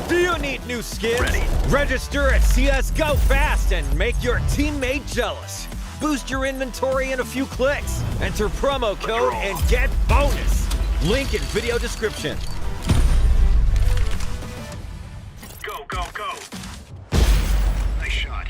Do you need new skins? Ready. Register at CSGO fast and make your teammate jealous. Boost your inventory in a few clicks. Enter promo code and get bonus. Link in video description. Go, go, go. Nice shot.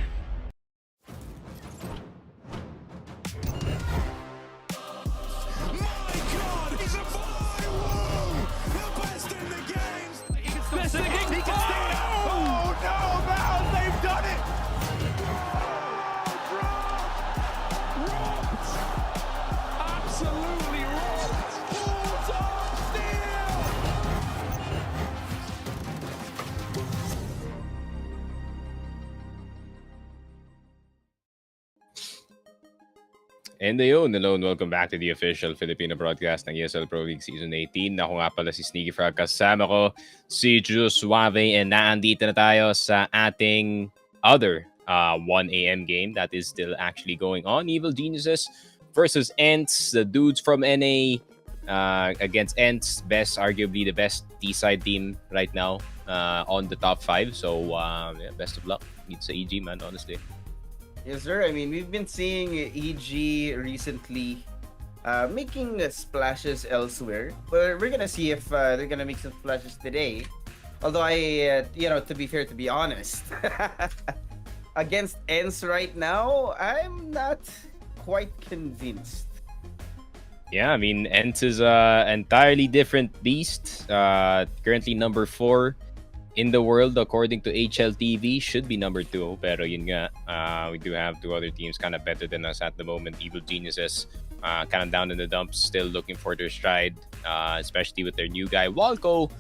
And ayun, hello and welcome back to the official Filipino broadcast ng ESL Pro League Season 18. Ako nga pala si Sneaky Frog, kasama ko si Juice Suave, and naandito na tayo sa ating other 1 AM game that is still actually going on. Evil Geniuses versus ENCE, the dudes from NA against ENCE, arguably the best T-side team right now on the top 5. So yeah, best of luck. It's sa EG, man, honestly. Yes, sir. I mean, we've been seeing EG recently making splashes elsewhere. But we're gonna see if they're gonna make some splashes today. Although to be fair, to be honest, against ENCE right now, I'm not quite convinced. Yeah, I mean, ENCE is an entirely different beast. Currently number 4 in the world according to HLTV, should be number 2. Pero yun nga, we do have 2 other teams kind of better than us at the moment. Evil Geniuses kind of down in the dumps, still looking for their stride, especially with their new guy, Walco.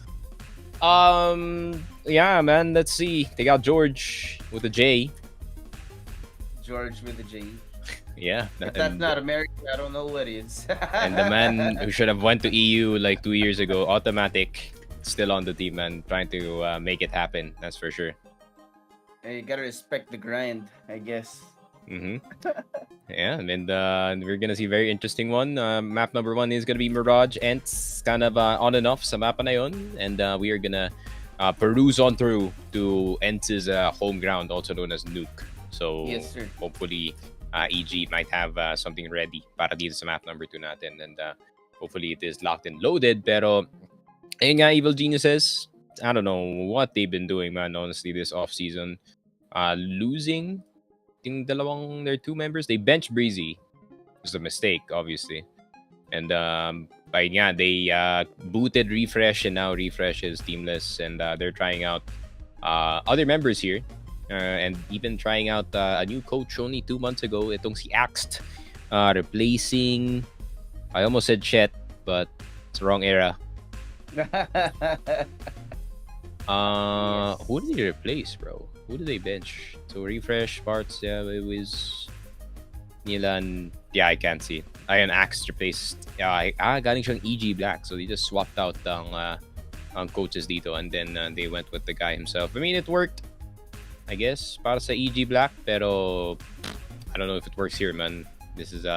Yeah, man, let's see. They got George with a J. George with a J. Yeah. If that's not American, I don't know what is. And the man who should have went to EU like 2 years ago, Automatic, still on the team, man, trying to make it happen. That's for sure. You gotta respect the grind, I guess. Yeah, and we're gonna see a very interesting one. Map number 1 is gonna be Mirage, ENCE, kind of on and off sa mapa na yun. And we are gonna peruse on through to ENCE's home ground, also known as Nuke. So yes, sir. Hopefully EG might have something ready para dito sa map number 2 natin. And hopefully it is locked and loaded. Pero ayun nga, Evil Geniuses, I don't know what they've been doing, man, honestly, this off-season. Losing their 2 members. They benched Breezy. It was a mistake, obviously. And they booted Refresh, and now Refresh is teamless. And they're trying out other members here. And even trying out a new coach only 2 months ago. Itong si Axed, replacing, I almost said Chet, but it's the wrong era. Yes. Who did they replace, bro? Who did they bench? So Refresh, Parts, yeah, it was Nilan. Yeah, I can't see. Ayan, Axe replaced. Galing siyang EG Black, so they just swapped out ang coaches dito, and then they went with the guy himself. I mean, it worked, I guess, para sa EG Black, pero I don't know if it works here, man. This is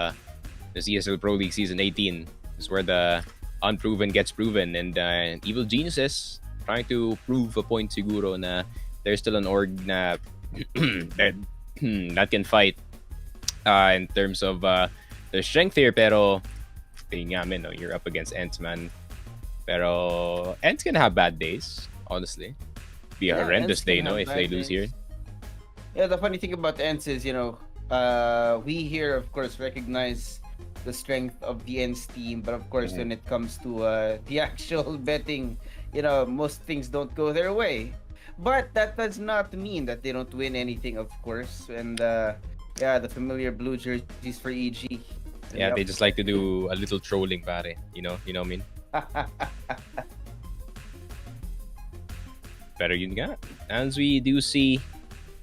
this ESL Pro League Season 18. This is where the unproven gets proven, and Evil Geniuses trying to prove a point siguro na there's still an org na that can fight in terms of their strength here. Pero nga, man, no, you're up against ENCE, man. Pero ENCE can have bad days, honestly. Be a horrendous day, no, if they lose here. Yeah, the funny thing about ENCE is, we here, of course, recognize the strength of the ENCE team, but of course, when it comes to the actual betting, most things don't go their way. But that does not mean that they don't win anything, of course. And the familiar blue jerseys for EG. Yeah, yep. They just like to do a little trolling, pare. You know what I mean? Pero yun nga, as we do see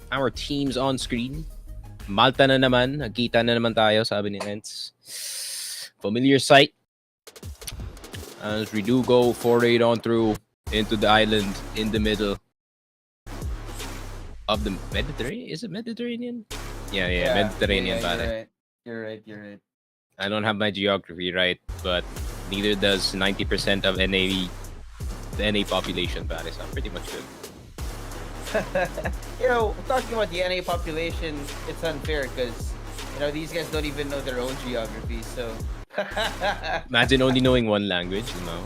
our teams on screen, Malta na naman, nagkita na naman tayo, sabi ni ENCE. Familiar sight. As we do go forayed on through into the island in the middle of the Mediterranean. Is it Mediterranean? Yeah, Mediterranean, pare. You're right. I don't have my geography right, but neither does 90% of NA the NA population, pare, so pretty much good. You know, talking about the NA population, it's unfair because, you know, these guys don't even know their own geography, so... Imagine only knowing one language, you know.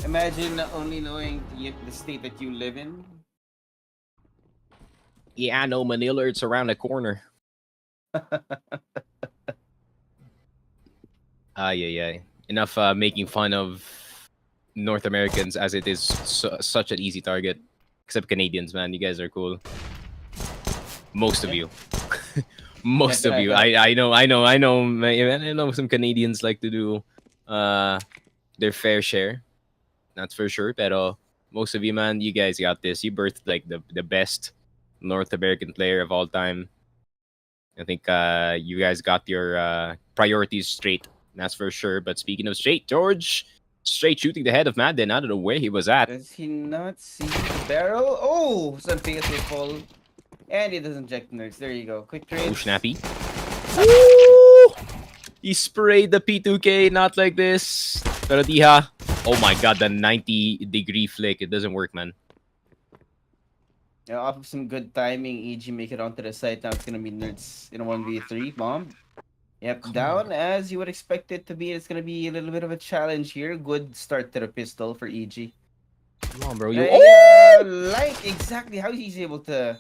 Imagine only knowing the state that you live in. Yeah, I know Manila, it's around the corner. Yeah. Enough making fun of North Americans as it is such an easy target. Except Canadians, man. You guys are cool. Most of you. Most of you. I know, man. I know some Canadians like to do their fair share. That's for sure. Pero most of you, man, you guys got this. You birthed like the best North American player of all time. I think you guys got your priorities straight. That's for sure. But speaking of straight, George, straight shooting the head of Madden. I don't know where he was at. Does he not see the barrel? Oh, Sunface will fall. And he doesn't check the nerds. There you go. Quick trade. Oh, snappy. Ooh! He sprayed the P2K, not like this. Pero diha. Oh my god, the 90-degree flick. It doesn't work, man. Yeah, off of some good timing, EG make it onto the site. Now it's gonna be nerds in a 1v3 bomb. Yep, down as you would expect it to be. It's gonna be a little bit of a challenge here. Good start to the pistol for EG. Come on, bro. Like exactly how he's able to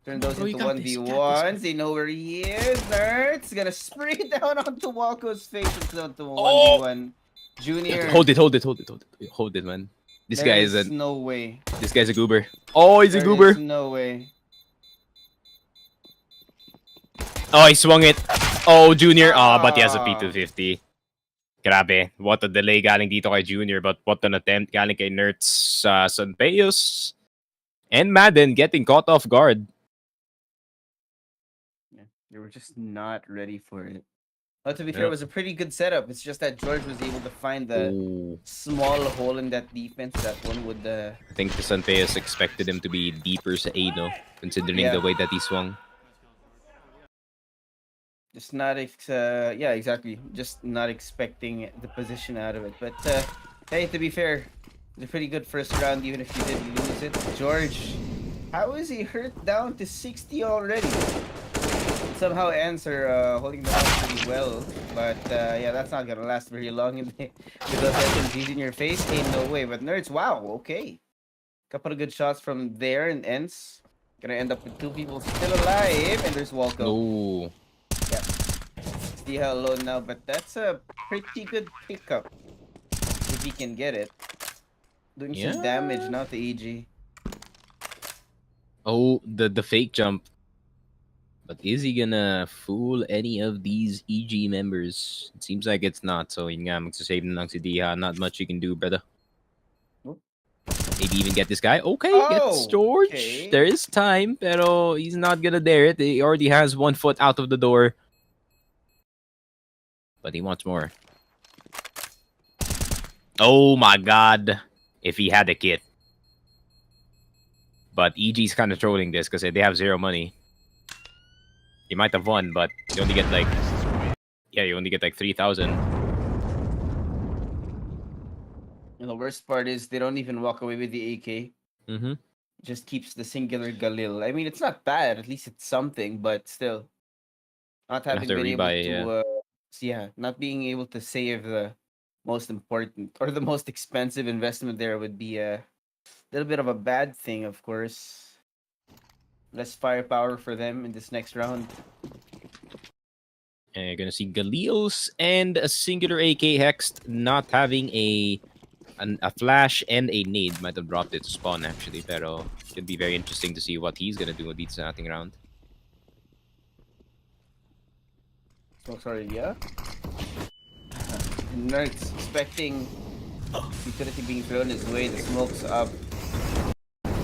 turn those into 1v1s. They know where he is. Nerds gonna spray down onto Walco's face. It's down to 1v1. Junior. Hold it, man. This guy is a no way. This guy's a goober. Oh, he's a goober. No way. Oh, he swung it. Oh, Junior. Oh, but he has a P250. Grabe. What a delay galing dito kay Junior, but what an attempt galing kay Nerds, Sanpeos, and Madden getting caught off guard. Yeah, they were just not ready for it. But to be fair, it was a pretty good setup. It's just that George was able to find the small hole in that defense that one would... I think the Sanpeos expected him to be deeper sa A, no? Considering the way that he swung. Just not, yeah, exactly. Just not expecting the position out of it. But, hey, to be fair, it's a pretty good first round, even if you did lose it. George, how is he hurt down to 60 already? Somehow ENCE are holding the house pretty well. But, yeah, that's not gonna last very long with those SMGs in your face. Ain't no way. But Nerds, wow, okay. Couple of good shots from there, and ENCE gonna end up with two people still alive. And there's Walco. Oh. Yeah. Stiha alone now, but that's a pretty good pickup. If he can get it. Doing some damage now to EG. Oh, the fake jump. But is he gonna fool any of these EG members? It seems like it's not. So yun nga, magsasave na lang si Diha. Not much you can do, brother. Maybe even get this guy. Okay, gets George. Okay. There is time, pero he's not gonna dare it. He already has 1 foot out of the door. But he wants more. Oh my god. If he had a kit. But EG's kind of trolling this because they have 0 money. He might have won, but you only get like... Yeah, you only get like 3,000. And the worst part is they don't even walk away with the AK. Mm-hmm. Just keeps the singular Galil. I mean, it's not bad. At least it's something, but still. Not having been able to... yeah, not being able to save the most important or the most expensive investment there would be a little bit of a bad thing, of course. Less firepower for them in this next round. And you're gonna see Galil's and a singular AK Hext not having a flash and a nade. Might have dropped it to spawn actually, pero it could be very interesting to see what he's gonna do with this nothing round. So sorry, yeah. Nerds expecting utility being thrown his way. The smoke's up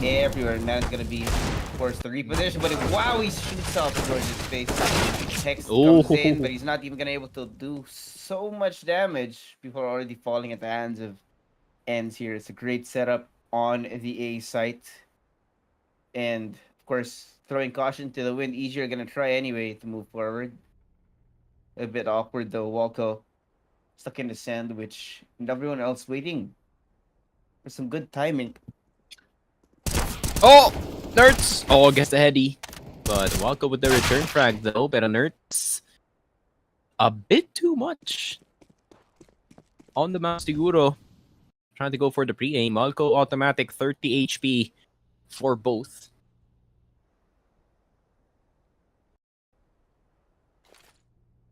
everywhere. Now it's gonna be forced to reposition, but wow, he shoots off George's face. Hex comes in, but he's not even gonna able to do so much damage. People are already falling at the hands of ENCE here. It's a great setup on the A site, and of course, throwing caution to the wind. EG are gonna try anyway to move forward. A bit awkward though. Walco stuck in the sandwich, and everyone else waiting There's some good timing. Oh! Nerds! Oh, gets the heady. But Walko with the return frag though. Pero Nerds, a bit too much. On the mouse siguro. Trying to go for the pre-aim. Walko automatic 30 HP for both.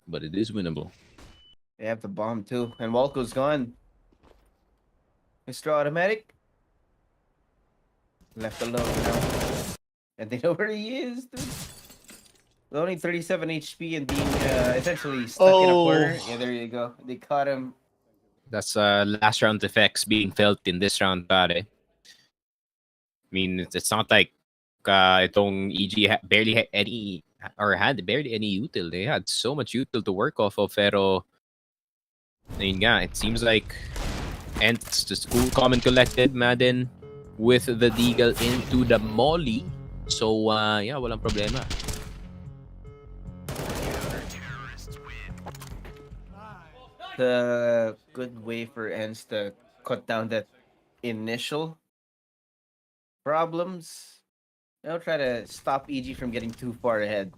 But it is winnable. They have the bomb too, and Walko's gone. Mr. Automatic left alone now, and they know where he is. Dude. With only 37 HP and being essentially stuck in a corner. Yeah, there you go. They caught him. That's last round effects being felt in this round, pare. I mean, it's not like itong EG barely had any or had barely any util. They had so much util to work off of, pero ayun nga, it seems like ENCE just cool, calm and collected. Madden with the deagle into the molly. So yeah, walang problema. The good way for ENCE to cut down that initial problems. Try to stop EG from getting too far ahead.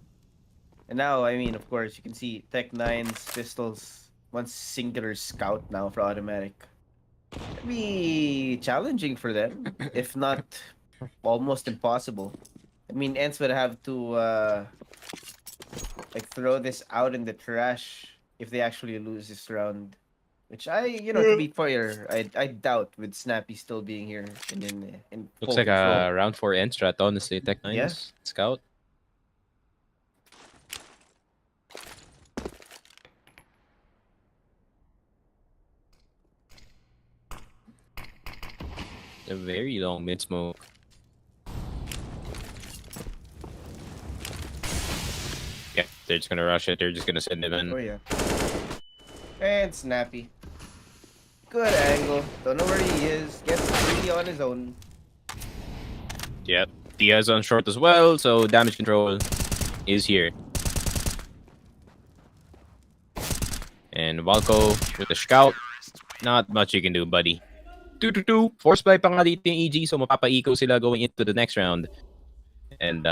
And now, I mean, of course, you can see Tech 9's pistols, one singular scout now for automatic. It'd be challenging for them, if not almost impossible. I mean, ENCE would have to like throw this out in the trash if they actually lose this round. Which to be fair, I doubt with Snappy still being here in Looks full like control. a round 4 end strat, honestly. Tech 9's Yeah. scout. A very long mid smoke. Yeah, they're just gonna rush it. They're just gonna send it in. Oh yeah. And Snappy. Good angle. Don't know where he is. Gets really on his own. Yep. Diaz on short as well, so damage control is here. And Walko with the scout. Not much you can do, buddy. 2-2-2. Force buy pa nga dito yung EG, so mapapaiko sila going into the next round. And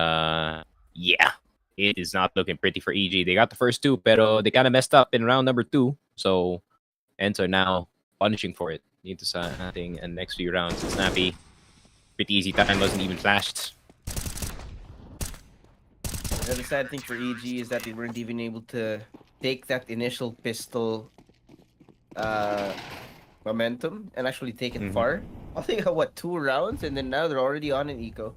yeah, it is not looking pretty for EG. They got the first two, pero they kind of messed up in round number 2. So ENCE are now punishing for it. Dito sa ating and next few rounds. Snappy, pretty easy time, wasn't even flashed. The sad thing for EG is that they weren't even able to take that initial pistol momentum and actually take it far. I think what 2 rounds, and then now they're already on an eco.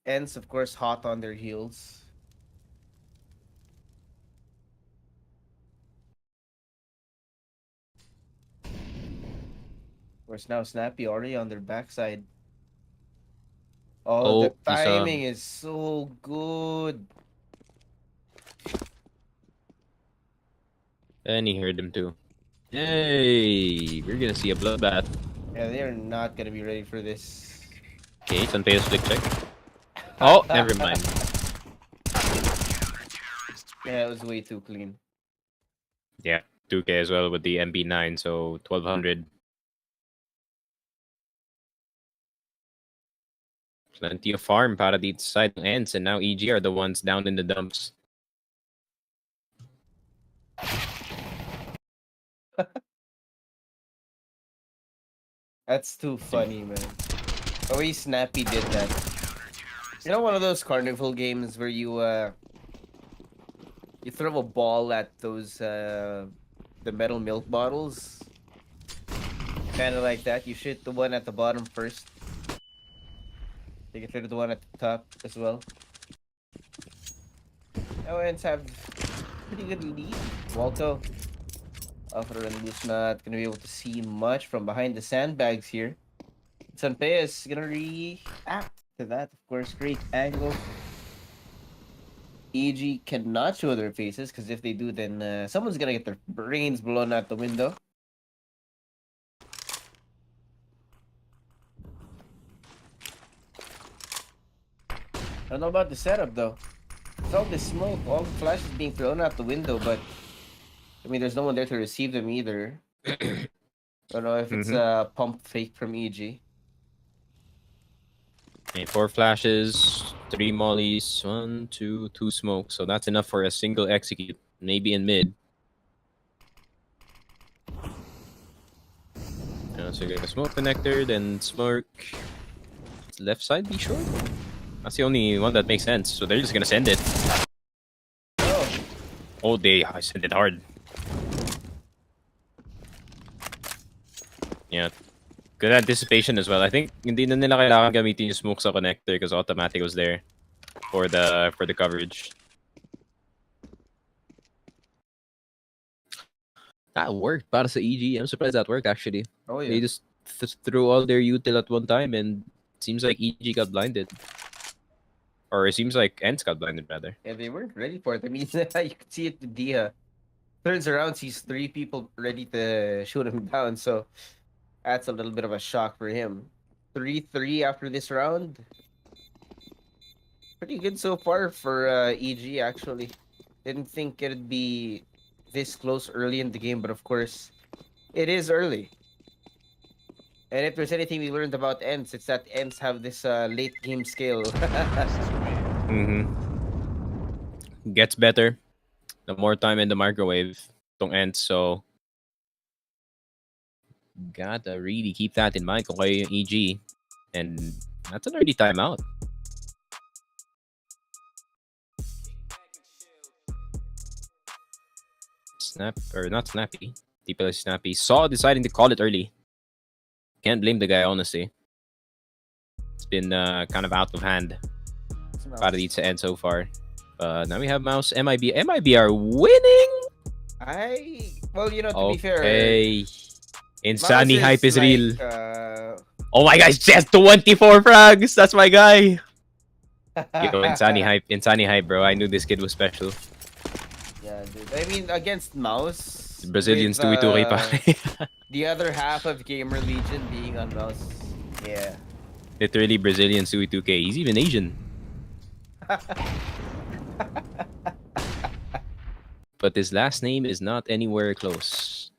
ENCE, of course, hot on their heels. Of course, now Snappy already on their backside. Oh, the timing is so good. And he heard him too. Hey, we're gonna see a bloodbath. Yeah, they are not gonna be ready for this. Okay, Santeo's flick check. Oh, never mind. Yeah, it was way too clean. Yeah, 2K as well with the MB9, so 1200. Plenty of farm para dito side ng ENCE, and now EG are the ones down in the dumps. That's too funny, man. The way Snappy did that. You know, one of those carnival games where you throw a ball at those the metal milk bottles, kind of like that. You shoot the one at the bottom first. You can hit the one at the top as well. Now ENCE have pretty good lead. Walko, after and loose, not gonna be able to see much from behind the sandbags here. Sanpea is gonna react to that, of course. Great angle. EG cannot show their faces because if they do, then someone's gonna get their brains blown out the window. I don't know about the setup though. It's all this smoke, all the flashes being thrown out the window, but I mean, there's no one there to receive them either. I don't know if it's a pump fake from EG. Okay, 4 flashes, 3 mollies, 1, 2, 2 smokes. So that's enough for a single execute. Maybe in mid. So you get a smoke connector, then smoke. Left side, be sure. That's the only one that makes sense. So they're just gonna send it. Oh, I sent it hard. Yeah. Good anticipation as well. I think hindi na nila kailangan gamitin yung smoke sa connector because automatic was there for the coverage. That worked para sa EG. I'm surprised that worked actually. Oh yeah. They just threw all their util at one time and it seems like EG got blinded. Or it seems like ENCE got blinded rather. Yeah, they weren't ready for it. I mean, you could see it. Dia turns around, sees 3 people ready to shoot him down. So that's a little bit of a shock for him. 3-3 after this round. Pretty good so far for EG actually. Didn't think it'd be this close early in the game, but of course, it is early. And if there's anything we learned about ENCE, it's that ENCE have this late game skill. Gets better the more time in the microwave tong ENCE, so gotta really keep that in mind kung kayo yung EG. And that's an early timeout. Not snappy. TPL is snappy. Saw deciding to call it early. Can't blame the guy, honestly. It's been kind of out of hand. Para dito sa end so far. Now we have Mouse. MIB are winning! Well, you know, to be fair... Insani hype is like, real. Oh my gosh, just 24 frags! That's my guy! Yo, Insani hype, bro. I knew this kid was special. Yeah, dude. I mean, against Mouse... Brazilians 2v2k pa. The other half of Gamer Legion being on Mouse. Yeah. Literally Brazilian 2v2k. He's even Asian. But his last name is not anywhere close.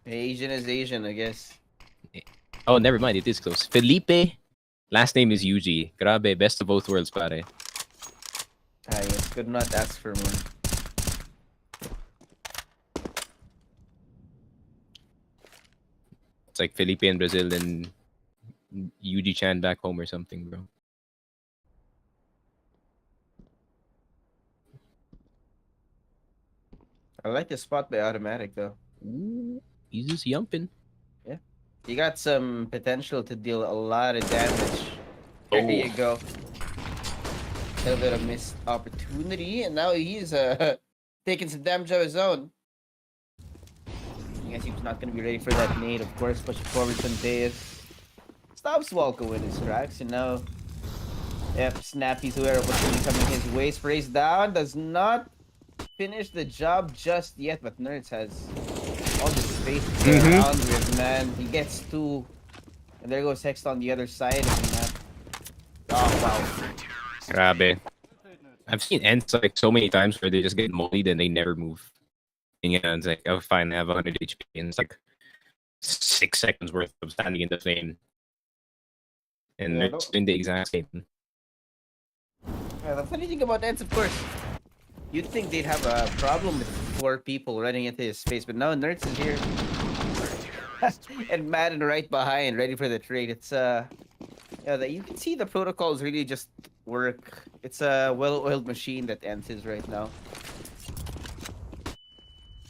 Asian is Asian, I guess. Oh, never mind. It is close. Felipe. Last name is UG. Grabe. Best of both worlds, pare. Yes, could not ask for more. It's like Felipe in Brazil and UG Chan back home or something, bro. I like the spot by Automatic, though. Ooh, he's just yumping. Yeah. He got some potential to deal a lot of damage. There you go. A little bit of missed opportunity, and now he's taking some damage of his own. I guess he was not going to be ready for that nade, of course, pushing forward Monte stops Walko with his tracks, and now Snappy's aware of what's really coming his way. Sprays down, does not finish the job just yet, but Nerds has all the space to play around with, man. He gets 2, and there goes Hex on the other side of the map. Oh, wow. Grabe. I've seen ENCE like so many times where they just get mollied and they never move. And yeah, it's like, oh fine, I have 100 HP, and it's like 6 seconds worth of standing in the flame. And they're just doing the exact same. Yeah, the funny thing about ENCE, of course, you'd think they'd have a problem with 4 people running into his face, but now Nerds is here. And Madden right behind, ready for the trade. It's yeah, you can see the protocols really just work. It's a well-oiled machine that ENCE is right now.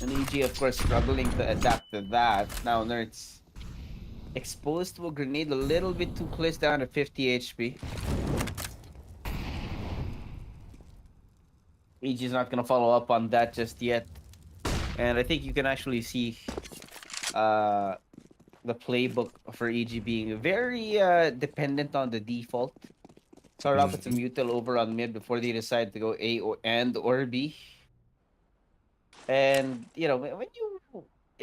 And EG, of course, struggling to adapt to that. Now Nerds exposed to a grenade a little bit too close, down to 50 HP. EG is not going to follow up on that just yet. And I think you can actually see the playbook for EG being very dependent on the default. Start off with some util over on mid before they decide to go A or B. And, you know, when you...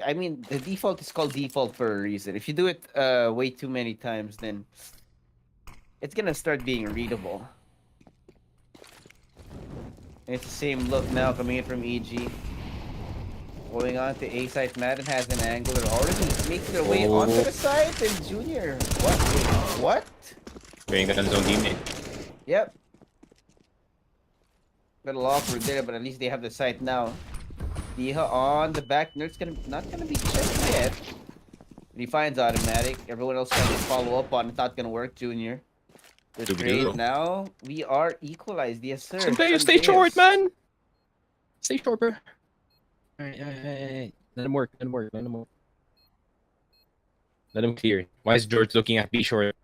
I mean, the default is called default for a reason. If you do it way too many times, then it's going to start being readable. And it's the same look now coming in from EG. Going on to A site. Madden has an angle. They're already making their way onto the site. And Junior. What? What? Bring that on his own teammate. Yep. Little awkward there, but at least they have the site now. Diha on the back. Nerf's not gonna be checked yet. But he finds automatic. Everyone else trying to follow up on it. Not gonna work, Junior. The trade now. We are equalized. Yes, sir. Stay short, man. Stay short, bro. Alright. Let him work. Let him clear. Why is George looking at B short?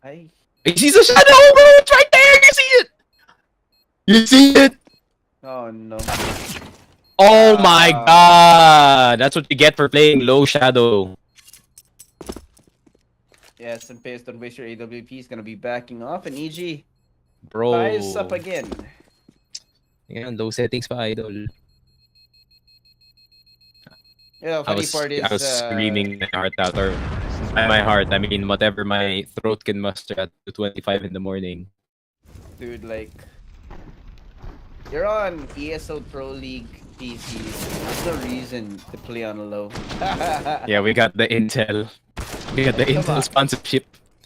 He sees a shadow, bro! It's right there! You see it! You see it? Oh no. Oh my god! That's what you get for playing low shadow. Yes, and based on which your AWP is gonna be backing off, and EG Bro. ties up again. Yan, low settings pa, idol. Yeah, funny part is I was screaming my heart out, or by my heart, I mean whatever my throat can muster at 2:25 in the morning. dude, like you're on ESL Pro League PC. There's no reason to play on low. Yeah, we got the intel. We got the Come intel on. sponsorship.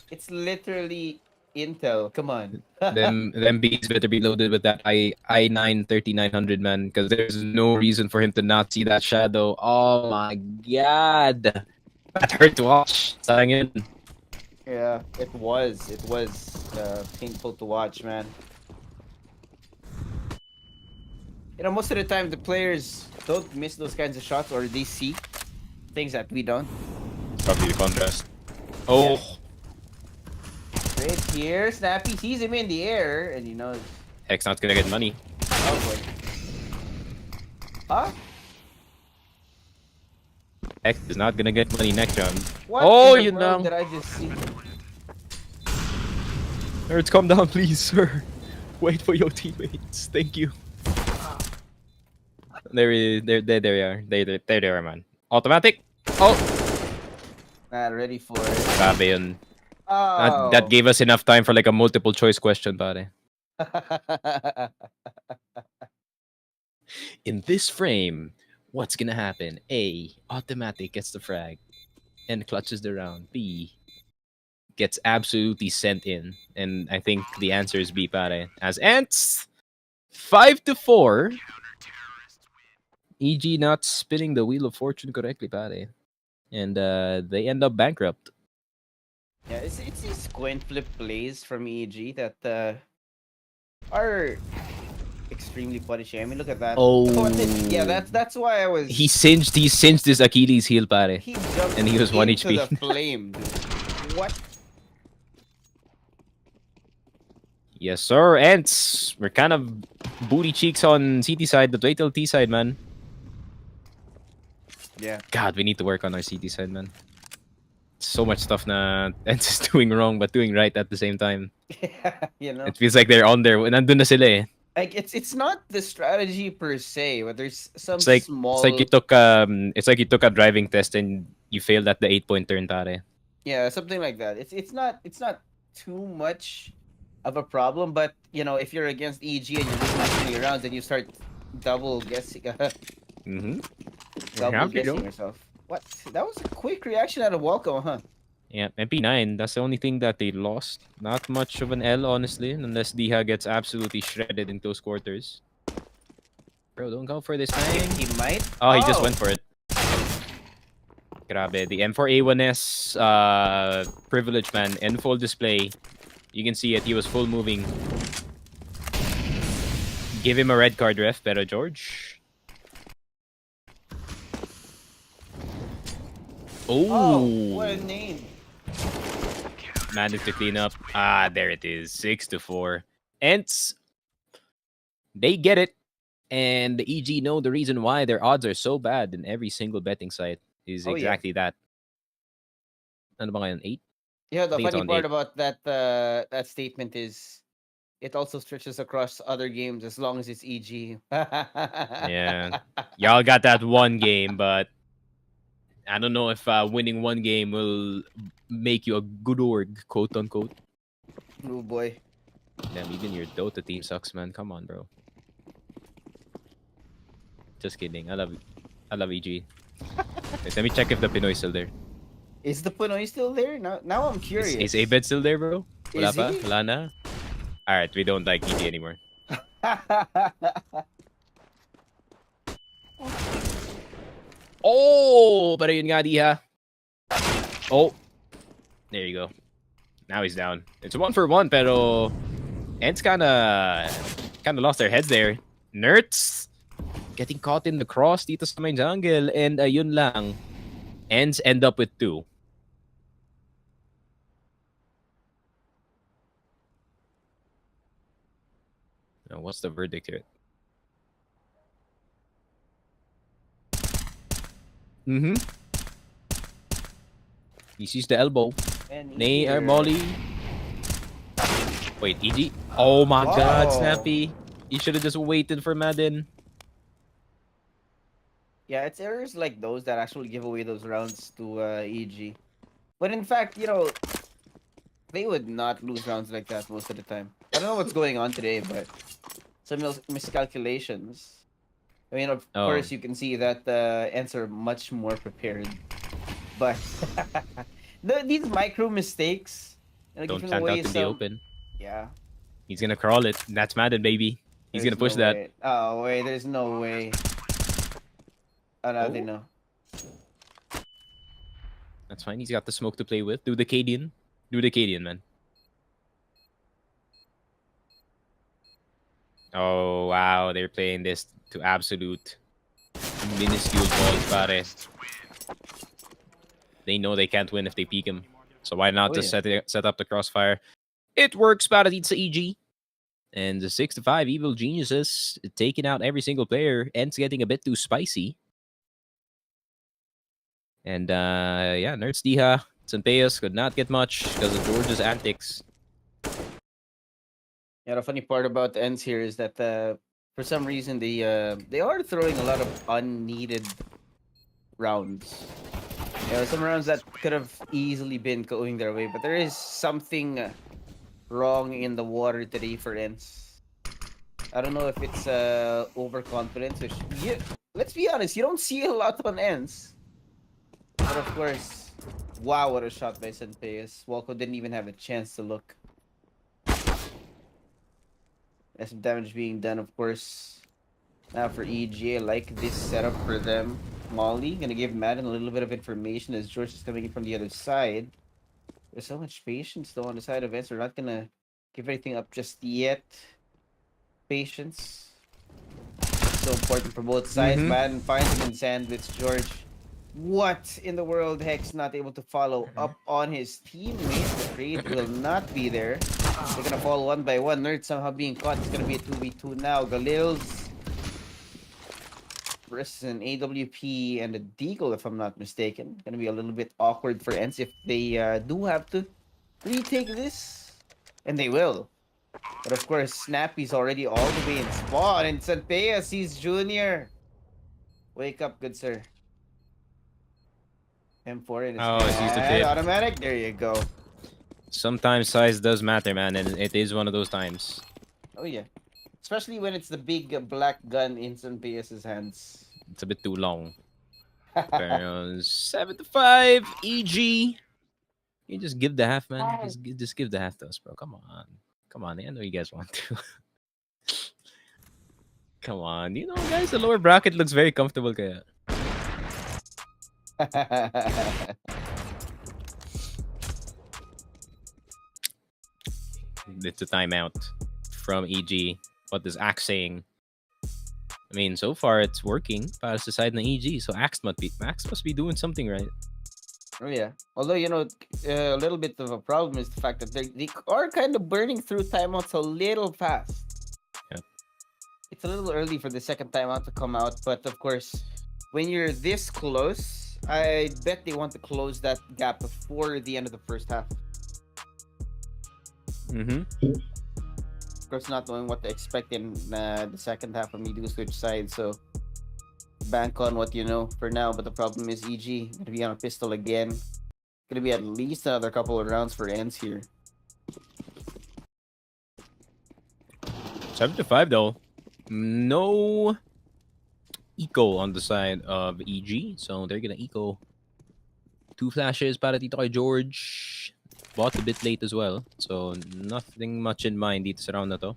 It's literally Intel. Come on. them bees better be loaded with that i9 3900, man, because there's no reason for him to not see that shadow. Oh my god, that hurt to watch. Sayang yun. Yeah, it was painful to watch, man. You know, most of the time the players don't miss those kinds of shots, or they see things that we don't. Probably the contrast. Oh, Right here, Snappy sees him in the air, and he knows. Heck's not gonna get money. Oh boy. Huh? Heck is not gonna get money next round. What Oh, in the you know. world did I just see? Nerds, calm down, please, sir. Wait for your teammates. Thank you. There they are. There they are, man. Automatic. Oh, Not ready for it. grabe yun. Oh. That gave us enough time for like a multiple choice question, pare. In this frame, what's gonna happen? A, automatic gets the frag and clutches the round. B, gets absolutely sent in. And I think the answer is B, pare. As ENCE, 5-4. EG not spinning the wheel of fortune correctly, pare. And they end up bankrupt. Yeah, it's these coin flip plays from EG that are extremely punishing. I mean, look at that. Oh. Yeah, that's why I was. He singed his Achilles heel, pare. He jumped and he was 1 into HP. the flame, dude. What? Yes, sir. ENCE, we're kind of booty cheeks on CT side, but wait till T side, man. Yeah. God, we need to work on our CT side, man. So much stuff na ENCE is doing wrong but doing right at the same time. Yeah, you know. It feels like they're on there. Nandun na sila eh. Like it's not the strategy per se, but there's some It's like small. it's like you took a driving test and you failed at the 8-point turn, pare. Yeah, something like that. It's not too much of a problem, but you know, if you're against EG and you're losing 20 rounds, then you start double guessing, double guessing yourself. What? That was a quick reaction out of Welcome, huh? Yeah, MP9, that's the only thing that they lost. Not much of an L, honestly, unless Diha gets absolutely shredded in close quarters. Bro, don't go for this, man. He might. Oh, he just went for it. Grabe, the M4A1S privilege, man. End full display. You can see it, he was full moving. Give him a red card, ref, pero George. Oh, what a name. Managed to clean up. Ah, there it is. 6-4. ENCE, they get it. And the EG know the reason why their odds are so bad in every single betting site is exactly that. Ano ba ngayon? 8? Yeah, the I think it's funny on part 8. about that statement is it also stretches across other games as long as it's EG. Yeah. Y'all got that one game, but I don't know if winning one game will make you a good org, quote unquote. Oh boy. Damn, even your Dota team sucks, man. Come on, bro. Just kidding. I I love EG. Wait, let me check if the Pinoy's still there. Is the Pinoy still there? Now I'm curious. Is Abed still there, bro? Wala Is pa? he? Wala na? Alright, we don't like EG anymore. Oh! Pero yun nga, Diha. Oh. There you go. Now he's down. It's a 1-for-1, pero ENCE kinda lost their heads there. Nerds getting caught in the cross dito sa main jungle, and yun lang. ENCE end up with 2. Now, what's the verdict here? He sees the elbow. Nay, Molly. Wait, EG? Oh my god, Snappy. You should have just waited for Madden. Yeah, it's errors like those that actually give away those rounds to EG. But in fact, you know, they would not lose rounds like that most of the time. I don't know what's going on today, but some miscalculations. I mean, of course, you can see that ENCE are much more prepared. But these micro mistakes, you know, Don't giving plant away out in the open. Yeah. He's gonna crawl it. That's Madden, baby. He's gonna push that. Way. Oh, wait, there's no way. Oh, no, they know. That's fine. He's got the smoke to play with. Do the Cadian. Do the Cadian, man. Oh, wow. They're playing this to absolute minuscule balls, pare. They know they can't win if they peek him. So why not just set up the crossfire? It works, para dito sa EG. And the 6-5 Evil Geniuses taking out every single player. ENCE getting a bit too spicy. And yeah, Nerds Diha, Sanpeos could not get much because of George's antics. Yeah, the funny part about ENCE here is that for some reason they are throwing a lot of unneeded rounds. You know, some rounds that could have easily been going their way, but there is something wrong in the water today for ENCE. I don't know if it's overconfidence. Which, let's be honest, you don't see a lot on ENCE. But of course, wow, what a shot by Sanpeos. Walco didn't even have a chance to look. There's some damage being done, of course. Now for EG, I like this setup for them. Molly, gonna give Madden a little bit of information as George is coming in from the other side. There's so much patience though on the side of ENCE. We're not gonna give anything up just yet. Patience. So important for both sides. Madden finds him in sandwich. George, what in the world? Hex not able to follow up on his teammate. The trade will not be there. They're gonna fall one by one. Nerd somehow being caught. It's gonna be a 2v2 now. Galil's versus an AWP and a Deagle, if I'm not mistaken. Gonna be a little bit awkward for ENCE if they do have to retake this. And they will. But of course, Snappy's already all the way in spawn. And Sanpeos, he's junior. Wake up, good sir. M4 in his he's the tip. Automatic. There you go. Sometimes size does matter, man, and it is one of those times. Oh yeah, especially when it's the big black gun in Sanpeos' hands. It's a bit too long. 7-5 EG. You just give the half, man. Just give the half to us, bro. Come on. Come on. I know you guys want to. Come on. You know, guys, the lower bracket looks very comfortable. Kaya. It's a timeout from EG. What is Axe saying? I mean, so far it's working. Para sa side ng EG, so Axe must be doing something right. Oh yeah. Although, you know, a little bit of a problem is the fact that they are kind of burning through timeouts a little fast. Yeah. It's a little early for the second timeout to come out, but of course, when you're this close, I bet they want to close that gap before the end of the first half. Of course, not knowing what to expect in the second half when you do switch sides, so bank on what you know for now. But the problem is EG gonna be on a pistol again. Gonna be at least another couple of rounds for ENCE here. 7-5 though. No eco on the side of EG. So they're gonna eco 2 flashes para dito kay George. Bought a bit late as well. So nothing much in mind dito sa round na to.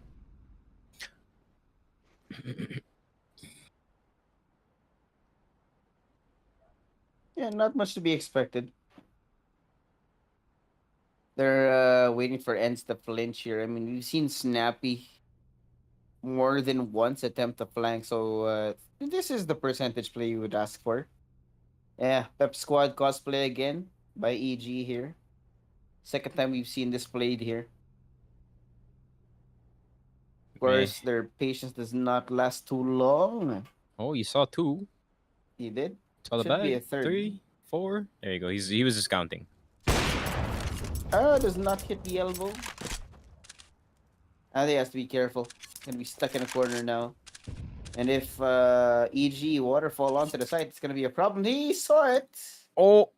Yeah, not much to be expected. They're waiting for ENCE to flinch here. I mean, we've seen Snappy more than once attempt to flank, so this is the percentage play you would ask for. Yeah, Pep Squad cosplay again by EG here. Second time we've seen this played here. Of course, their patience does not last too long. Oh, you saw 2. He did. Saw the Should be bag. a third. 3, 4. There you go. He was just counting. Does not hit the elbow. I think he has to be careful. Gonna be stuck in a corner now. And if EG waterfall onto the side, it's gonna be a problem. He saw it. Oh.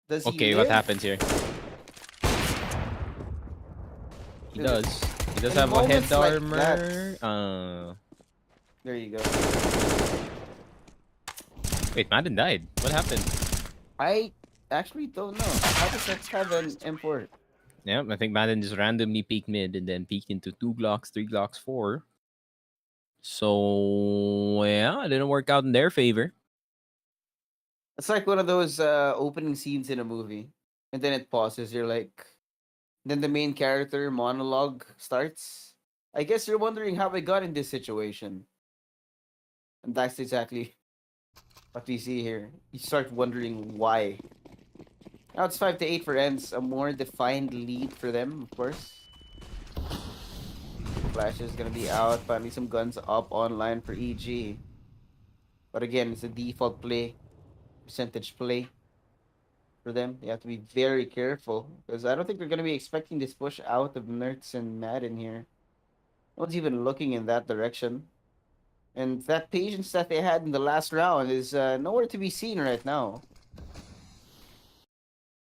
Does he Okay, live? what happens here? He does. He does in have a head moments like armor. There you go. Wait, Madden died. What happened? I actually don't know. How does that have an import? Yeah, I think Madden just randomly peeked mid and then peeked into 2 Glocks, 3 Glocks, 4. So, yeah, it didn't work out in their favor. It's like one of those opening scenes in a movie, and then it pauses. You're like, then the main character monologue starts. I guess you're wondering how I got in this situation, and that's exactly what we see here. You start wondering why. Now it's 5-8 for ENCE, a more defined lead for them, of course. Flash is gonna be out. Finally, some guns up online for EG. But again, it's a default play, percentage play for them. They have to be very careful because I don't think they're gonna be expecting this push out of Nerds and Madden here. No one's even looking in that direction. And that patience that they had in the last round is nowhere to be seen right now.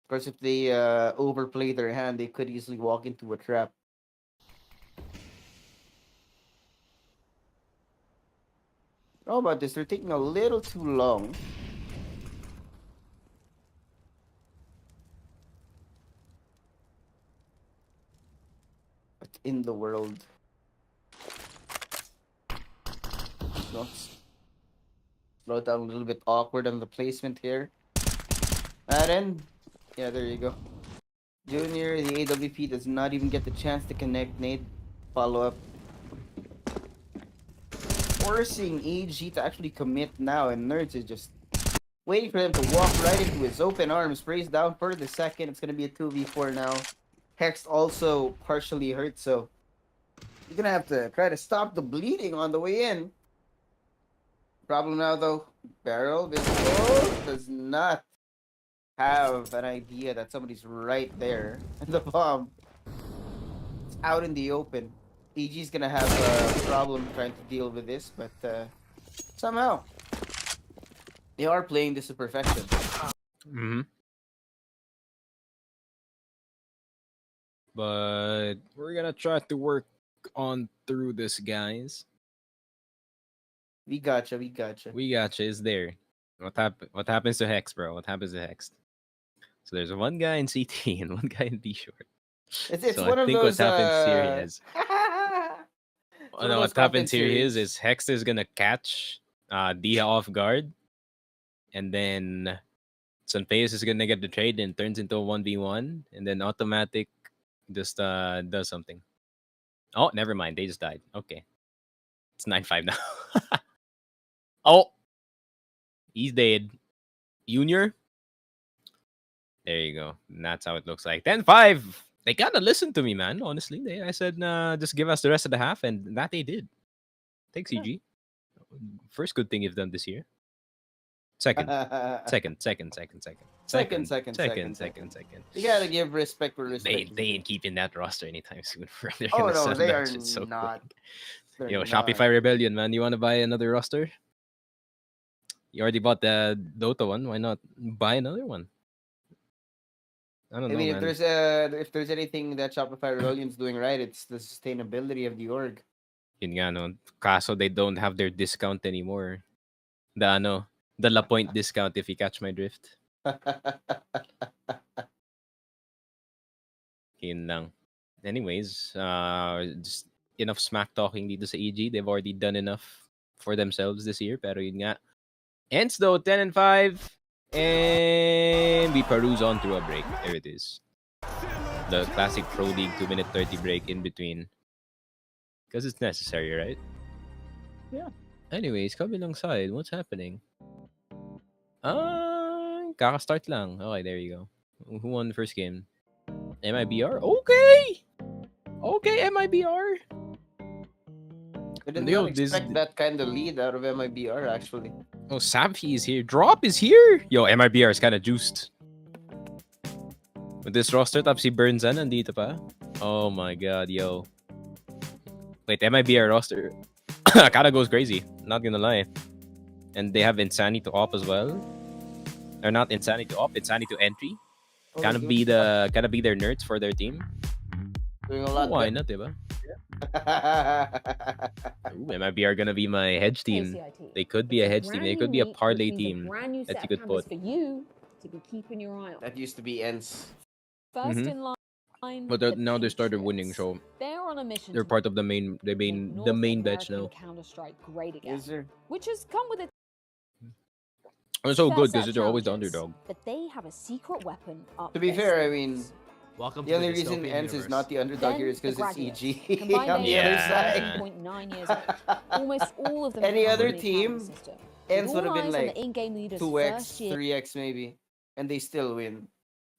Of course, if they overplay their hand, they could easily walk into a trap. How about this? They're taking a little too long. What in the world? No, slow down a little bit awkward on the placement here. And yeah, there you go. Junior, the AWP does not even get the chance to connect. Nate, follow up. Forcing EG to actually commit now, and Nerds is just waiting for them to walk right into his open arms. Sprays down for the second. It's going to be a 2v4 now. Hex also partially hurt, so you're going to have to try to stop the bleeding on the way in. Problem now, though, Barrel Visible does not have an idea that somebody's right there. And the bomb, it's out in the open. EG's gonna have a problem trying to deal with this, but somehow they are playing this to perfection. But we're gonna try to work on through this, guys. We gotcha, we gotcha. We gotcha. Is there? What happens to Hex, bro? What happens to Hex? So there's one guy in CT and one guy in B short. It's so one I of think those. what happens here is. One of No, those what happens here content is Hex is gonna catch Dia off guard, and then Sunface is gonna get the trade and turns into a 1v1, and then Automatic just does something. Oh, never mind. They just died. Okay. It's 9-5 now. Oh. He's dead. Junior. There you go. And that's how it looks like. 10-5. They kind of listened to me, man. Honestly. I said, just give us the rest of the half, and that they did. Thanks, CG. First good thing you've done this year. Second. Second. You gotta give respect where respect. They ain't keeping that roster anytime soon. They're Oh gonna no, sell they that are shit so not. quick. Yo, Shopify Rebellion, man. You want to buy another roster? You already bought the Dota one. Why not buy another one? I don't know, mean, man. if there's anything that Shopify Rebellion's doing right, it's the sustainability of the org. Yun nga, no. Kaso they don't have their discount anymore. the La Point discount if you catch my drift. Yun lang. Anyways, just enough smack talking dito sa EG. They've already done enough for themselves this year. Pero yun nga. ENCE though, 10-5. And we peruse on through a break. There it is. The classic Pro League 2-minute 30 break in between. Because it's necessary, right? Yeah. Anyways, kabilang side, what's happening? Kaka-start lang. Okay, there you go. Who won the first game? MIBR? Okay! Okay, MIBR! I did Yo, not expect that kind of lead out of MIBR, actually. Oh, Safi is here. Drop is here! Yo, MIBR is kind of juiced. With this roster, tapos si Burnsan nandito pa. Oh my god, yo. Wait, MIBR roster kind of goes crazy. Not gonna lie. And they have Insanity to op as well. Or not Insanity to op, Insanity to entry. Kind of be their nerds for their team. Doing a lot. Why not, diba? Ooh, MIBR gonna be my hedge team. They could be a hedge team. They could be a parlay team that you could put. For you to be keeping your eye on. That used to be ENCE. First in line. But now they started winning, so they're on a mission. they're part of the main batch now. Counter-Strike great again, Is there? which has come with its It's so fair good set because of they're always the challenges. underdog. But they have a secret weapon up To be their fair, I sleeves. mean, Welcome the to only the reason dystopian ENCE is universe. not the underdog Then here is because the it's Graduates. EG Combined on the age other of side. 13.9 years old. Almost all of them Any come other from the team, academy system. ENCE With would have all been eyes on like the in-game leaders 2x, first year 3x maybe, and they still win.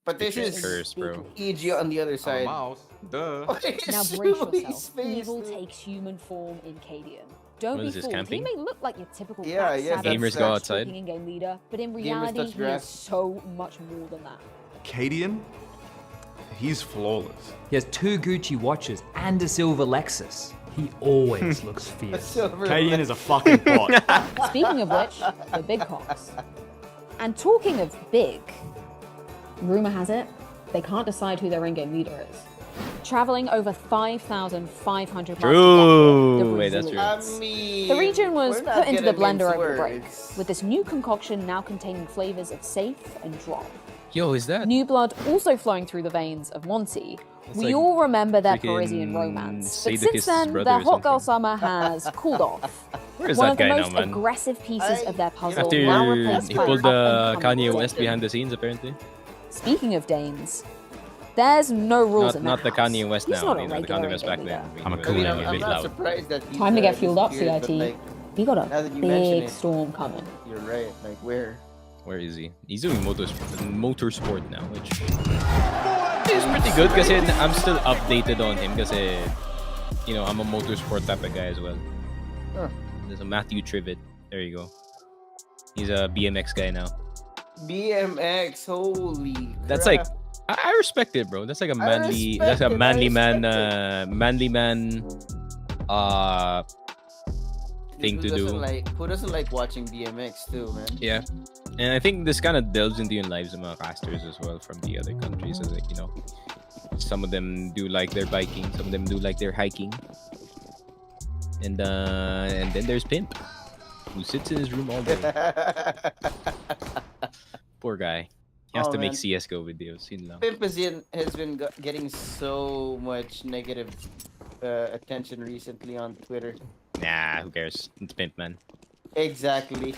But this It's is curse, bro. EG on the other I'm a side. mouse. Duh. Now brace yourself. Evil takes human form in Cadian. Don't What be is this, fooled. camping? He may look like your typical Yeah, crack yes, savage, Gamers go trash outside. talking in-game leader, but in Gamers reality, touch he is grass. so much more than that. Cadian, he's flawless. He has 2 Gucci watches and a silver Lexus. He always looks fierce. Silver Cadian is a fucking bot. Speaking of which, the big cocks. And talking of big, rumor has it, they can't decide who their in-game leader is. Traveling over 5,500 miles to get True. here, the Wait, that's true. Brazilians. I mean, The region was we're not put into the gonna blender mince over the break, words. with this new concoction now containing flavors of safe and drop. Yo, is that? New blood also flowing through the veins of Monte. It's We like all remember their freaking Parisian romance, but Sadakist's since then, brother their or hot girl something. summer has cooled off. Where is One that of the guy now, most man? aggressive pieces of their puzzle After now replaced he by pulled the up-and-coming Kanye West Danes. behind the scenes, apparently. Speaking of Danes, there's no rules in Not that the house. Kanye West He's now. not a You know, the regular Kanye West back in-game then. leader. I'm a He was cool really, man. really I'm not loud. surprised that he's, Time to get fueled up, disappeared, but, CIT. like, We got now a that you mention big it. storm coming. You're right. Like where? Where is he? He's doing motorsport now, which is pretty good because I'm still updated on him because you know, I'm a motorsport type of guy as well. Huh. There's a Matthew Trivet. There you go. He's a BMX guy now. BMX. Holy. That's crap. like I respect it, bro. That's like a manly. That's a respect it, manly I man. respect Manly man. Thing to do. Who doesn't like watching BMX too, man? Yeah. And I think this kind of delves into your lives of mga casters as well from the other countries. As like, you know, some of them do like their biking, some of them do like their hiking. And then there's Pimp, who sits in his room all day. Poor guy. He has Oh, to make man. CSGO videos. Yun lang. Pimp has been getting so much negative attention recently on Twitter. Nah, who cares? It's Pimp, man. Exactly.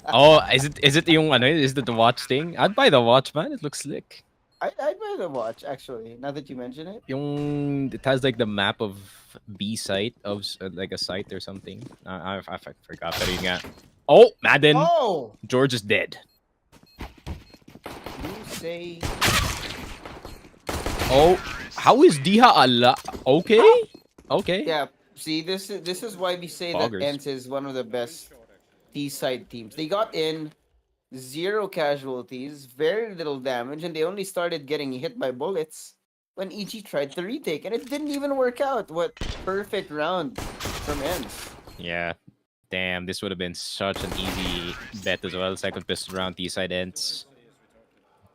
Oh, is it yung ano? Is it the watch thing? I'd buy the watch, man. It looks slick. I'd buy the watch actually. Now that you mention it. It has like the map of B site of like a site or something. I forgot. Pero yun nga. Oh, Madden. Oh, George is dead. you say. Oh, how is Diha Allah? Okay. Okay. Yeah. See, this is why we say Poggers. that ENCE is one of the best T-side teams. They got in 0 casualties, very little damage, and they only started getting hit by bullets when EG tried to retake, and it didn't even work out. What perfect round from ENCE. Yeah. Damn, this would have been such an easy bet as well. Second pistol round, T-side ends.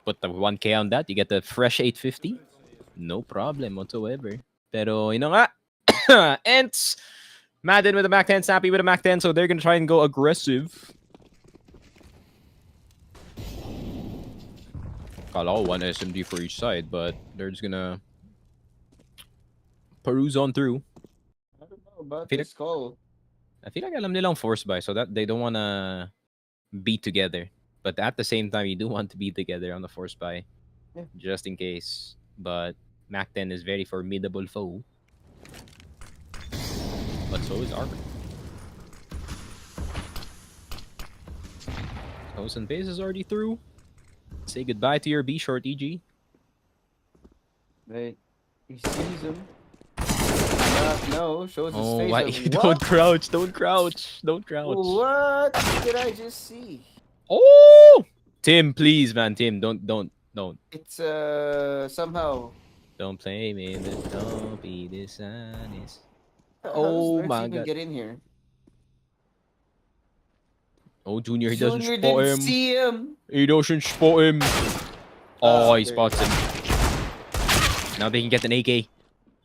Put the 1K on that, you get the fresh 850. No problem whatsoever. Pero, you know nga, ENCE, Madden with a Mac 10, Snappy with a Mac 10, so they're gonna try and go aggressive. Kala ko 1 SMG for each side, but they're just gonna peruse on through. I don't know about feel this call. I feel like alam nilang force buy, so that they don't wanna be together. But at the same time, you do want to be together on the force buy, Yeah. just in case. But Mac 10 is very formidable foe. But so is Arbor. Host and base is already through. Say goodbye to your B short, EG. Right. He sees him. No, shows his Oh, face. why? Of, Don't what? crouch! Don't crouch! Don't crouch! What did I just see? Oh, Tim, please, man, Tim, don't. It's somehow. Don't play me, but don't be dishonest. How Oh does Nerds my even god. get in here? Oh, Junior, he doesn't Junior spot didn't him. see him. He doesn't spot him. Oh, he there spots him. Now they can get an AK.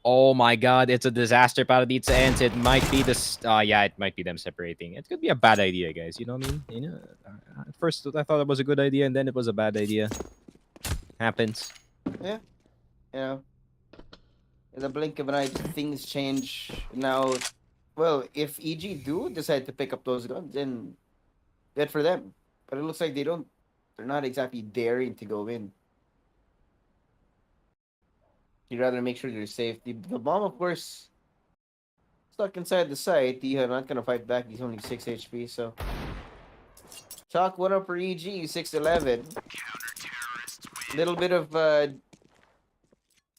Oh my god, it's a disaster para dito sa ENCE. It might be this. Yeah, it might be them separating. It could be a bad idea, guys. You know what I mean? You know, at first I thought it was a good idea, and then it was a bad idea. Happens. Yeah. You know. In the blink of an eye, things change. Now, well, if EG do decide to pick up those guns, then good for them. But it looks like they don't. They're not exactly daring to go in. You'd rather make sure you're safe. The bomb, of course, stuck inside the site. You're not gonna fight back. He's only 6 HP, so. Chalk one up for EG, 6-11. Little bit of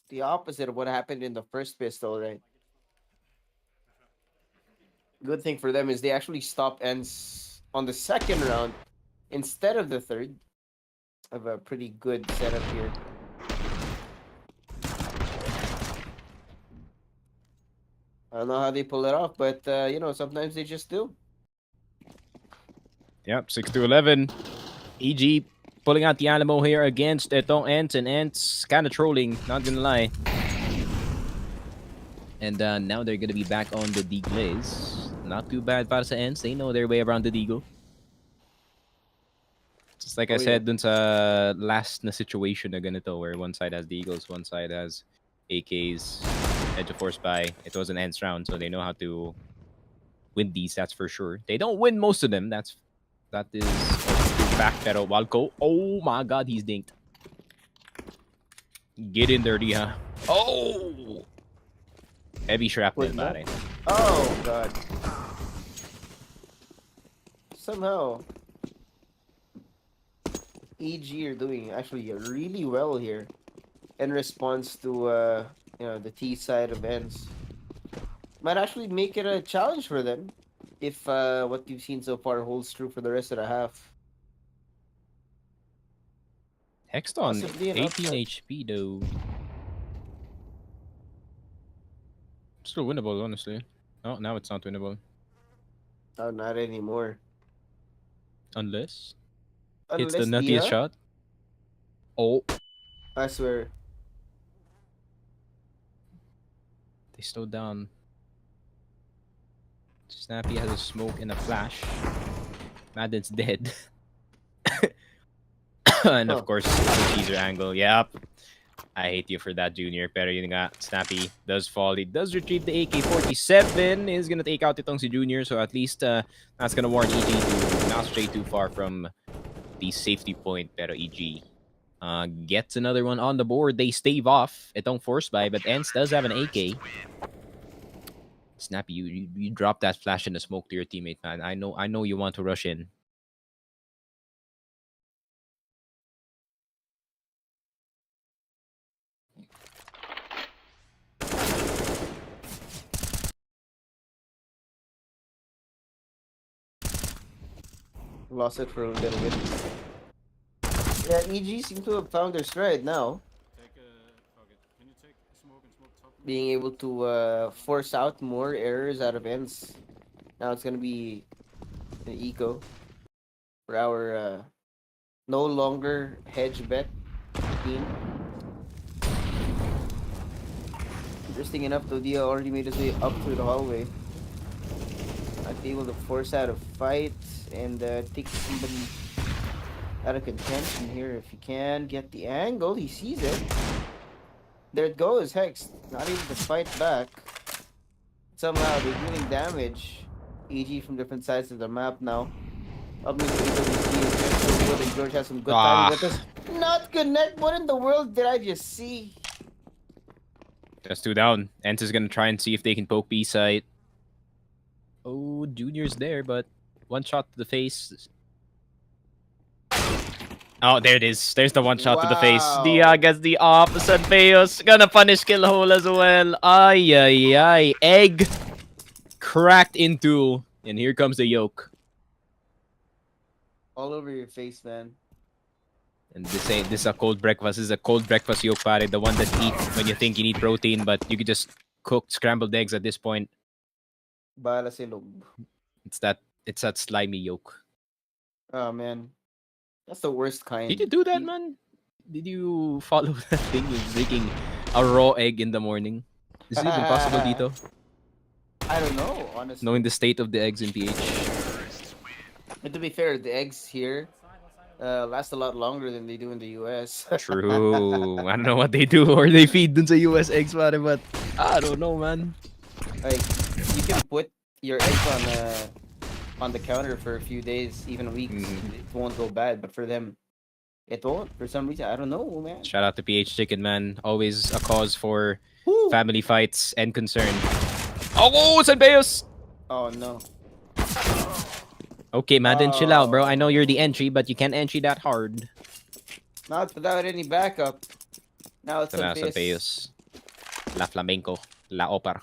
the opposite of what happened in the first pistol, right? Good thing for them is they actually stopped ENCE on the second round instead of the third. Have a pretty good setup here. I don't know how they pull it off, but you know, sometimes they just do. Yep, 6-11. EG pulling out the Alamo here against itong ENCE, and ENCE kind of trolling, not gonna lie. And now they're gonna be back on the D-Glaze. Not too bad para sa ENCE. They know their way around the Deagle. Just like I said dun sa last na situation na ganito, where one side has the Eagles, one side has AKs, edge of force by. It was an ENCE round, so they know how to win these, that's for sure. They don't win most of them, that is a fact. Pero Walco, oh my god, he's dinked. Get in there, Diha. Oh! Heavy shrapnel, pare. Oh god. Somehow EG are doing actually really well here in response to you know, the T side of ENCE. Might actually make it a challenge for them if what you've seen so far holds true for the rest of the half. Hexton, Possibly an 18 upset. HP though. Still winnable, honestly. Oh, now it's not winnable. Oh, not anymore. Unless Unless it's the nuttiest Dia, shot. Oh, I swear. they slowed down. Snappy has a smoke and a flash. Madden's dead. And of course, the teaser angle. Yep. I hate you for that, Junior. Pero yun nga, Snappy does fall. He does retrieve the AK-47. He's gonna take out itong si Junior, so at least that's gonna warn EG to not stray too far from the safety point. Pero EG gets another one on the board. They stave off itong force buy, but ENCE does have an AK. Snappy, you drop that flash in the smoke to your teammate, man. I know you want to rush in. Lost it for a little bit. Yeah, EG seem to have found their stride now. Being able to force out more errors out of ENCE. Now it's gonna be an eco for our no longer hedge bet team. Interesting enough, though, Dia already made his way up through the hallway. Might be able to force out a fight and take somebody Out of contention here. If he can get the angle, he sees it. There it goes, Hex. Not able to fight back. Somehow they're dealing damage. EG from different sides of the map now. Up into AWC is just so good, and George has some good timing, but does not connect. What in the world did I just see? Just 2 down. ENCE is gonna try and see if they can poke B side. Oh, Junior's there, but 1 shot to the face. Oh, there it is. There's the 1 shot to the face. Wow. Dia gets the opposite. Beos gonna punish kill hole as well. Ay, ay, ay. Egg cracked into. And here comes the yolk. All over your face, man. And this is a cold breakfast. This is a cold breakfast yolk pare. The one that you eat when you think you need protein, but you could just cook scrambled eggs at this point. Bala silog. It's that slimy yolk. Oh, man. That's the worst kind. Did you do that, man? Did you follow that thing with drinking a raw egg in the morning? Is it even possible, Dito? I don't know, honestly. Knowing the state of the eggs in PH. But to be fair, the eggs here last a lot longer than they do in the US. True. I don't know what they do or they feed dun sa US eggs, pare, but I don't know, man. Like, you can put your eggs on the counter for a few days, even weeks. It won't go bad, but for them, it won't. For some reason, I don't know, man. Shout out to PH Chicken, man. Always a cause for Woo. family fights and concern. Oh, Sanbeos! Oh, no. Okay, man, then chill out, bro. I know you're the entry, but you can't entry that hard. Not without any backup. Now it's Sana a Sanbeos. La Flamenco. La Opera.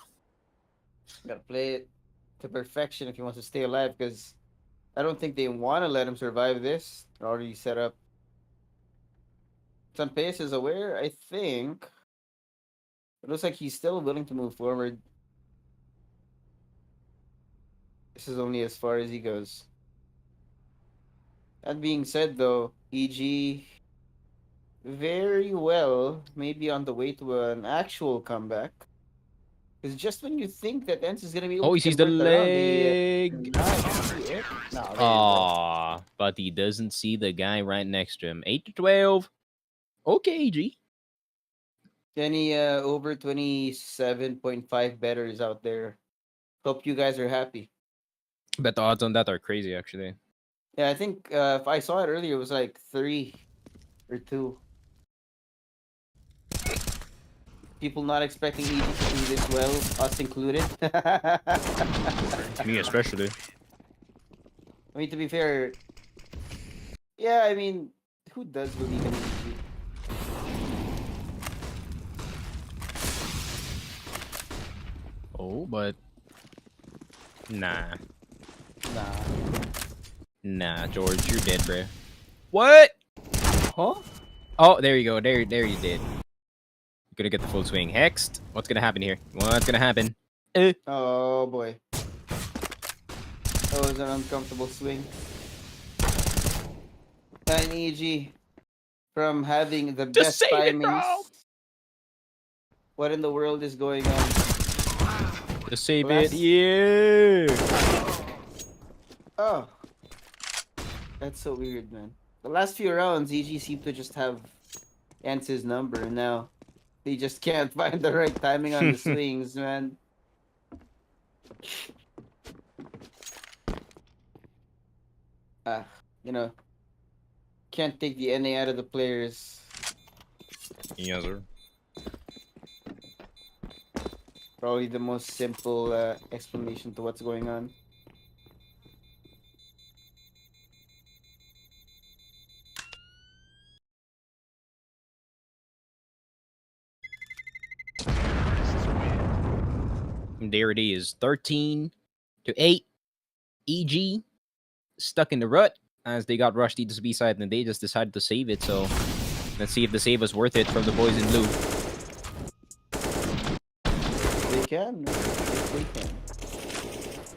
Gotta play it to perfection if he wants to stay alive, because I don't think they want to let him survive this. They're already set up. Sanpeos is aware, I think. It looks like he's still willing to move forward. This is only as far as he goes. That being said, though, EG very well maybe on the way to an actual comeback. Because just when you think that ENCE is going to be able Oh, he to sees the convert around, leg. No, Aww, but he doesn't see the guy right next to him. 8-12. Okay, G. Any over 27.5 betters out there. Hope you guys are happy. Bet the odds on that are crazy, actually. Yeah, I think if I saw it earlier, it was like 3 or 2. People not expecting EG to do this well, us included. Me especially. I mean, to be fair, yeah, I mean, who does believe in EG? Oh, but nah. Nah, George, you're dead, bro. What? Huh? Oh, there you go. There you did. Gonna get the full swing. Hexed. What's gonna happen here? What's gonna happen? Oh boy. That was an uncomfortable swing. And EG, from having the Just best save it, timings. bro. What in the world is going on? Just save Last- it. Yeah. Oh. That's so weird, man. The last few rounds, EG seemed to just have ENCE's number, and now they just can't find the right timing on the swings, man. You know, can't take the NA out of the players. Yes, sir. Probably the most simple explanation to what's going on. There it is. 13-8. EG stuck in the rut as they got rushed to the B side and they just decided to save it. So let's see if the save was worth it from the boys in blue. They can. If they can.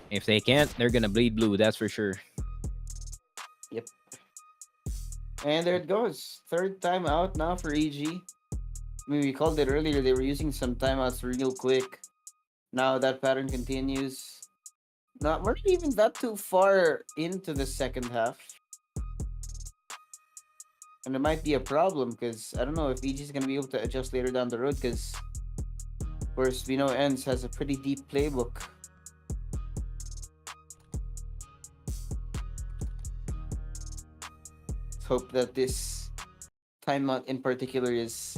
If they can't, they're gonna bleed blue, that's for sure. Yep. And there it goes. Third time out now for EG. I mean, we called it earlier. They were using some timeouts real quick. Now that pattern continues. We're not even that too far into the second half. And it might be a problem because I don't know if EG is gonna be able to adjust later down the road because, of course, we know ENCE has a pretty deep playbook. Let's hope that this timeout in particular is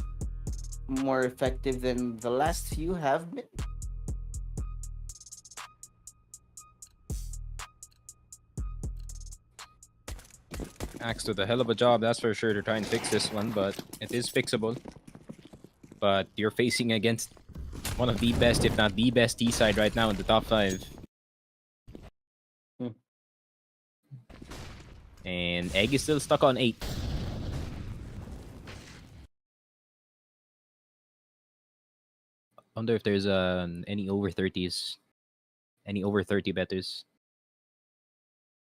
more effective than the last few have been. Axe did a hell of a job, that's for sure, to try and fix this one, but it is fixable. But you're facing against one of the best, if not the best T side right now in the top 5. Hmm. And Egg is still stuck on 8. Wonder if there's any over 30s. Any over 30 betters.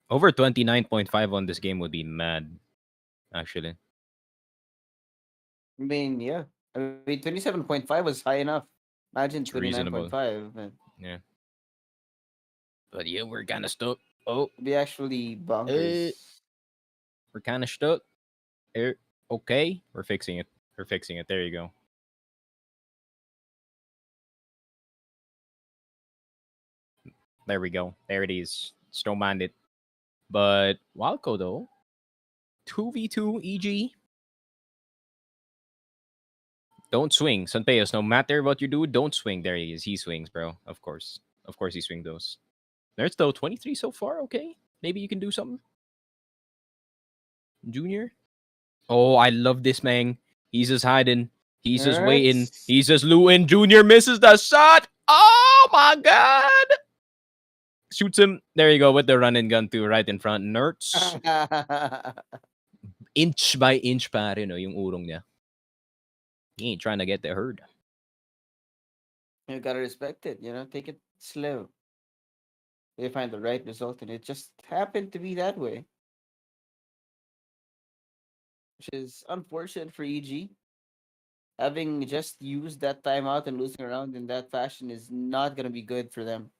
Over 29.5 on this game would be mad, actually. I mean, yeah. I mean, 27.5 was high enough. Imagine It's reasonable. 29.5. Man. Yeah. But yeah, we're kind of stuck. Oh, It'd be actually bonkers. we're kind of stuck. Okay, we're fixing it. We're fixing it. There you go. There we go. There it is. Don't mind it. But Walco though, 2v2 EG. Don't swing, Sanpeos. No matter what you do, don't swing. There he is. He swings, bro. Of course he swing those. There's though 23 so far. Okay, maybe you can do something. Junior. Oh, I love this man. He's just hiding. He's just waiting. He's just looting. Junior misses the shot. Oh my god! Shoots him. There you go with the run and gun too, right in front. Nerds. Inch by inch pare, no, yung urong niya. He ain't trying to get the herd. You gotta respect it, you know, take it slow. They find the right result, and it just happened to be that way. Which is unfortunate for EG. Having just used that timeout and losing around in that fashion is not gonna be good for them.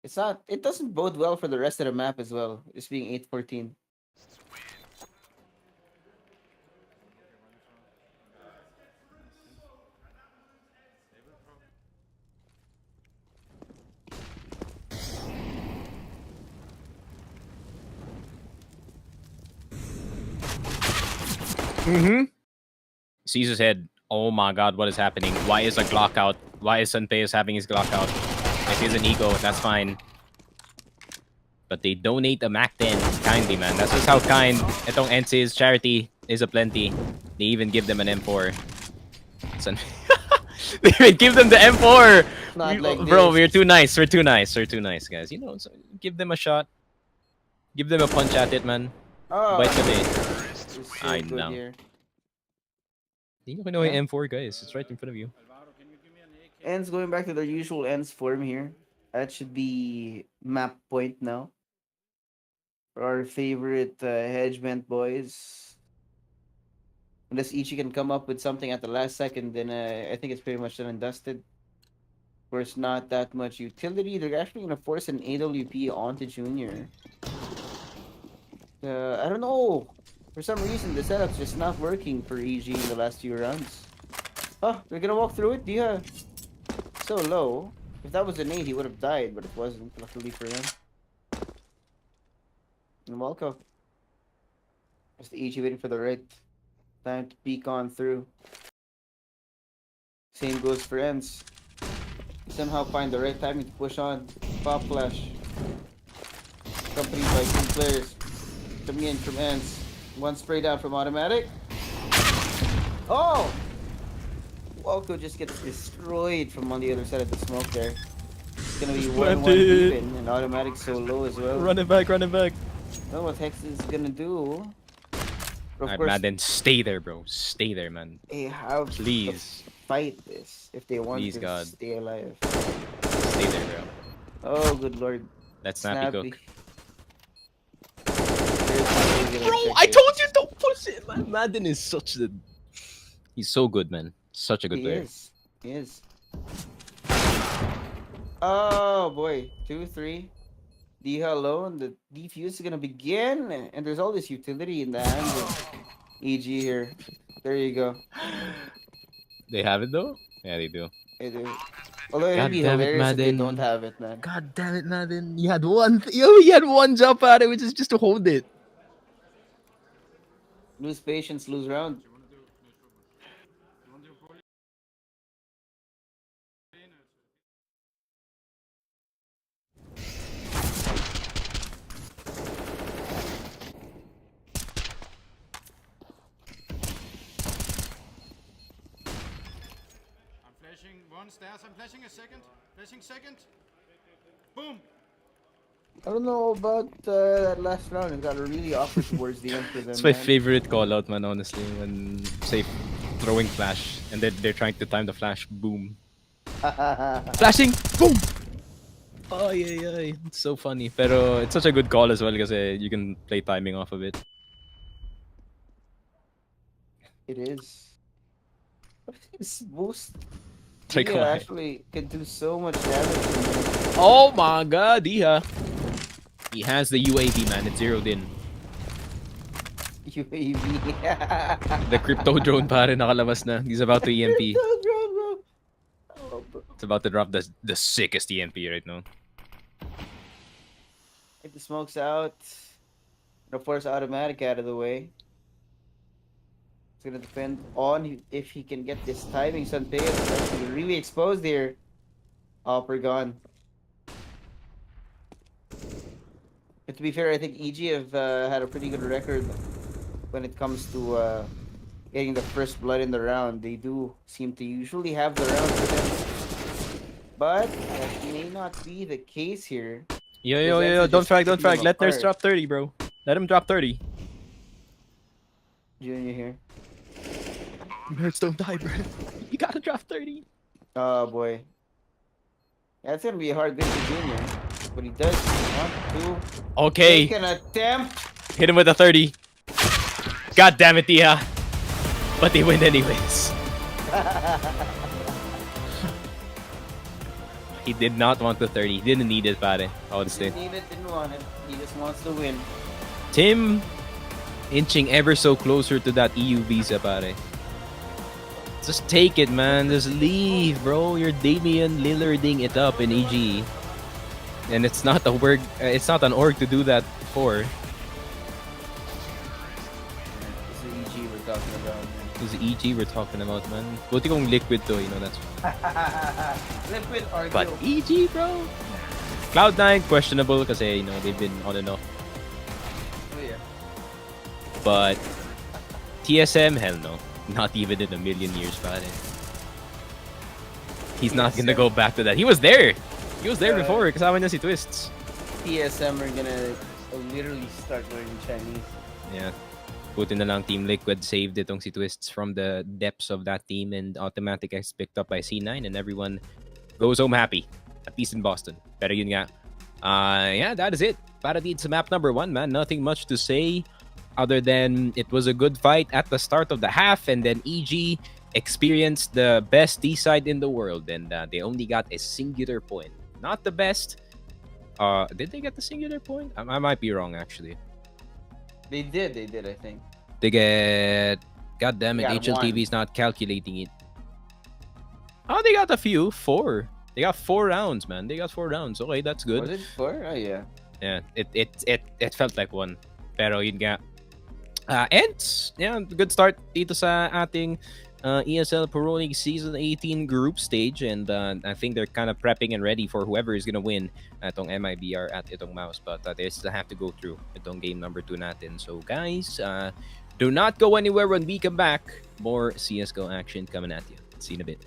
It's not. It doesn't bode well for the rest of the map as well. It's being 8-14. Sees his head. Oh my god, what is happening? Why is a Glock out? Why is Sanpeos having his Glock out? If he's an ego, that's fine. But they donate a Mac 10 kindly, man. That's just how kind itong ENCE's charity is aplenty. They even give them an M4. They even give them the M4! Bro, we're too nice. We're too nice. We're too nice, guys. You know, so give them a shot. Give them a punch at it, man. Bite the bait. I know. You know M4, guys. It's right in front of you. ENCE going back to their usual ENCE form here. That should be map point now. For our favorite hedgement boys. Unless Ichi can come up with something at the last second, then I think it's pretty much done and dusted. Of course, not that much utility. They're actually going to force an AWP onto Junior. I don't know. For some reason, the setup's just not working for EG in the last few rounds. Oh, they're going to walk through it? Dia. So low. If that was a nade, he would have died, but it wasn't, luckily for him. And Walco. Just EG waiting for the right time to peek on through. Same goes for ENCE. Somehow find the right timing to push on. Pop flash. Accompanied by 2 players. Coming in from ENCE. One spray down from automatic. Oh! Walco just gets destroyed from on the other side of the smoke there. It's gonna be 1-1 even, and automatic so low as well. Run it back, run it back. I don't know what Hex is gonna do. Alright, man, then stay there, bro. Stay there, man. They have Please. to fight this if they want Please, to God. stay alive. Stay there, bro. Oh, good lord. That's Snappy Cook. Bro, I told you don't push it, man. Madden is such a... He's so good, man. Such a good player. He is. Oh boy, 2-3. Diha alone. The defuse is gonna begin, and there's all this utility in the hands of EG here. There you go. They have it though? Yeah, they do. They do. Although it'd God be damn it, hilarious if they Madden. don't have it, man. God damn it, Madden. You had one. You had one jump at it, which is just to hold it. Lose patience, lose round. I'm flashing one stairs. I'm flashing a second. Flashing second. Boom. I don't know about that last round. It got really awkward towards the end for them. It's my man. favorite call out, man, honestly. When, say, throwing flash, and then they're trying to time the flash. Boom. Flashing! Boom! Oh, yeah. It's so funny. Pero it's such a good call as well because you can play timing off of it. It is. This boost Try yeah, ko nga eh. actually can do so much damage. Oh my god, Iha. He has the UAV, man. It's zeroed in. UAV. The crypto drone pare nakalabas na. He's about to EMP. Oh, bro. It's about to drop the sickest EMP right now. Get the smokes out. And of course, automatic out of the way. It's gonna depend on if he can get this timing. Sanpei is actually really exposed here. Upper gone. But to be fair, I think EG have had a pretty good record when it comes to getting the first blood in the round. They do seem to usually have the round for them. But that may not be the case here. Yo. Don't frag. Let Nurse apart. drop 30, bro. Let him drop 30. Junior here. Nerds don't die, bro. You gotta drop 30. Oh boy. Yeah, it's gonna be a hard win for Junior. But he does want to Okay. take an attempt. Hit him with a 30. God damn it, Iha. But they win anyways. He did not want the 30. He didn't need it, pare. Honestly. Didn't need it, didn't want it. He just wants to win. Tim inching ever so closer to that EU visa, pare. Just take it, man. Just leave, bro. You're Damian Lillarding it up in EG. And it's not a work. It's not an org to do that for. This is EG we're talking about. This is EG we're talking about, man. Buti kong liquid to, you know, that's. Liquid argue. But EG, bro. Cloud9, questionable because, you know, they've been on and off. Oh, yeah. But TSM, hell no. Not even in a million years, pare. He's not gonna go back to that. He was there. He was there before. Kasama niya si Twists. TSM are gonna literally start learning Chinese. Yeah. Buti na lang Team Liquid saved itong si Twists from the depths of that team, and Automatic is picked up by C9 and everyone goes home happy. At least in Boston. Pero yun nga. Yeah, that is it. Para dito sa map number 1, man. Nothing much to say other than it was a good fight at the start of the half, and then EG experienced the best D-side in the world, and they only got a singular point. Not the best. Did they get the singular point? I might be wrong, actually. They did, I think. They get... God damn it, They got HLTV is not calculating it. Oh, they got a few. 4. They got 4 rounds, man. They got 4 rounds. Okay, that's good. Was it 4? Oh, yeah. Yeah, it felt like 1. Pero yun nga. ENCE, yeah, good start dito sa ating ESL Pro League Season 18 group stage, and I think they're kind of prepping and ready for whoever is gonna win itong MIBR at itong mouse, but they still have to go through itong game number 2 natin. So guys, do not go anywhere. When we come back, more CSGO action coming at you. See you in a bit.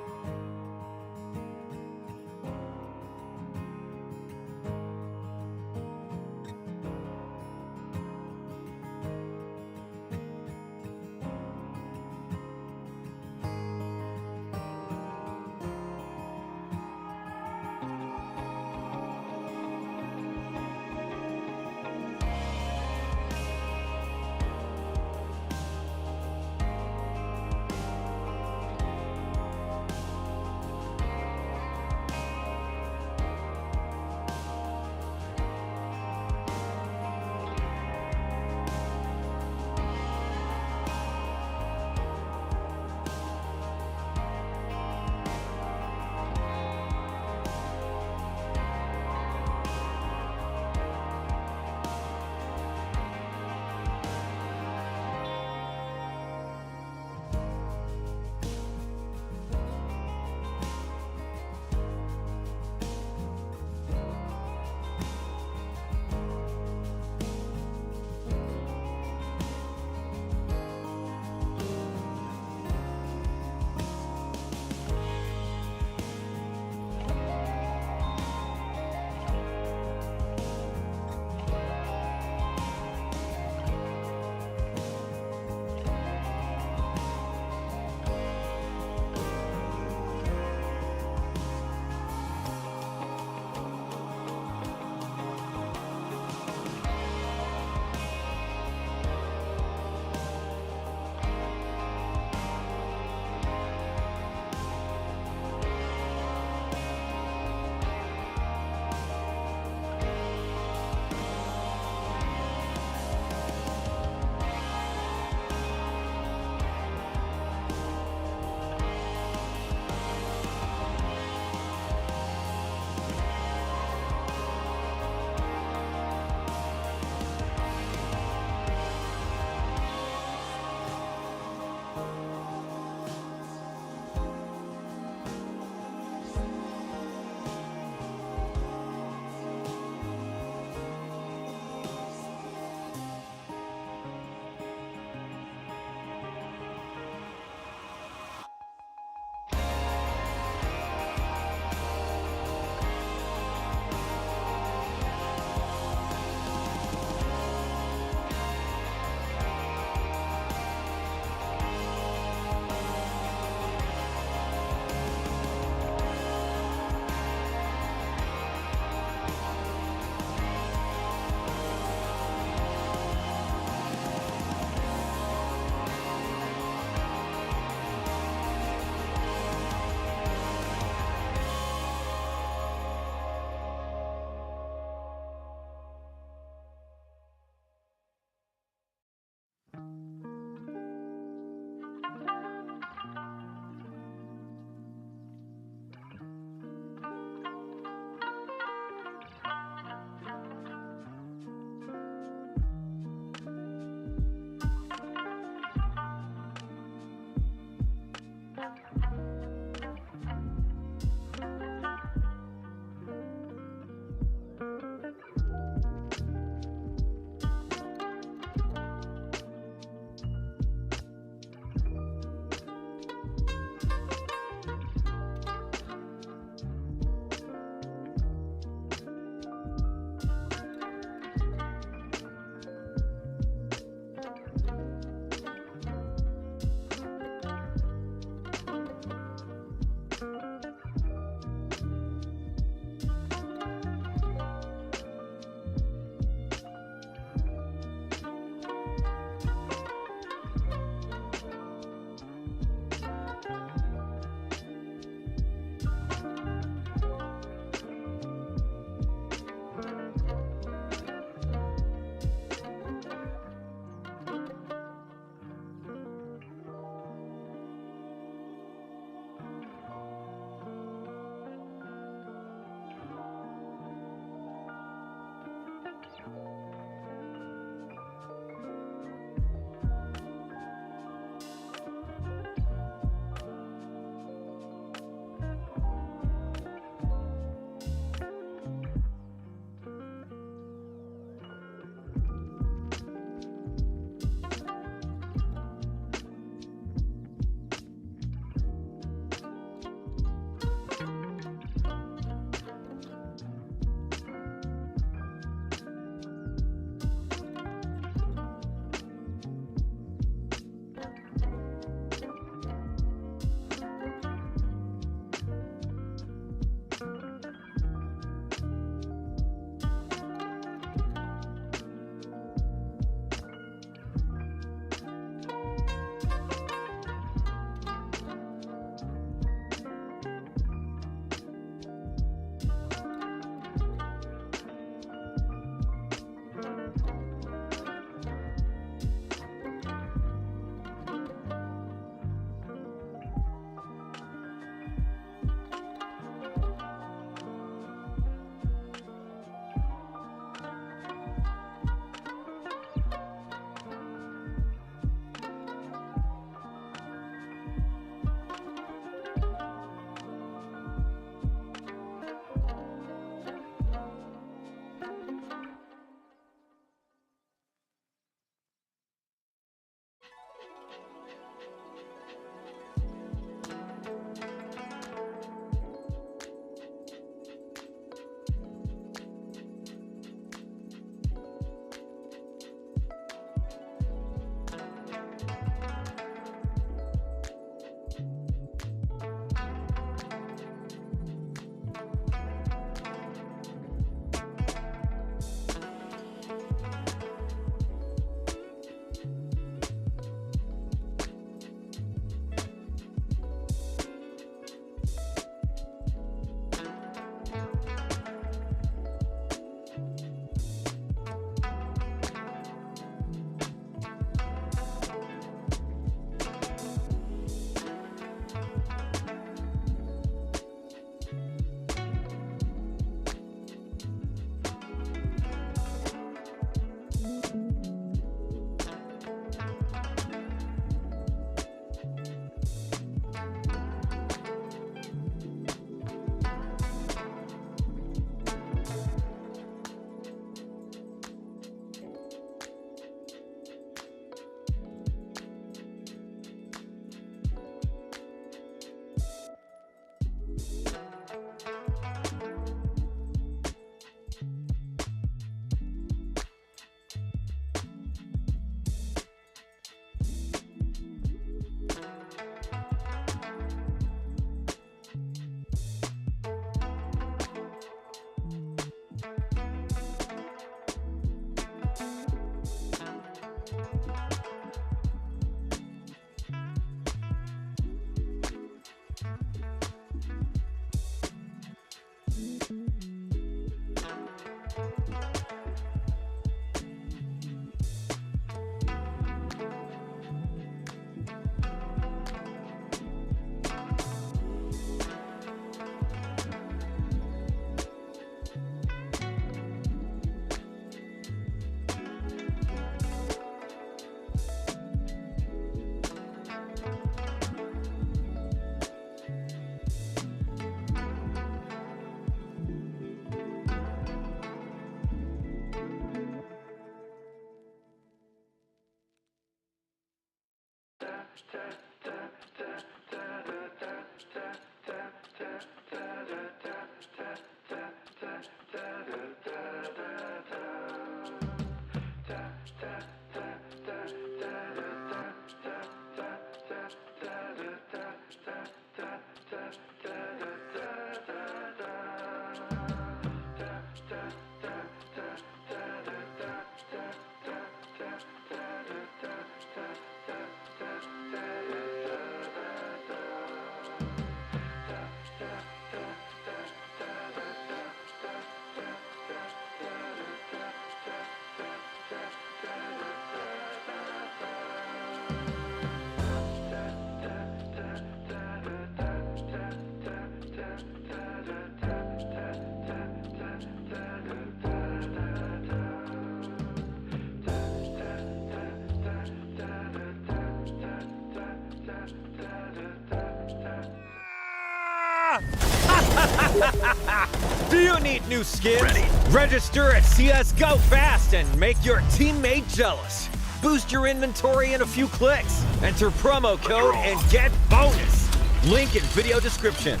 Do you need new skins? Register at CSGO fast and make your teammate jealous. Boost your inventory in a few clicks. Enter promo code and get bonus. Link in video description.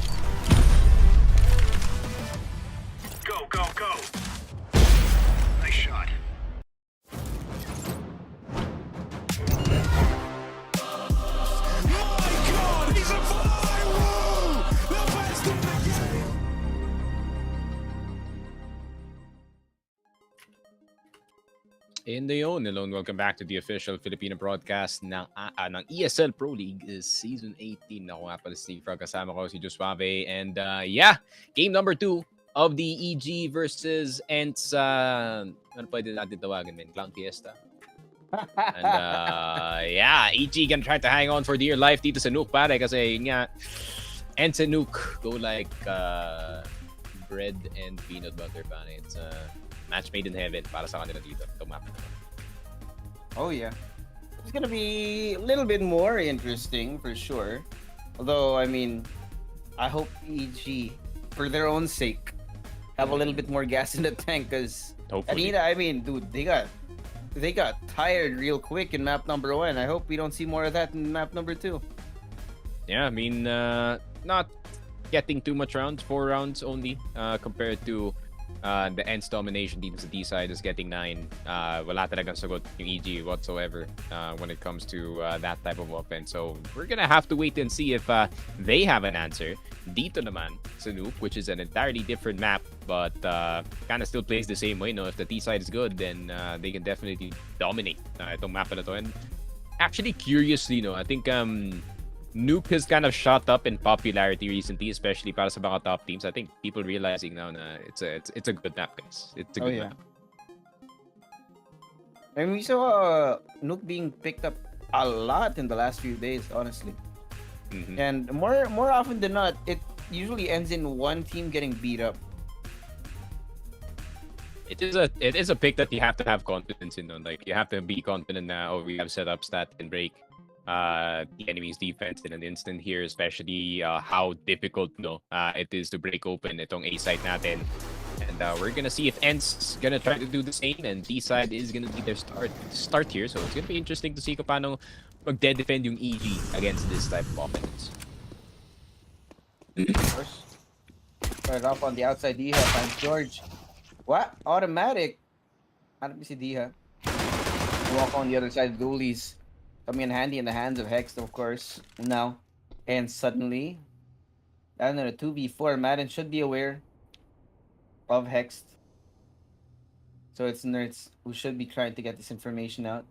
Go, go, go. Nice shot. In the yun, hello and welcome back to the official Filipino broadcast ng ESL Pro League Season 18. Ako nga pala si Frog, kasama ko si Josuave. And yeah, game number 2 of the EG versus ENCE. Ano pwede natin tawagin, man? Clown Fiesta. And yeah, EG gonna try to hang on for dear life dito sa Nuke, pare. Kasi yun nga, ENCE and Nuke go like bread and peanut butter, pare. It's match made in heaven para sa kanila dito. Map. Oh yeah. It's gonna be a little bit more interesting for sure. Although, I mean, I hope EG, for their own sake, have a little bit more gas in the tank, because I mean, dude, they got tired real quick in map number 1. I hope we don't see more of that in map number 2. Yeah, I mean, not getting too much rounds, 4 rounds only, compared to the ENCE domination dito sa D side is getting 9. Wala talagang sagot yung EG whatsoever when it comes to that type of offense. So we're gonna have to wait and see if they have an answer. Dito naman sa Nuke, which is an entirely different map, but kind of still plays the same way. No, if the D side is good, then they can definitely dominate itong map na to. And actually, curiously, no, I think Nuke has kind of shot up in popularity recently, especially para sa mga top teams. I think people realizing now na it's a good map, guys. It's a good map. I mean, we saw Nuke being picked up a lot in the last few days, honestly. Mm-hmm. And more often than not, it usually ends in one team getting beat up. It is a pick that you have to have confidence in. Like, you have to be confident na, oh, we have setups that can break the enemy's defense in an instant here, especially how difficult it is to break open itong A side natin. And we're gonna see if ENCE is gonna try to do the same, and D side is gonna be their start here. So it's gonna be interesting to see kung paano mag-defend yung EG against this type of offense. Start off on the outside, Diha finds George. What? Automatic. Hanap si Diha. Walk on the other side of Doolies. Coming in handy in the hands of Hex, of course, now. And suddenly, down in a 2v4, Madden should be aware of Hex. So it's Nerds who should be trying to get this information out.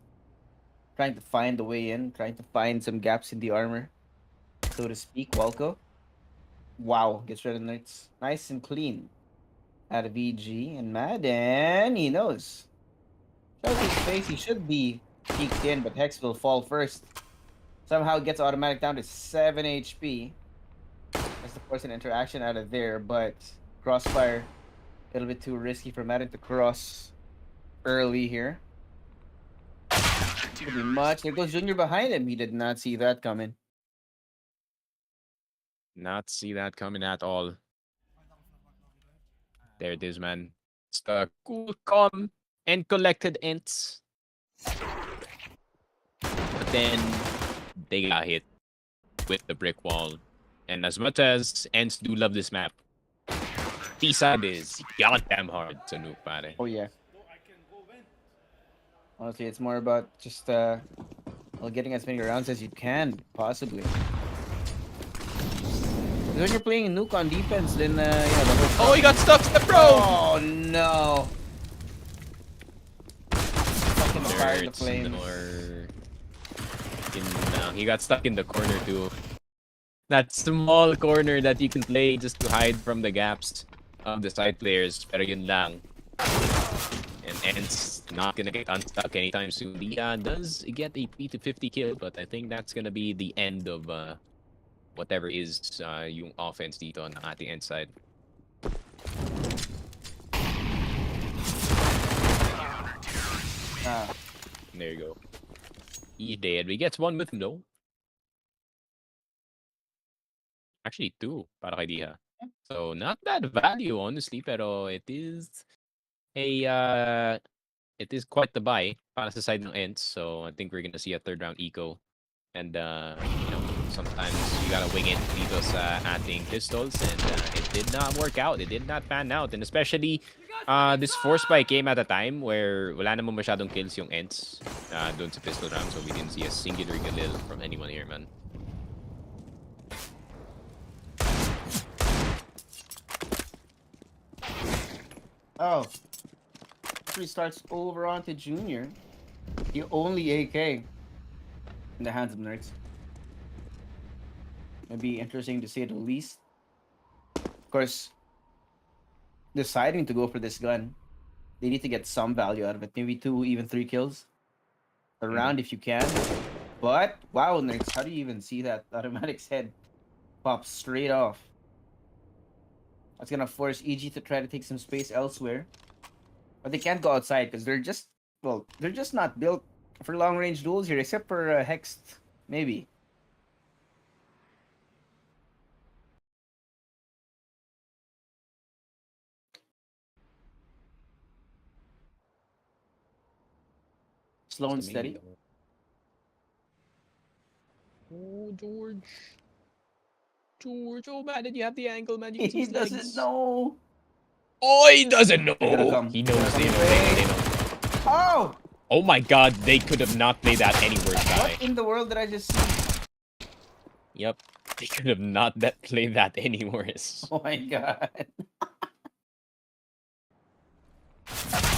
trying to find the way in, trying to find some gaps in the armor, so to speak. Walco. Wow, gets rid of Knights. Nice and clean. Out of EG and Madden, he knows. Shows his face, he should be peeked in, but Hex will fall first. Somehow gets automatic down to 7 HP. That's the force an interaction out of there, but crossfire, a little bit too risky for Madden to cross early here. Could be much. There goes Junior behind him. He did not see that coming. Not see that coming at all. There it is, man. It's the cool, calm, and collected ENCE. But then they got hit with the brick wall. And as much as ENCE do love this map, T-side is goddamn hard to nuke, pare. Oh yeah. Honestly, it's more about just well, getting as many rounds as you can, possibly. When you're playing Nuke on defense, then yeah, the whole Oh, he got stuck, bro! Oh no! Stuck in the fire, the Nerds, flames. He got stuck in the corner too. That small corner that you can play just to hide from the gaps of the side players. Pero yun lang. And ENCE not gonna get unstuck anytime soon. Dia does get a P250 kill, but I think that's gonna be the end of whatever is yung offense dito ng ating ENCE side. There you go. He's dead. We gets one with him though. Actually, two para kay Diha. So not bad value, honestly, pero it is quite the buy para sa side ng ENCE. So I think we're gonna see a third round eco. And you know, sometimes you gotta wing it dito sa ating pistols, and it did not work out. It did not pan out, and especially this force spike came at a time where wala naman masyadong kills yung ENCE doon sa pistol round, so we didn't see a singular kill from anyone here, man. Oh. Restarts over onto Junior. The only AK in the hands of Nerds. It'd be interesting to say the least. Of course, deciding to go for this gun, they need to get some value out of it. Maybe 2, even 3 kills a round if you can. But, wow, Nerds, how do you even see that? Automatic's head pops straight off. That's gonna force EG to try to take some space elsewhere. But they can't go outside because they're just, well, they're just not built for long-range duels here, except for Hext, maybe. Slow and steady. Oh, George. George, oh man, did you have the angle, man? You He doesn't know. Oh, he doesn't know. Come. He knows. They know. Oh! Oh my god, they could have not played that any worse, guy. What in the world did I just see? Yep. They could have not played that any worse. Oh my god.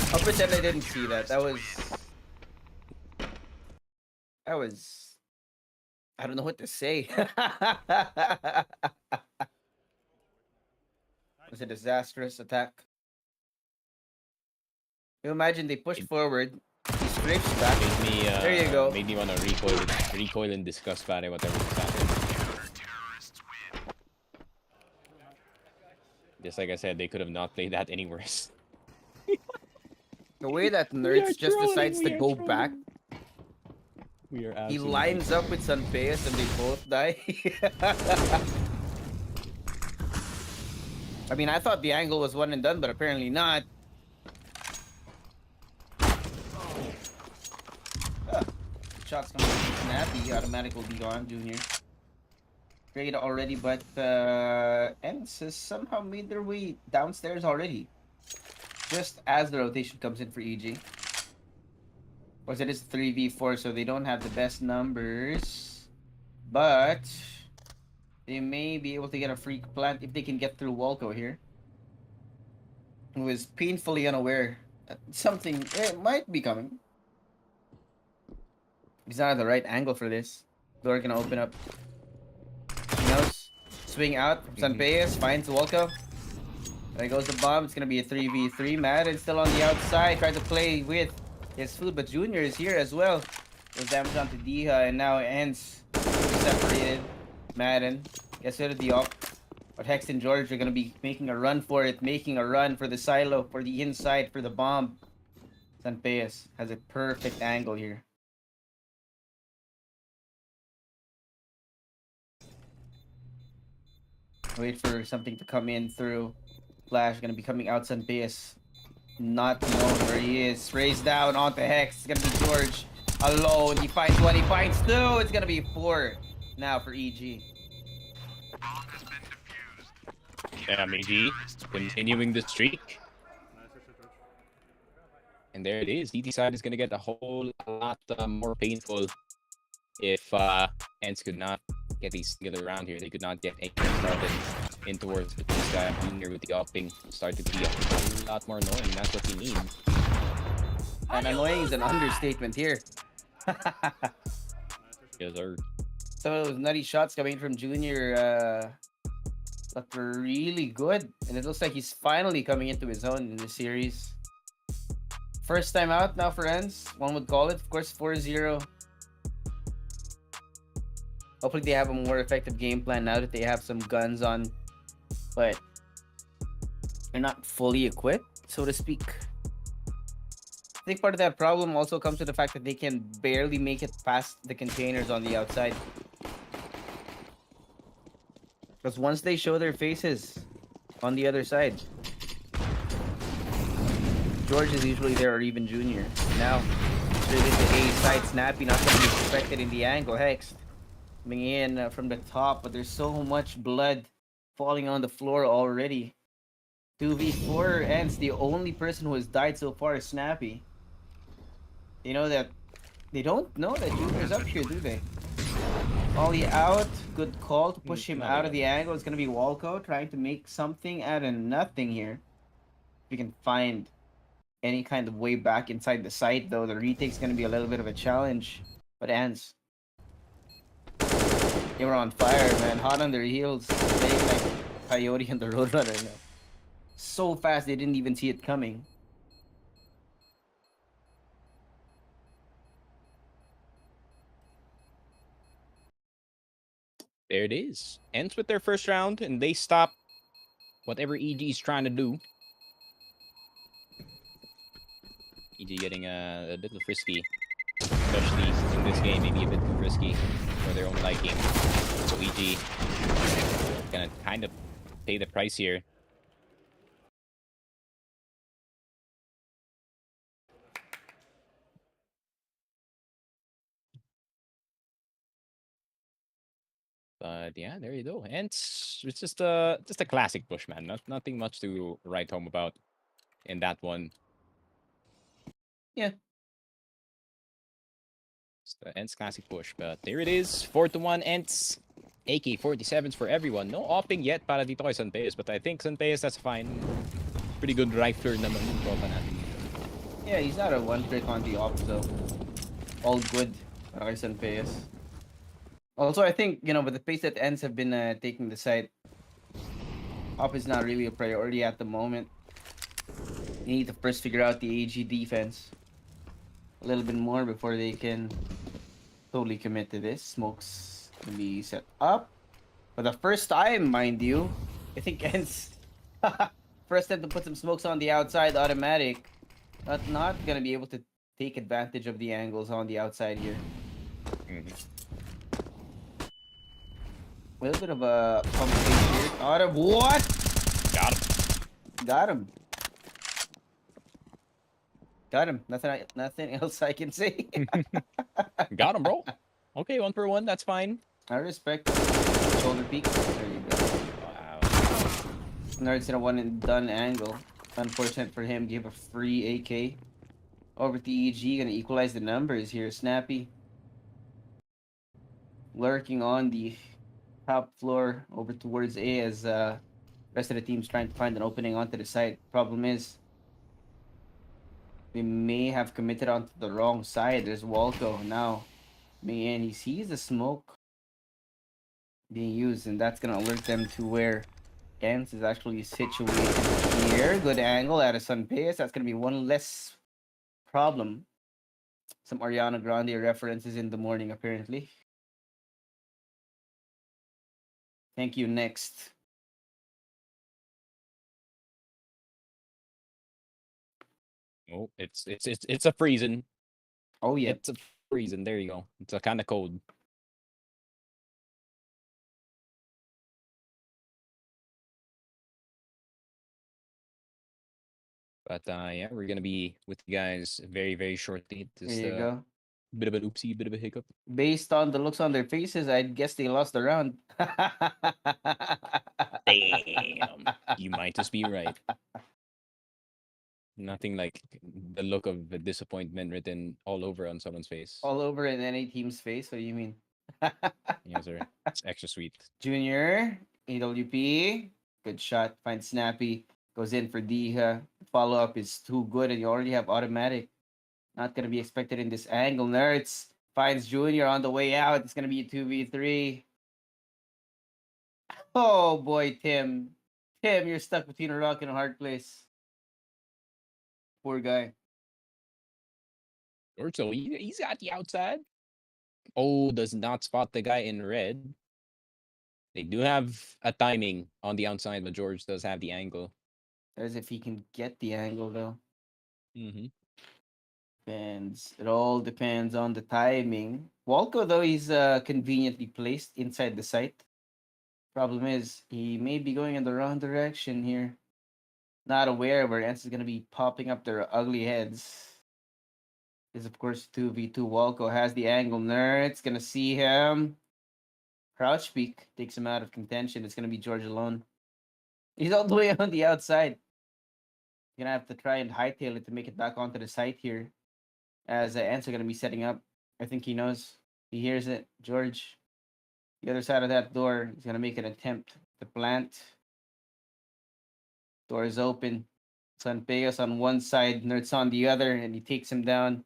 I'll pretend I didn't see that. That was... I don't know what to say. It was a disastrous attack. You imagine they pushed forward, he scrapes back. There you go. Made me want to recoil in disgust, pare, whatever just happened. Just like I said, they could have not played that any worse. The way that Nerds just decides to go back. We are He lines up with Sanpeas and they both die. I mean, I thought the angle was one and done, but apparently not. Shots coming from Snappy. Automatic will be gone, Junior. Trade already, but ENCE has somehow made their way downstairs already. Just as the rotation comes in for EG. Of course, it is 3v4, so they don't have the best numbers. But they may be able to get a free plant if they can get through Walco here. Who is painfully unaware that something might be coming. He's not at the right angle for this. Door gonna open up. He knows. Swing out from Sanpeyes. Finds Walko. There goes the bomb. It's gonna be a 3v3. Madden still on the outside. Trying to play with his food, but Junior is here as well. Goes damage onto Diha, and now ENCE separated. Madden gets rid of the op. But Hex and George are gonna be making a run for it, making a run for the silo, for the inside, for the bomb. Sanpeyes has a perfect angle here. Wait for something to come in through. Flash gonna be coming out. Sanpeyes not knowing where he is. Sprays down onto Hex. It's gonna be George alone. He finds one. He finds two. It's gonna be 4 now for EG. EG continuing the streak. And there it is. DT side is going to get a whole lot more painful if ENCE could not get a single round here. They could not get anything started in towards the this guy Junior with the upping. Start to be a whole lot more annoying. That's what we need. And annoying is an understatement here. Yes, sir. So those nutty shots coming from Junior look really good. And it looks like he's finally coming into his own in this series. First time out now for ENCE, one would call it. Of course, 4-0. Hopefully they have a more effective game plan now that they have some guns on. But they're not fully equipped, so to speak. I think part of that problem also comes to the fact that they can barely make it past the containers on the outside. Because once they show their faces on the other side, George is usually there, or even Junior. Now, straight into A side. Snappy not going to be suspected in the angle. Hex coming in from the top, but there's so much blood falling on the floor already. 2v4, ENCE. The only person who has died so far is Snappy. You know that they don't know that Junior's up here, do they? Ollie out. Good call to push him out of the angle. It's going to be Walko trying to make something out of nothing here. If you can find any kind of way back inside the site, though, the retake's going to be a little bit of a challenge. But ENCE, they were on fire, man. Hot on their heels. Playing like Coyote and the Roadrunner now. So fast, they didn't even see it coming. There it is. ENCE with their first round, and they stop whatever EG is trying to do. EG getting a little frisky, especially in this game, maybe a bit too frisky for their own liking. So EG gonna kind of pay the price here. But yeah, there you go. And it's just a classic push, man. Nothing much to write home about in that one. Yeah. It's the ENCE classic push, but there it is. 4-1 ENCE. AK-47s for everyone. No opping yet para dito kay Sanpeyes, but I think Sanpeyes, that's fine. Pretty good rifler naman yung tropa natin. Yeah, he's not a one-trick on the op, though. All good para kay Sanpeyes. Also, I think, you know, with the pace that ENCE have been taking the site, op is not really a priority at the moment. You need to first figure out the AG defense a little bit more before they can totally commit to this. Smokes can be set up for the first time, mind you. I think ENCE first time to put some smokes on the outside, automatic. Not gonna be able to take advantage of the angles on the outside here. A little bit of a complication here. Out of what? Got him. Got him. Got him. Nothing else I can say. Got him, bro. Okay, 1 for 1. That's fine. I respect shoulder peek. There you go. Wow. Nerd's in a one and done angle. Unfortunate for him. Give a free AK over to EG. Gonna equalize the numbers here. Snappy lurking on the top floor over towards A as rest of the team's trying to find an opening onto the site. Problem is, we may have committed onto the wrong side. There's Walko now. Man, he sees the smoke being used, and that's gonna alert them to where ENCE is actually situated here. Good angle out of Sunpace. That's gonna be one less problem. Some Ariana Grande references in the morning, apparently. Thank you. Next. Oh, it's a freezing. Oh yeah. It's a freezing. There you go. It's a kind of cold. But yeah, we're gonna be with you guys very, very shortly. Just There you go. bit of an oopsie, bit of a hiccup. Based on the looks on their faces, I'd guess they lost the round. Damn, you might just be right. Nothing like the look of the disappointment written all over on someone's face. All over in any team's face. What do you mean? Yes, sir. It's extra sweet. Junior, AWP, good shot. Finds Snappy, goes in for Diha. Follow up is too good, and you already have automatic. Not gonna be expected in this angle. Nerds finds Junior on the way out. It's gonna be a 2v3. Oh boy, Tim. Tim, you're stuck between a rock and a hard place. Poor guy. So he's at the outside. Oh, does not spot the guy in red. They do have a timing on the outside, but George does have the angle. As if he can get the angle though. Mm-hmm. Depends. It all depends on the timing. Walco though, he's conveniently placed inside the site. Problem is, he may be going in the wrong direction here. Not aware where ENCE is gonna be popping up their ugly heads. Is of course 2v2. Walco has the angle. Nerd's gonna see him. Crouch peek takes him out of contention. It's gonna be George alone. He's all the way on the outside. Gonna have to try and hightail it to make it back onto the site here. As ENCE are gonna be setting up. I think he knows. He hears it. George. The other side of that door. He's gonna make an attempt to plant. Door is open. Sanpeos on one side, Nerds on the other, and he takes him down.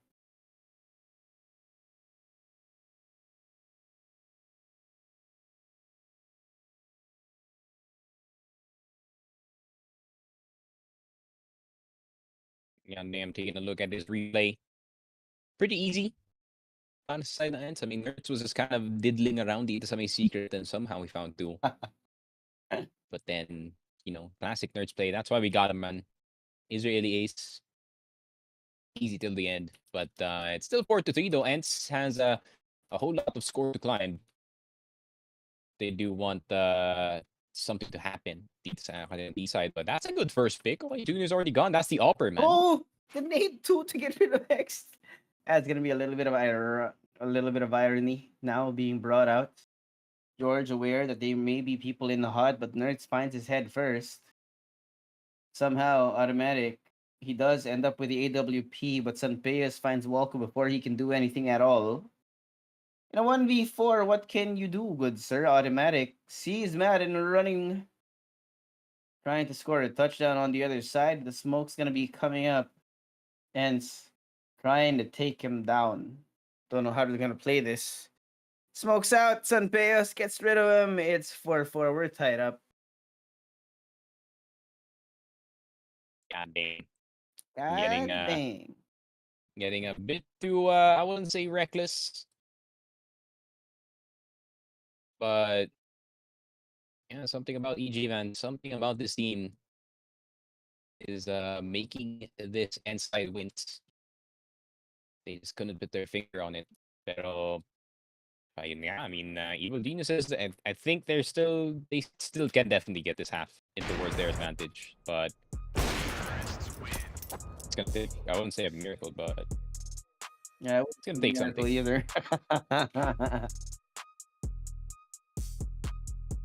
Yeah, I'm taking a look at this replay. Pretty easy. On the side of ENCE. I mean, Nerds was just kind of diddling around dito sa may secret, and somehow we found two. But then, classic Nerds play. That's why we got him, man. Israeli ace. Easy till the end. But it's still 4-3, though. ENCE has a whole lot of score to climb. They do want something to happen on the B side, but that's a good first pick. Oh, Junior's already gone. That's the upper, man. Oh, the nade 2 to get rid of X. That's gonna be a little bit of irony now being brought out. George aware that there may be people in the hut, but Nerds finds his head first. Somehow, automatic. He does end up with the AWP, but Sanpeos finds Walco before he can do anything at all. In a 1v4, what can you do, good sir? Automatic sees mad and running. Trying to score a touchdown on the other side. The smoke's gonna be coming up. ENCE trying to take him down. Don't know how they're gonna play this. Smokes out. Sanpeos gets rid of him. It's 4-4. We're tied up. God dang. God dang. Getting a bit too, I wouldn't say reckless. But, yeah, something about EG, man. Something about this team is making this inside wins. They just couldn't put their finger on it. Pero, yeah, I mean, Evil Geniuses, I think they still can definitely get this half towards their advantage. But it's gonna take, I wouldn't say a miracle, but yeah, it's gonna take something. Either.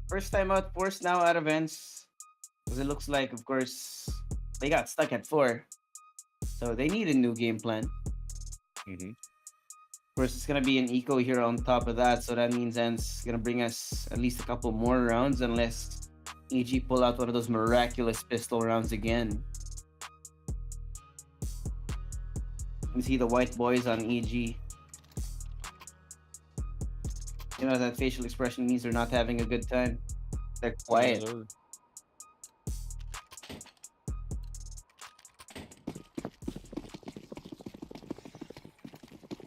First time out, forced now out of ENCE. Because it looks like, of course, they got stuck at 4. So they need a new game plan. Mm-hmm. Of course, it's going to be an eco here on top of that. So that means ENCE is going to bring us at least a couple more rounds unless EG pull out one of those miraculous pistol rounds again. You can see the white boys on EG. You know, that facial expression means they're not having a good time. They're quiet.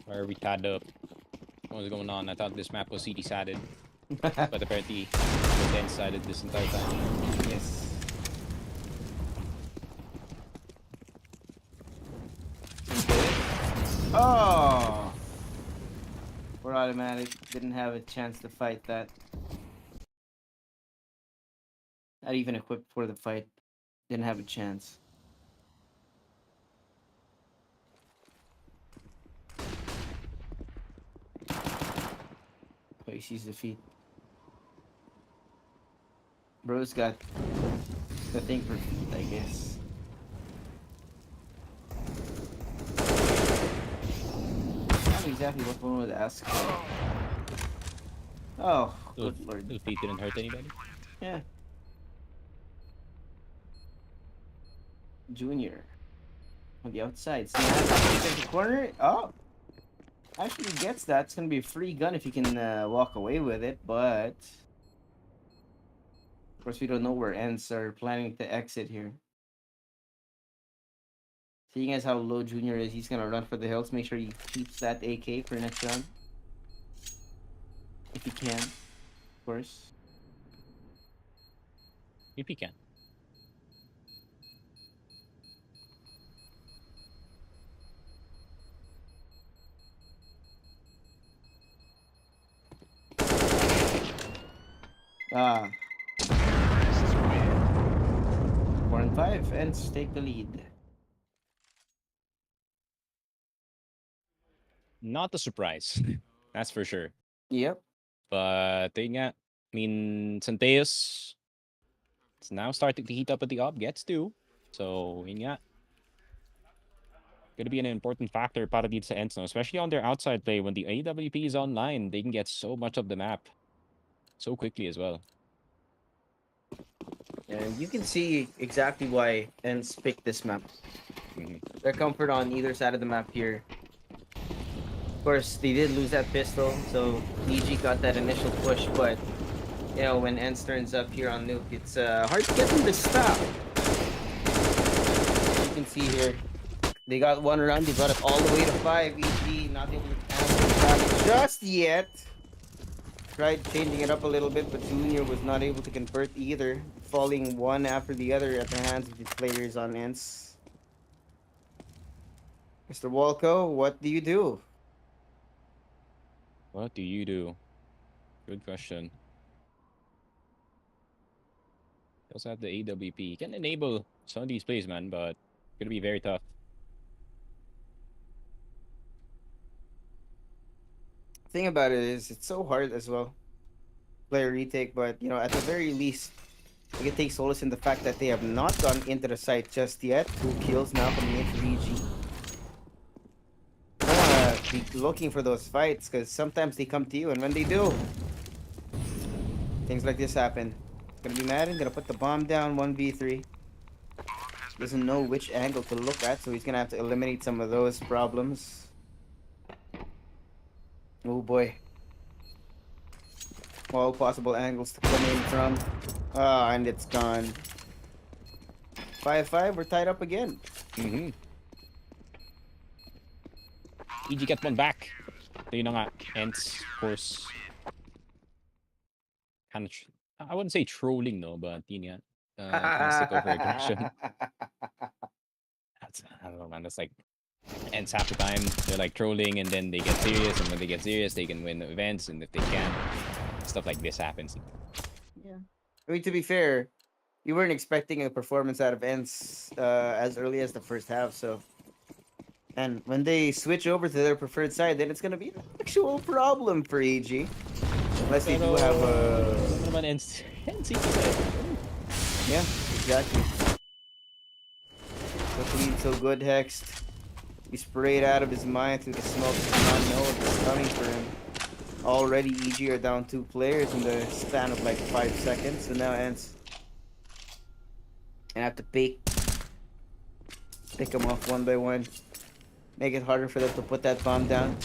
Why are we tied up? What's going on? I thought this map was CD-sided. But apparently, it was ENCE-sided this entire time. Yes. Oh! We're automatic. Didn't have a chance to fight that. Not even equipped for the fight. Didn't have a chance. Oh, he sees the feet. Bro's got the thing for feet, I guess. I don't know exactly what one would ask for. Oh, good lord. Those feet didn't hurt anybody? Yeah. Junior. On the outside. Snap. In the corner. Oh. Actually gets that. It's going to be a free gun if he can walk away with it, but... Of course, we don't know where ENCE are planning to exit here. Seeing as how low Junior is, he's going to run for the hills. Make sure he keeps that AK for next round. If he can, of course. If he can. Ah. 4 and 5, ENCE take the lead. Not a surprise. That's for sure. Yep. But yun nga, I mean, Santeos is now starting to heat up at the op, gets to. So, yun nga. Gonna be an important factor para dito sa ENCE, no? Especially on their outside play. When the AWP is online, they can get so much of the map so quickly as well. And you can see exactly why ENCE picked this map. Their comfort on either side of the map here. Of course, they did lose that pistol, so EG got that initial push, but you know, when ENCE turns up here on Nuke, it's hard to get them to stop. You can see here, they got one run, they got it all the way to 5. EG not able to answer the just yet. Tried changing it up a little bit, but Junior was not able to convert either, falling one after the other at the hands of the players on ENCE. Mr. Walco, what do you do? What do you do? Good question. Also have the AWP. Can enable some of these plays, man, but it's gonna be very tough. Thing about it is, it's so hard as well. Play a retake, but you know, at the very least, we can take solace in the fact that they have not gone into the site just yet. 2 kills now coming in for EG. I wanna be looking for those fights because sometimes they come to you, and when they do, things like this happen. Gonna be mad and gonna put the bomb down. 1v3. Doesn't know which angle to look at, so he's gonna have to eliminate some of those problems. Oh boy. All possible angles to come in from. Ah, and it's gone. 5-5, we're tied up again. EG got one back. So yun na nga, ENCE, of course. Kind of, I wouldn't say trolling, no, but yun nga. Classic over-aggression. I don't know, man. That's like ENCE half the time. They're like trolling and then they get serious. And when they get serious, they can win the events. And if they can't, stuff like this happens. Yeah. I mean, to be fair, you weren't expecting a performance out of ENCE as early as the first half, so... And when they switch over to their preferred side, then it's gonna be an actual problem for EG. Unless they do have a... ENCE Yeah, exactly. Looking so good, Hext. He sprayed out of his mind through the smoke. Did not know it was coming for him. Already EG are down 2 players in the span of like 5 seconds. So now ENCE and have to pick them off one by one. Make it harder for them to put that bomb down.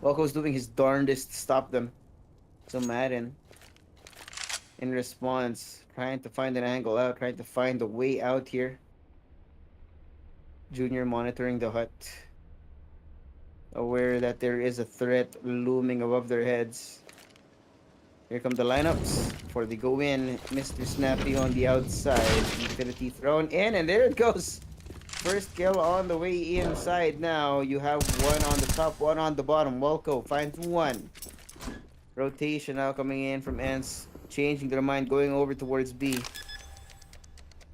Walco's doing his darndest to stop them. So Madden, in response, trying to find an angle out, trying to find a way out here. Junior monitoring the hut, aware that there is a threat looming above their heads. Here come the lineups before they go in. Mr. Snappy on the outside. Utility thrown in, and there it goes. First kill on the way inside now. You have one on the top, one on the bottom. Walco finds one. Rotation now coming in from ENCE. Changing their mind, going over towards B.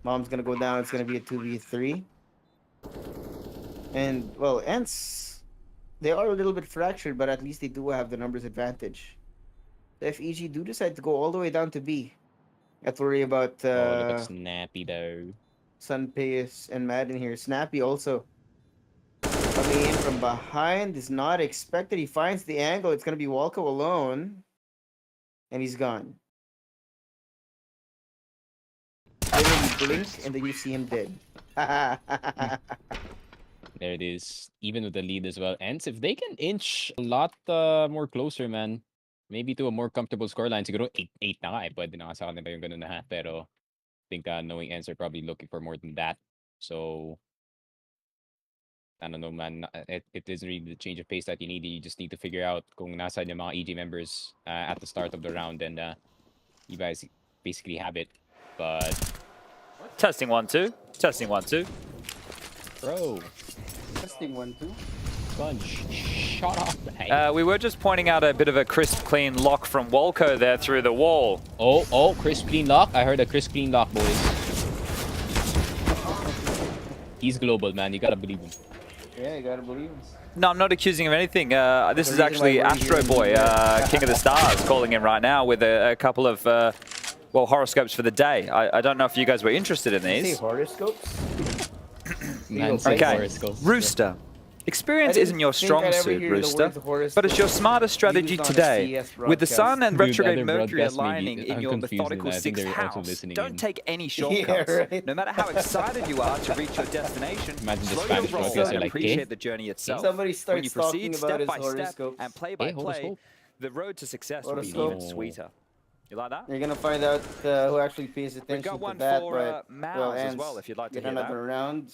Mom's gonna go down. It's gonna be a 2v3. And, well, ENCE, they are a little bit fractured, but at least they do have the numbers advantage. If EG do decide to go all the way down to B, I have to worry about Oh, look at Snappy though. Sunpace and Madden here. Snappy also coming in from behind is not expected. He finds the angle. It's going to be Walco alone. And he's gone. Literally blink and then you see him dead. There it is. Even with the lead as well. And if they can inch a lot more closer, man. Maybe to a more comfortable scoreline. Siguro 8-8 na nga eh. Pwede na nga sa kanila yung ganun na ha. Pero I think knowing ENCE are probably looking for more than that. So I don't know, man. It isn't really the change of pace that you need. You just need to figure out kung nasaan yung mga EG members at the start of the round. And you guys basically have it. But Testing 1 2. Testing 1 2. bro, Testing 1 2. Sponge, shut up. We were just pointing out a bit of a crisp, clean lock from Walco there through the wall. Oh, crisp clean lock. I heard a crisp clean lock, boys. He's global, man. You gotta believe him. Yeah, you gotta believe him. No, I'm not accusing him of anything. This is reason actually why we're Astro here. Boy, King of the Stars, calling in right now with a couple of well, horoscopes for the day. I don't know if you guys were interested in Did you these. say horoscopes? Man, say Okay, horoscopes. Rooster. Experience I isn't your didn't think strong I'd ever suit, hear the Rooster, words horoscope but it's your smartest strategy used on a today. CS With the Sun broadcast. and Dude, retrograde other Mercury broadcasts may be- aligning in I'm your confused, methodical man. I think 6th they're also house, listening don't in. take any shortcuts. right. No matter how excited you are to reach your destination, Imagine the slow Spanish your roll broadcasts are and like, appreciate "Eh? the journey itself. Somebody When starts you talking proceed about step his by step horoscopes. and play by play, horoscope. the road to success will be Horoscope. even sweeter. You like that? You're gonna find out who actually pays We've attention got to one that, for but Mouse as ENCE, well, if you'd like to get hear that. another round.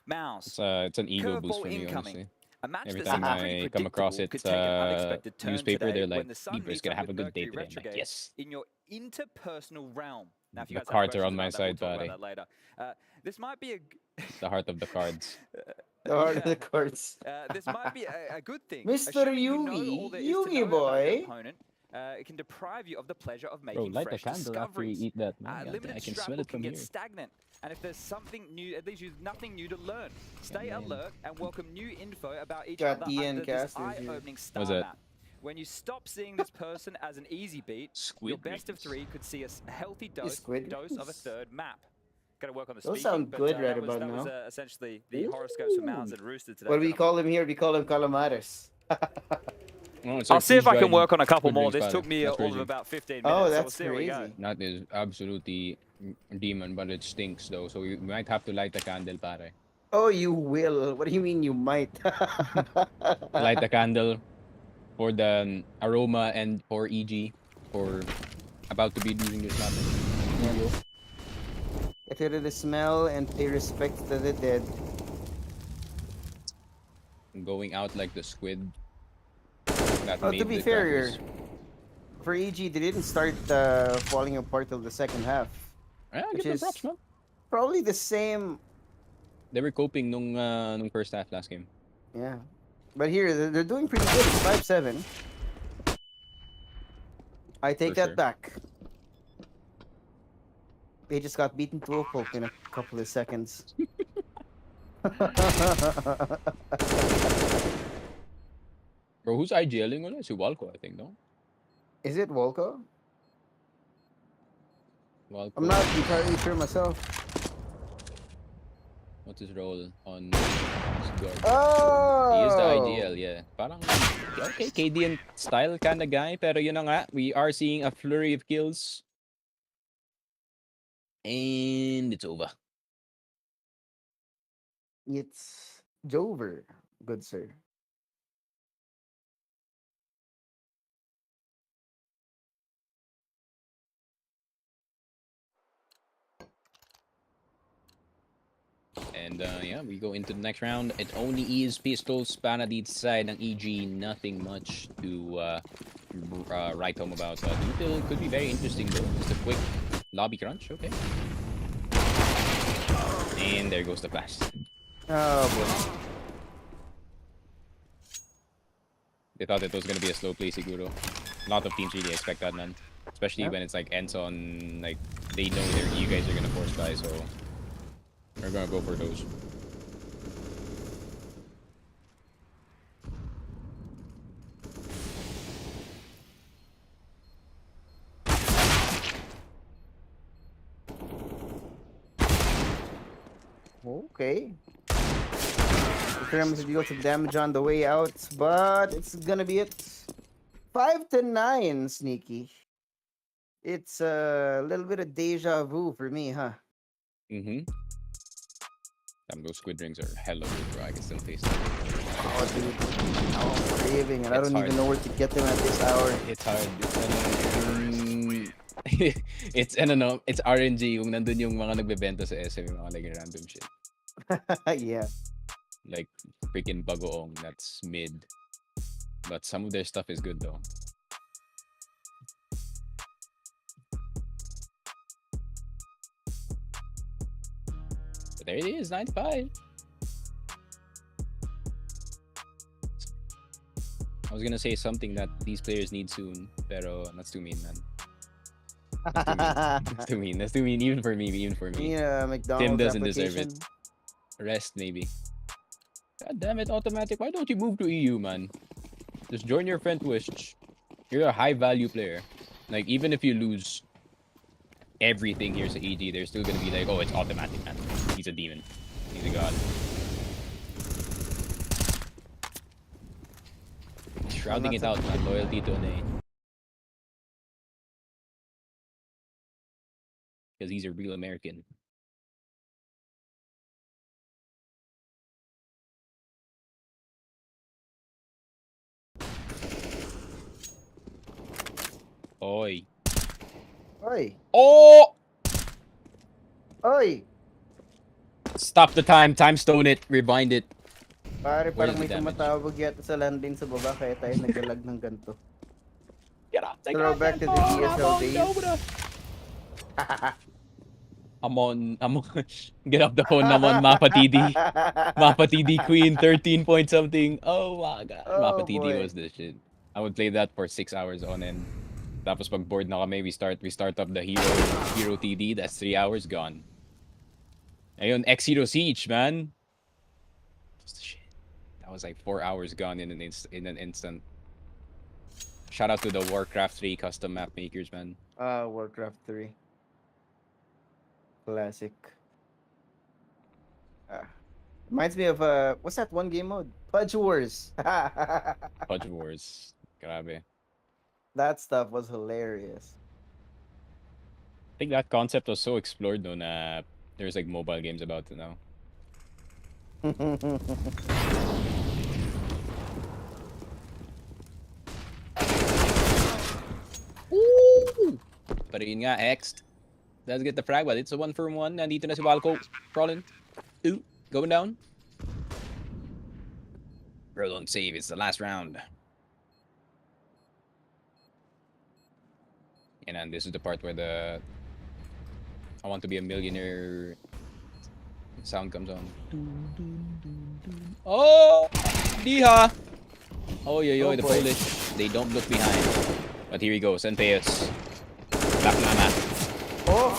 Mouse. It's an ego boost Curveball for me, incoming. honestly. A match Every that time seemed pretty I come across predictable it, could take an unexpected turn newspaper, today they're when like, the Sun Beaver's meets gonna up have a with good day Mercury today. I'm like, retrograde yes. in your interpersonal realm. Now, if you The guys have cards are on questions my about that, side, we'll talk buddy. about that later. This might be The heart of the cards. The heart of Yeah. the cards. this might be a good thing. Mr. Assuming you know Yugi, all there is to Yugi know about your boy. opponent, it can deprive you of the pleasure of Bro, making light a fresh candle after you discoveries. eat that, man. God, Limited I can strap smell it can from get here. stagnant, and if there's something new, at least you've nothing new to learn. Stay man. alert and welcome new info about each Got other EN under this casters here. eye-opening star What's that? map. When you stop seeing this person as an easy beat, your Squid best of rings. 3 could see a healthy Squid dose of a rings? third map. Got to work on the Those speaking, sound but, good that right was, about that was, now. essentially the horoscopes for Mounds and Rooster today. What do we gentlemen. call him here? We call him calamares. Oh, it's I'll like see if I can freeze-dried work on a couple squid more. rings, This pare. took me That's all of crazy. about 15 minutes. Oh, so that's we'll see how we go. crazy. That is absolutely demon, but it stinks though. So you might have to light a candle, pare. Oh, you will. What do you mean you might? Light a candle for the aroma and for EG for about to be losing this map. Get rid of the smell and pay respect to the dead. Going out like the squid. That Oh, made to be the fair, crackers. for EG, they didn't start falling apart till the second half. Yeah, which give them is- props, man. Probably the same. They were coping nung first half last game. Yeah. But here, they're doing pretty good. It's 5-7. I take For that sure. back. They just got beaten to a pulp in a couple of seconds. Bro, who's IGLing ulit? Si Walco, I think, no? Is it Volko? Walco. I'm not entirely sure myself. What's his role on guard? Oh! He is the IGL, yeah. Parang, okay, KD style kind of guy. Pero yun na nga, we are seeing a flurry of kills. And it's over. It's Jover, good sir. And yeah, we go into the next round. It only is pistols para dito sa side ng EG. Nothing much to write home about. Detail could be very interesting though. Just a quick lobby crunch. Okay. And there goes the flash. Oh boy. They thought it was gonna be a slow play, siguro. A lot of teams really expect that, man. Especially when it's like ENCE on, like, they know you guys are gonna force buy, so they're gonna go for those. Okay. Confirms to deal some damage on the way out, but it's gonna be it. 5 to 9, Sneaky. It's a little bit of deja vu for me, huh? Mm-hmm. Damn, those squid rings are hella good, bro. I can still taste them. Oh, dude. I'm craving, and I It's don't even hard. know where to get them at this hour. It's hard. It's ano, it's RNG yung nandun yung mga nagbebenta sa SM, yung mga like random shit. Yeah. Like freaking bagoong, that's mid. But some of their stuff is good though. But there it is, 95. I was gonna say something that these players need soon, pero that's too mean, man. That's too mean. That's too mean, even for me, Yeah, McDonald's Tim doesn't deserve it. application. Rest, maybe. God damn it, automatic. Why don't you move to EU, man? Just join your friend wish. You're a high value player. Like, even if you lose everything here to EG, they're still gonna be like, oh, it's automatic, man. He's a demon. He's a god. Shrouding it out, man. Loyalty to an A. Because he's a real American. Oi. Oi. Oh! Oi. Stop the time. Time stone it. Rebind it. Pare, Where's parang may the damage? tumatawag yata sa landing sa baba, kaya tayo nagalag ng ganito. Get up. Throw back to the ESL days. I'm on get off the phone. I'm on Mapa TD. Mapa TD Queen 13 point something. Oh my god. Oh, Mapa TD boy. was the shit. I would play that for 6 hours on end. Tapos pag bored na kami, we start up the hero TD. That's 3 hours gone. Ayun, X-Hero Siege, man. Just shit. That was like 4 hours gone in an instant. Shout out to the Warcraft 3 custom map makers, man. Warcraft 3. Classic. Reminds me of what's that one game mode? Pudge Wars. Pudge Wars. Grabe. That stuff was hilarious. I think that concept was so explored though na there's like mobile games about it now. Ooh! Pero yun nga, X. Let's get the frag, but it's a 1-for-1. Nandito na si Walco. Crawling. Ooh, going down. Bro, don't save. It's the last round. And this is the part where the I want to be a millionaire sound comes on. Oh! Diha! Oh, yo, the boy. Polish. They don't look behind. But here he goes. Enpeos. Laklana. Oh!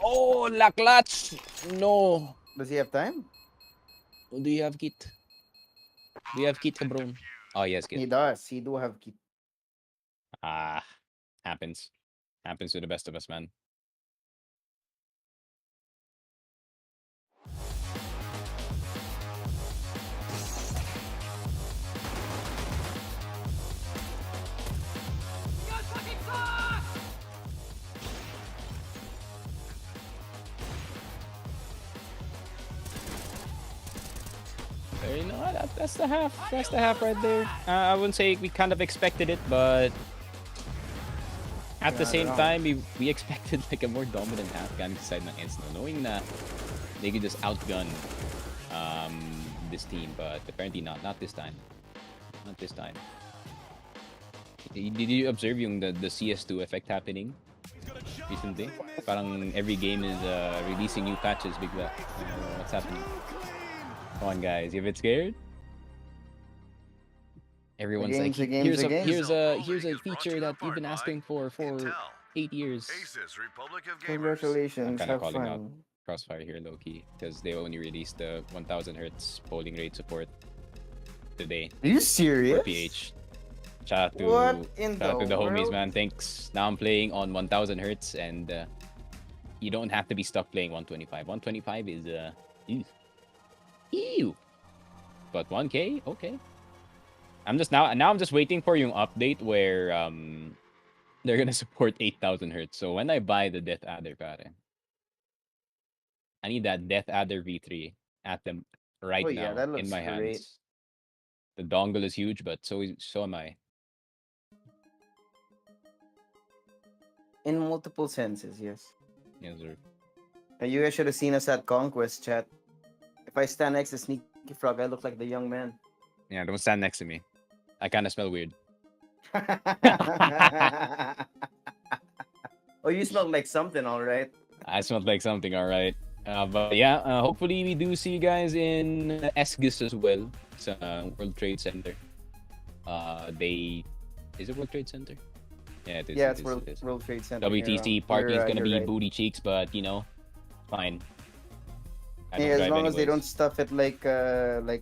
Oh, Laklats! No. Does he have time? Do you have kit? Do you have kit, cabron? Oh, yes, He kit. does. He do have kit. Ah, happens. Happens to the best of us, man. There, you know what? That's the half. That's the half right there. I wouldn't say we kind of expected it, but at the same time, we expected like a more dominant half galing sa side ng ENCE, no? Knowing na they could just outgun this team, but apparently not this time. Not this time. Did you observe yung the CS2 effect happening recently? Parang every game is releasing new patches bigla. What's happening? Come on, guys, you a bit scared? Everyone's like, here's a feature that you've been asking for 8 years. Aces, Republic of Gamers. I'm Congratulations. kind of Have calling out fun. Crossfire here, low-key, because they only released the 1000 Hz polling rate support today Are you for serious? PH. Shout out to, What in shout out to the homies, world? man. Thanks. Now I'm playing on 1000 Hz, and you don't have to be stuck playing 125. 125 is ew. But 1K, okay. I'm just waiting for yung update where they're gonna support 8000 Hz. So when I buy the Death Adder, pare, I need that Death Adder V3 at them right Oh, yeah, now that in looks my great. hands. The dongle is huge, but so am I. In multiple senses, yes. Yes, sir. And you guys should have seen us at Conquest, chat. If I stand next to Sneaky Frog, I look like the young man. Yeah, don't stand next to me. I kind of smell weird. Oh, you smell like something, all right. I smelled like something, all right. But yeah, hopefully we do see you guys in ESGS as well. It's World Trade Center. Is it World Trade Center? Yeah, it is. Yeah, it it's is, World, it is. World Trade Center. WTC parking is gonna be right. booty cheeks, but you know, fine. I don't Yeah, as drive long as they anyways. don't stuff it like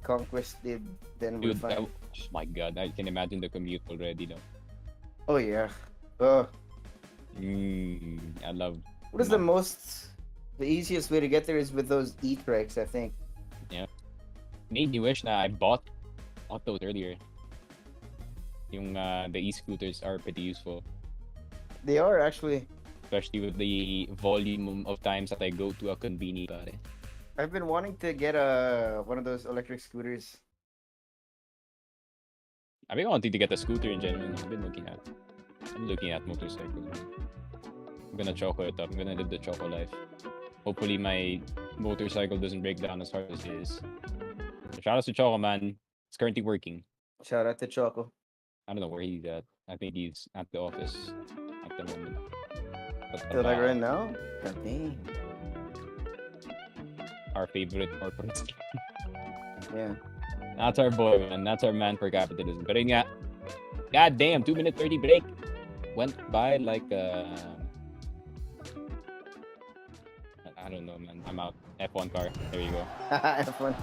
Conquest did, then we're Dude, fine. oh my god, I can imagine the commute already, though. Oh yeah. I love. What is the easiest way to get there is with those e-treks, I think. Yeah. Made me wish that I bought those earlier. Yung the e-scooters are pretty useful, They are actually. especially with the volume of times that I go to a convenience. Pare. I've been wanting to get one of those electric scooters. I've been wanting to get a scooter in general. I'm looking at motorcycles. I'm gonna choco it up. I'm gonna live the choco life. Hopefully my motorcycle doesn't break down as hard as it is. Shout out to Choco, man. It's currently working. Shout out to Choco. I don't know where he's at. I think he's at the office at the moment. Feel like right now? God dang. Our favorite corporate. Yeah. That's our boy, man. That's our man for capitalism. But yeah, god damn, 2-minute 30 break went by like I don't know, man. I'm out. F1 car. There you go. F1.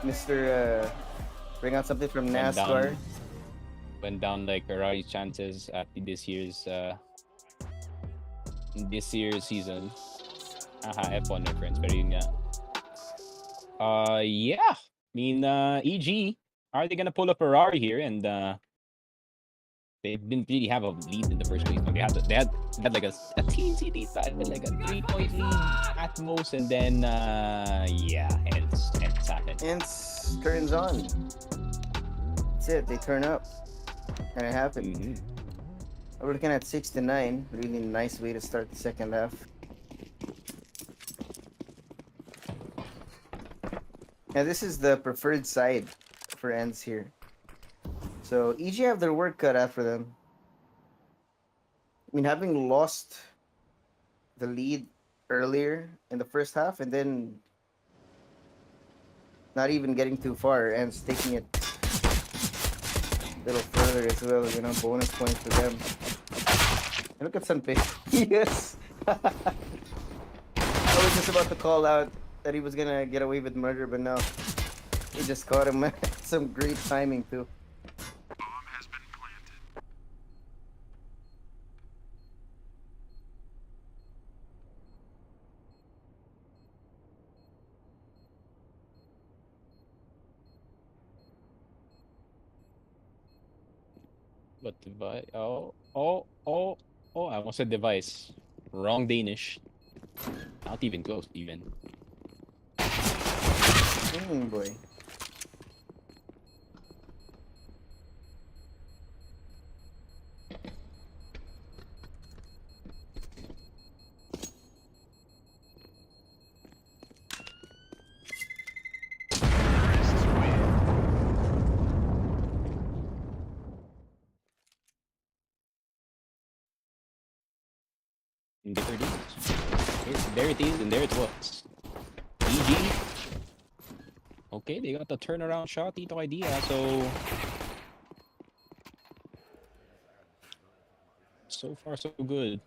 Mr. Bring out something from NASCAR. Went down like Ferrari's chances at this year's season. F1 reference, but yeah. Yeah. I mean, EG, are they gonna pull a Ferrari here? And they didn't really have a lead in the first place. They had like a teensy lead, like a 3-point lead at most, and then yeah, ENCE happened. ENCE turns on. That's it. They turn up, and it happened. We're looking at 6-9. Really nice way to start the second half. Now this is the preferred side for ENCE here. So EG have their work cut out for them. I mean, having lost the lead earlier in the first half and then not even getting too far, ENCE taking it a little further as well, you know, bonus points for them. And look at Sanpei. Yes! I was just about to call out that he was gonna get away with murder, but no. We just caught him. Some great timing too. Bomb has been planted. What device? Oh, I almost said device. Wrong Danish. Not even close, even. Boy. And there it is. There it is, and there it was. EG. Okay, they got the turnaround shot, Tito Idea, so far so good.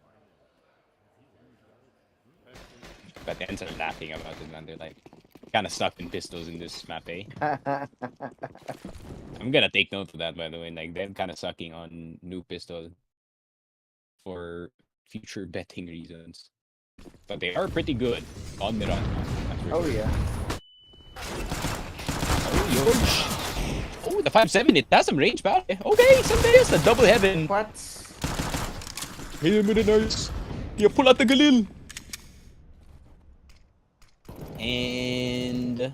But the ENCE are laughing about it, man. They're like kind of stuck in pistols in this map, eh? I'm gonna take note of that, by the way. Like, them kind of sucking on new pistol for future betting reasons. But they are pretty good on mid-on. Oh yeah. Oh, George. Oh, the 5-7, it has some range power. Okay, sometimes the double heaven. What? Hey, nurse. You pull out the Galil. And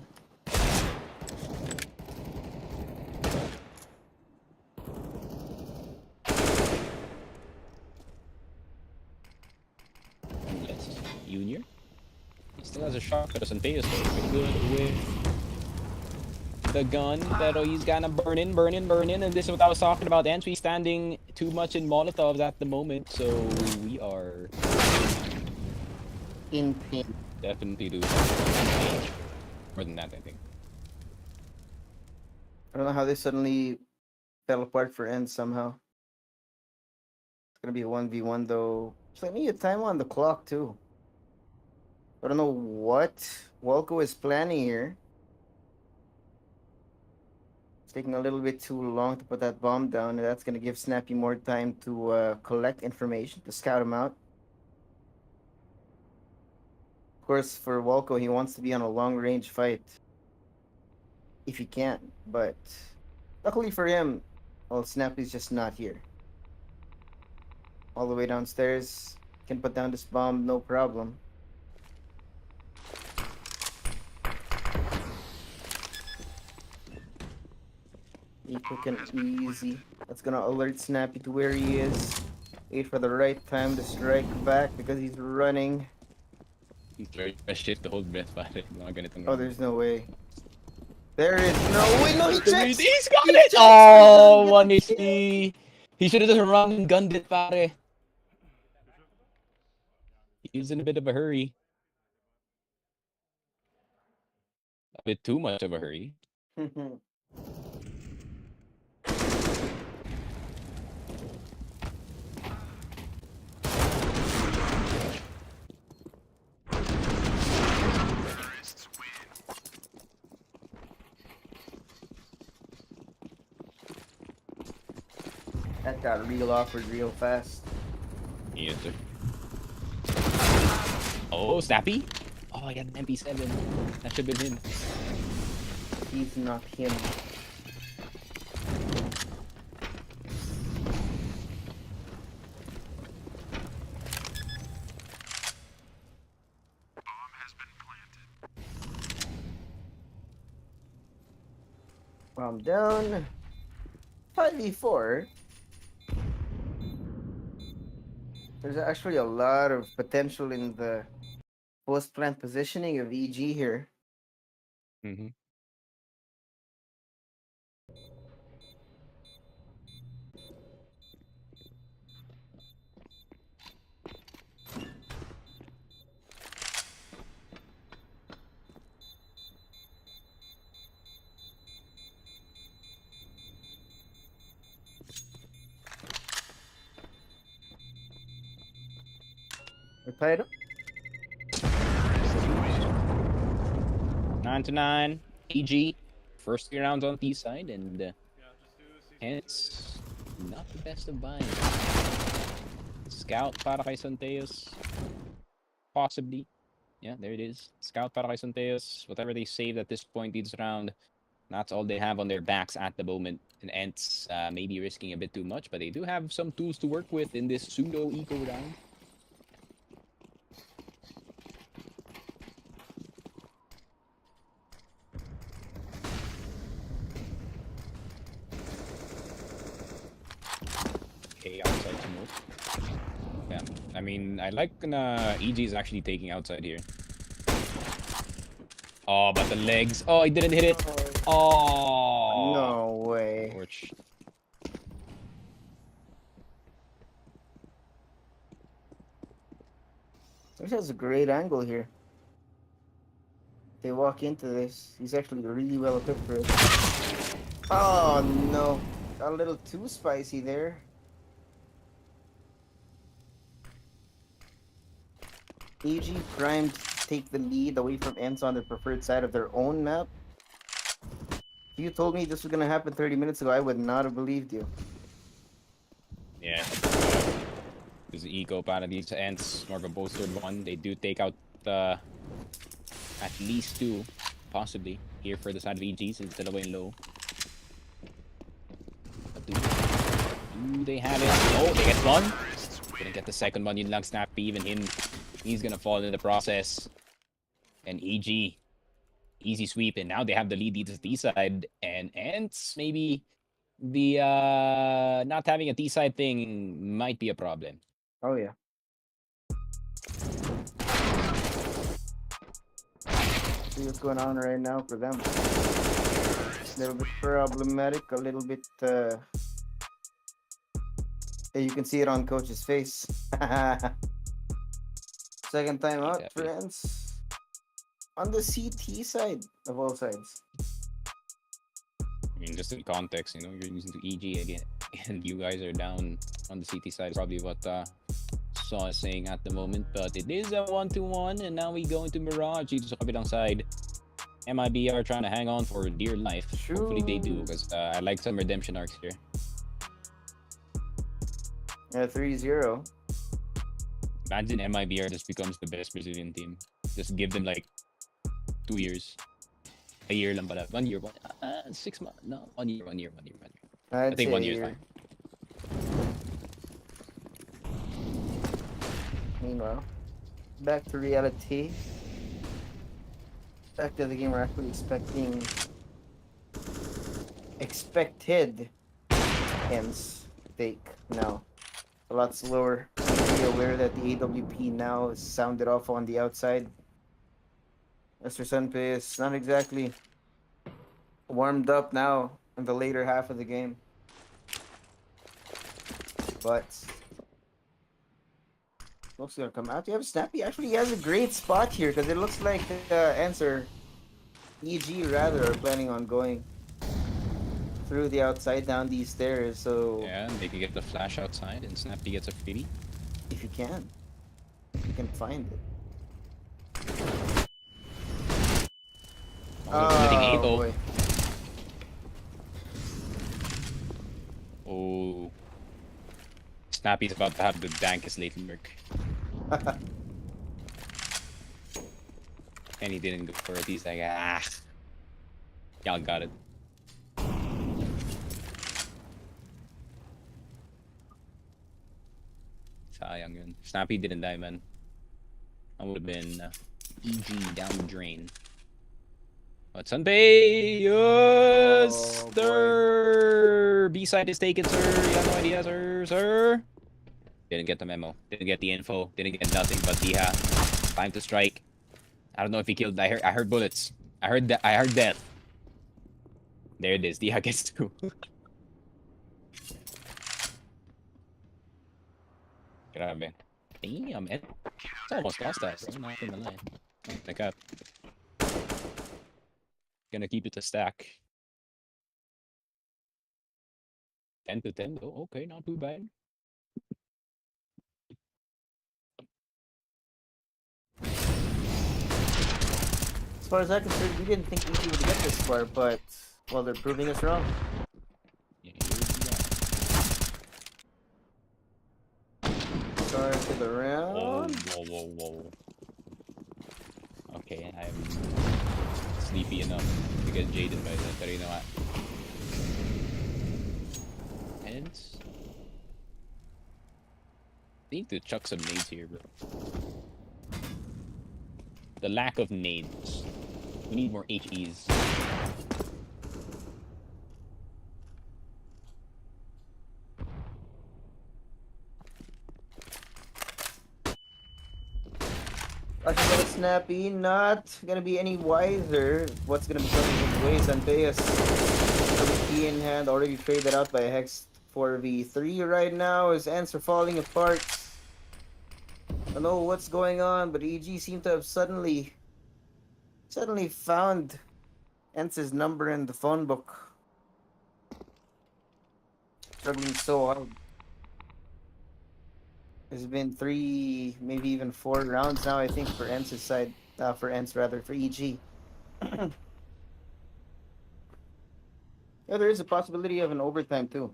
let's Junior. He still has a shot, pero Santeos is pretty good with the gun. Pero he's gonna burn in, and this is what I was talking about. ENCE standing too much in Molotovs at the moment, so we are In pain. definitely losing. More than that, I think. I don't know how they suddenly fell apart for ENCE somehow. It's gonna be a 1v1 though. Plenty of time on the clock too. I don't know what Walco is planning here. It's taking a little bit too long to put that bomb down, and that's gonna give Snappy more time to collect information, to scout him out. Of course, for Walco, he wants to be on a long-range fight. If he can, but luckily for him, well, Snappy's just not here. All the way downstairs, can put down this bomb, no problem. Be quick and easy. That's gonna alert Snappy to where he is. Wait for the right time to strike back because he's running. He's very shit to hold breath, but not gonna. Oh, there's no way. There is no way. No, he checks. He's got it! Oh, 1 HP. He should have just run and gunned it, pare. He's in a bit of a hurry. A bit too much of a hurry. That got real awkward real fast. Yes, sir. Oh, Snappy? Oh, I got an MP7. That should have been him. He's not him. Bomb has been planted. Bomb down. 5v4. There's actually a lot of potential in the post-plant positioning of EG here. Mm-hmm. Title? 9-9. EG. First 3 rounds on T side, and hence not the best of buying. Scout para kay Santeos. Possibly. Yeah, there it is. Scout para kay Santeos. Whatever they saved at this point this round, that's all they have on their backs at the moment. And ENCE maybe risking a bit too much, but they do have some tools to work with in this pseudo eco round. Okay, outside smoke. Yeah, I mean, I like EG is actually taking outside here. Oh, but the legs. Oh, he didn't hit it. Oh. No way. Torch. This has a great angle here. They walk into this. He's actually really well equipped for it. Oh no. A little too spicy there. EG primed to take the lead away from ENCE on the preferred side of their own map. If you told me this was gonna happen 30 minutes ago, I would not have believed you. Yeah. There's ego para dito sa ENCE. More of a bolstered one. They do take out at least 2, possibly, here for the side of EG since they're in low. But do they have it? Oh, they get one. Didn't get the second one. Yun lang, Snappy. Even him, he's gonna fall in the process. And EG, easy sweep. And now they have the lead to the T side. And ENCE, maybe the not having a T side thing might be a problem. Oh yeah. See what's going on right now for them. A little bit problematic, a little bit you can see it on coach's face. Second time out for ENCE. On the CT side of all sides. I mean, just in context, you know, you're using to EG again, and you guys are down on the CT side. Probably what Saw is saying at the moment, but it is a 1-1, and now we go into Mirage. Dito sa kabilang side, MIB are trying to hang on for dear life. True. Hopefully they do, because I like some redemption arcs here. Yeah, 3-0. Imagine MIBR just becomes the best Brazilian team. Just give them like 2 years. A year lang pala. 1 year. 6 months. No, 1 year. I think 1 year is fine. Meanwhile, back to reality. Back to the game we're actually expected ENCE take now. A lot slower. Be aware that the AWP now is sounded off on the outside. Mr. Sunpei is not exactly warmed up now in the later half of the game. But looks gonna come out. You have Snappy. Actually, he has a great spot here because it looks like ENCE, EG rather, are planning on going through the outside down these stairs. So yeah, they can get the flash outside, and Snappy gets a freebie. If you can find it. Oh boy. Oh. Snappy's about to have the dankest late lurk. And he didn't go for it. He's like, y'all got it. Sayang yun. Snappy didn't die, man. That would have been EG down the drain. But Sunpei, yes, sir. B-side is taken, sir. You have no idea, sir. Didn't get the memo. Didn't get the info. Didn't get nothing but Diha. Time to strike. I don't know if he killed. I heard bullets. I heard death. There it is. Diha gets 2. Grabe. Damn, it's almost lost that, bro. Not gonna lie. Pick up. Gonna keep it a stack. 10-10 though. Okay, not too bad. As far as I'm concerned, we didn't think EG would get this far, but well, they're proving us wrong. Yeah, Start to the round. Whoa. Okay, I'm sleepy enough to get jaded by that, but you know what? Heads? Need to chuck some nades here, bro. The lack of nades. We need more HEs. Actually, Snappy, not gonna be any wiser. What's gonna be coming his way? Santeas with the key in hand, already traded out by a Hex 4v3 right now. His ENCE are falling apart. I don't know what's going on, but EG seem to have suddenly found ENCE's number in the phone book. Struggling so hard. There's been 3, maybe even 4 rounds now, I think, for ENCE's side. For ENCE rather, for EG. Yeah, there is a possibility of an overtime too.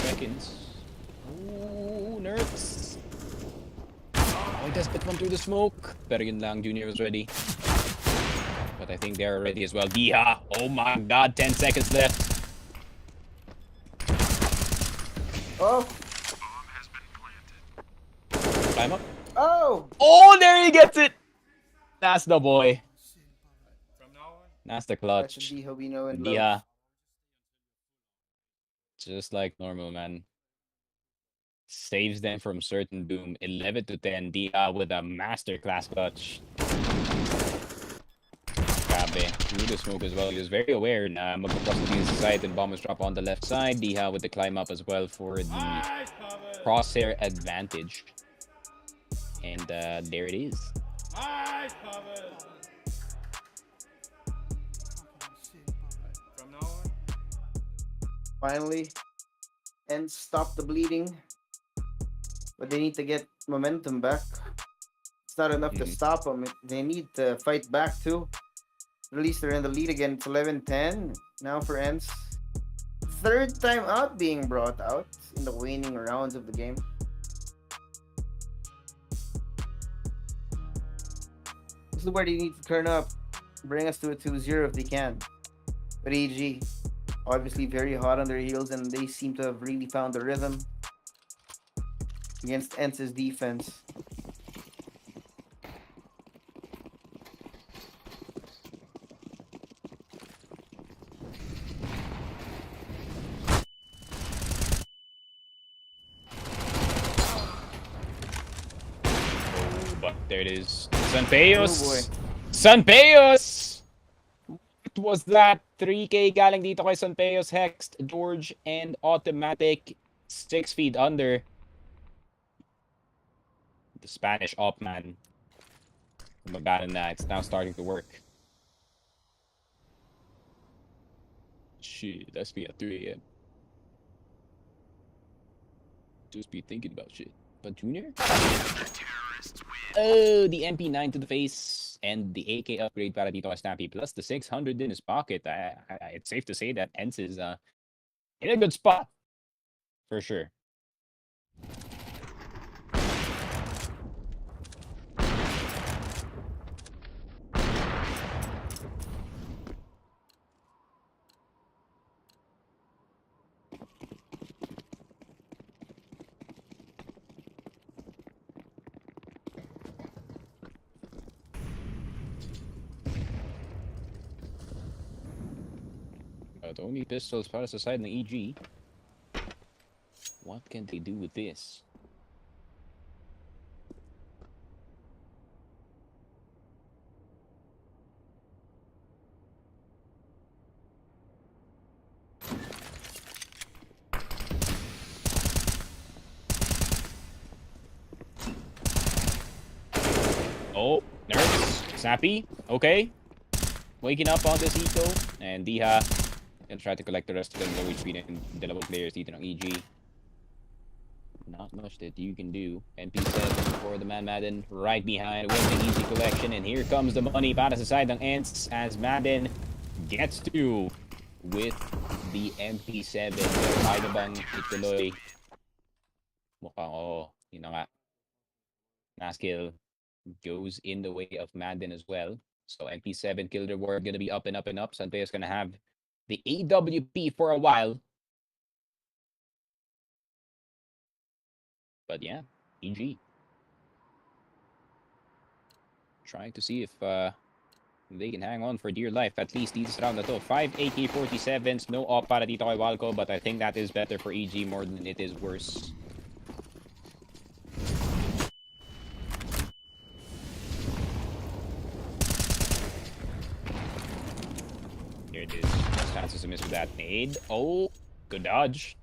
Seconds. Ooh, nerds. Oh, desperate one through the smoke. Pero yun lang, Junior was ready. But I think they're ready as well. Diha! Oh my god, 10 seconds left. Oh! Bomb has been planted. Climb up. Oh! Oh, there he gets it! That's the boy. That's the That's clutch. the Diha we know and love. Diha. Just like normal, man. Saves them from certain doom. 11 to 10. Diha with a masterclass clutch. Grabe. Through the smoke as well. He was very aware na magpa-cross to the side and bombers drop on the left side. Diha with the climb up as well for the crosshair advantage. And there it is. Finally, ENCE stop the bleeding, but they need to get momentum back. It's not enough to stop them. They need to fight back too. At least they're in the lead again. It's 11-10 now for ENCE. Third time out being brought out in the waning rounds of the game. This is where they need to turn up, bring us to a 2-0 if they can. But EG, obviously very hot on their heels, and they seem to have really found the rhythm against ENCE's defense. But there it is. Sanpeos! Oh boy. Sanpeos! What was that? 3K galing dito kay Sanpeos, Hext, George, and Automatic. 6 feet under. The Spanish op man. Kumbaga na, it's now starting to work. Shit, that's me at 3 a.m. Just be thinking about shit. But Junior? Oh, the MP9 to the face and the AK upgrade para dito kay Snappy plus the 600 in his pocket. It's safe to say that ENCE is in a good spot for sure. The only pistols para sa side ng EG. What can they do with this? Oh, nerves. Snappy. Okay. Waking up on this eco. And Diha gonna try to collect the rest of them low HP and dalawang players dito ng EG. Not much that you can do. MP7 for the Man Madden right behind with the easy collection. And here comes the money para sa side ng ENCE as Madden gets to with the MP7. Kaya na bang ituloy? Mukhang oo. Yun na nga. Naskill goes in the way of Madden as well. So MP7 kill reward gonna be up and up and up. Sanpeo's gonna have the AWP for a while. But yeah, EG. Trying to see if they can hang on for dear life at least this round na to. 5 AK-47s, no op para dito kay Walco, but I think that is better for EG more than it is worse. forces a miss with that nade. Oh, good dodge.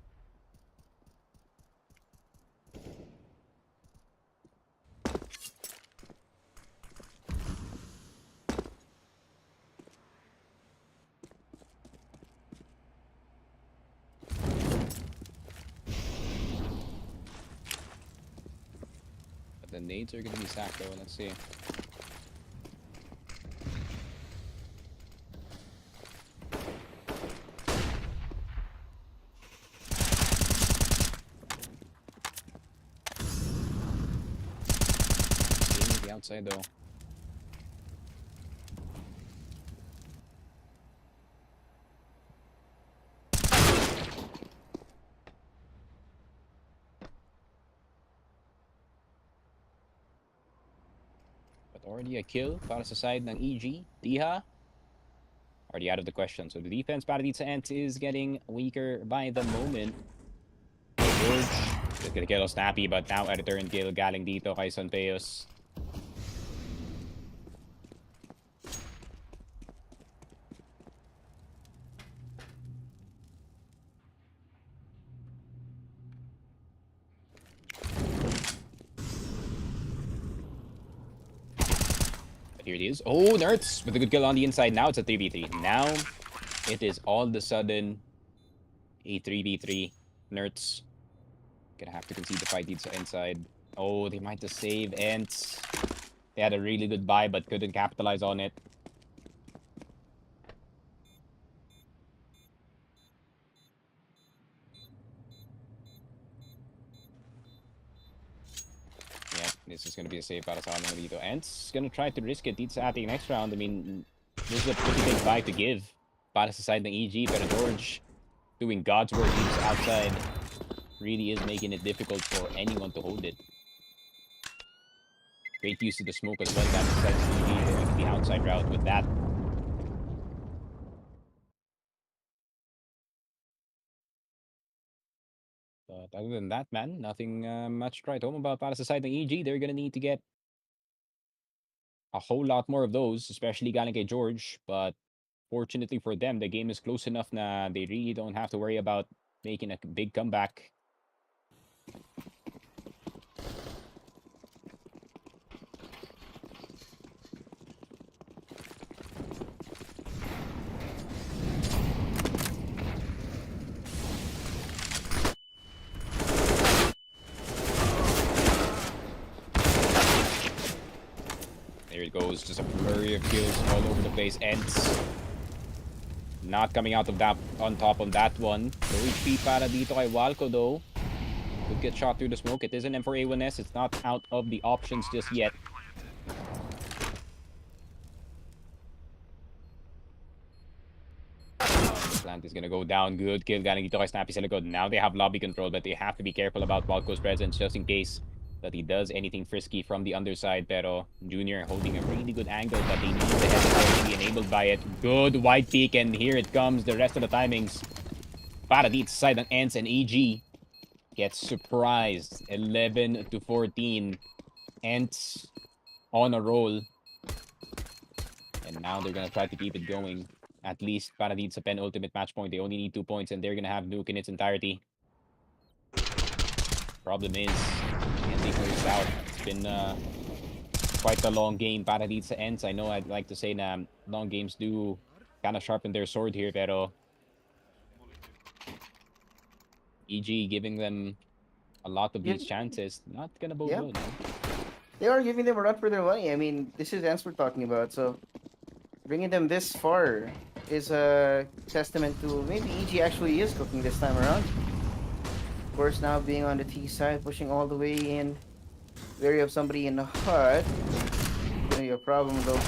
But the nades are going to be sacked though. Let's see. Outside though. But already a kill para sa side ng EG. Diha already out of the question. So the defense para dito sa ENCE is getting weaker by the moment. George is gonna kill Snappy, but now a return kill galing dito kay Sonpeos. Here it is. Oh, Nerds with a good kill on the inside. Now it's a 3v3. Now it is all of a sudden a 3v3. Nerds gonna have to concede the fight needs inside. Oh, they might just save ENCE. They had a really good buy but couldn't capitalize on it. Yeah, this is going to be a save para sa kanila dito. ENCE going to try to risk it dito sa ating next round. I mean, this is a pretty big buy to give para sa side ng EG. Pero George doing God's work dito outside really is making it difficult for anyone to hold it. Great use of the smoke as well. That decides to be going to the outside route with that. But other than that, man, nothing much to write home about para sa side ng EG. They're gonna need to get a whole lot more of those, especially galing kay George. But fortunately for them, the game is close enough na they really don't have to worry about making a big comeback. There it goes, just a flurry of kills all over the place. ENCE not coming out of that on top of that one. No HP para dito kay Walco though. Could get shot through the smoke. It is an M4A1S. It's not out of the options just yet. Plant is gonna go down. Good kill galing dito kay Snappy sa likod. Now they have lobby control, but they have to be careful about Walco's presence just in case that he does anything frisky from the underside. Pero Junior holding a really good angle, but they need the head to be enabled by it. Good white peak, and here it comes. The rest of the timings para dito sa side ng ENCE, and EG gets surprised. 11 to 14. ENCE on a roll. And now they're gonna try to keep it going. At least para dito sa penultimate match point. They only need 2 points, and they're gonna have Nuke in its entirety. Problem is, they close out. It's been quite a long game para dito sa ENCE. I know I'd like to say na long games do kind of sharpen their sword here, pero EG giving them a lot of these chances, not gonna bode well. They are giving them a run for their money. I mean, this is ENCE we're talking about, so bringing them this far is a testament to maybe EG actually is cooking this time around. Of course, now being on the T side, pushing all the way in. Wary of somebody in the hut. Gonna be a problem though.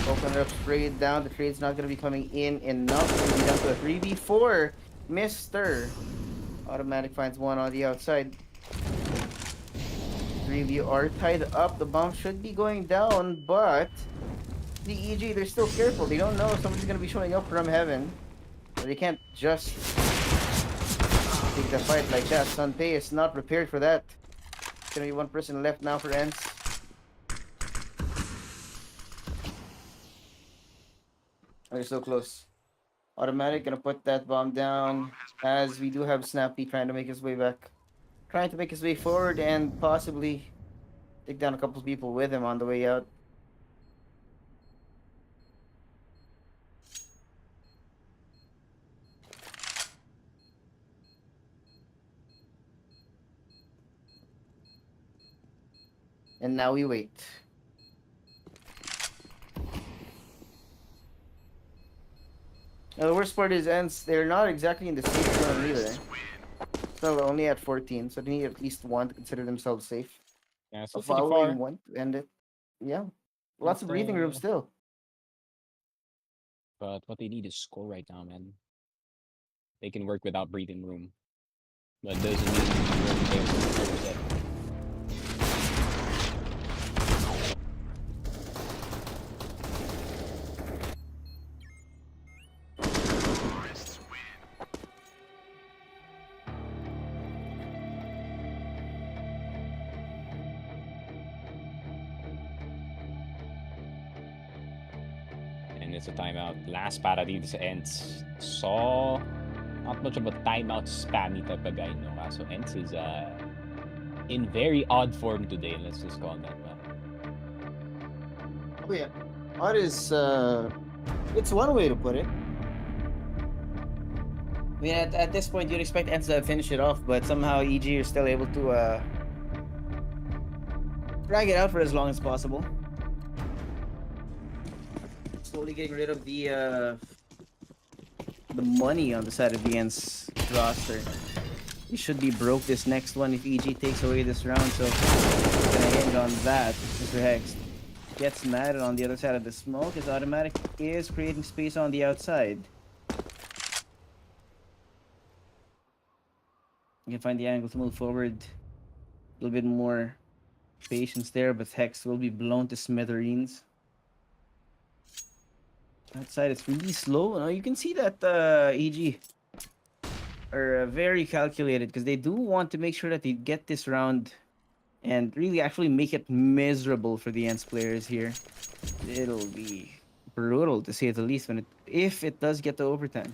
Open up straight down. The trade's not gonna be coming in enough. Gonna be down to a 3v4. Mr. Automatic finds one on the outside. 3v are tied up. The bomb should be going down, but the EG, they're still careful. They don't know if somebody's gonna be showing up from heaven. So they can't just take the fight like that. Sunpei is not prepared for that. Gonna be one person left now for ENCE. They're so close. Automatic gonna put that bomb down as we do have Snappy trying to make his way back. Trying to make his way forward and possibly take down a couple people with him on the way out. And now we wait. Now, the worst part is ENCE, they're not exactly in the safe zone either. Still only at 14, so they need at least one to consider themselves safe. Yeah, So still pretty following far. one to end it. Yeah. Lots of breathing room still. But what they need is score right now, man. They can work without breathing room. But doesn't mean they're set. And it's a timeout. Last para dito sa ENCE. Saw not much of a timeout spammy type of guy, no? So ENCE is in very odd form today. Let's just call that, man. Oh yeah. Odd is it's one way to put it. I mean, at this point, you'd expect ENCE to finish it off, but somehow EG are still able to drag it out for as long as possible. Slowly getting rid of the money on the side of the ENCE roster. We should be broke this next one if EG takes away this round, so we're gonna end on that. Mr. Hex gets mad on the other side of the smoke as Automatic is creating space on the outside. You can find the angle to move forward. A little bit more patience there, but Hex will be blown to smithereens. Outside, it's really slow. Now you can see that EG are very calculated because they do want to make sure that they get this round and really actually make it miserable for the ENCE players here. It'll be brutal to say the least if it does get to overtime.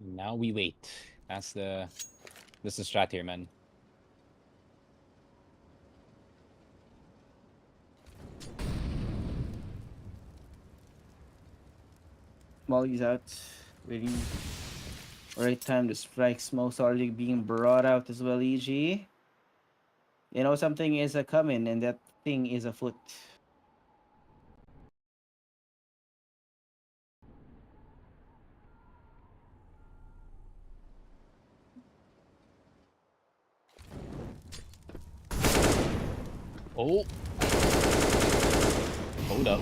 Now we wait. That's the strat here, man. Molly's out, waiting. Right time to strike. Smoke's already being brought out as well, EG. You know something is coming, and that thing is afoot. Oh. Hold up.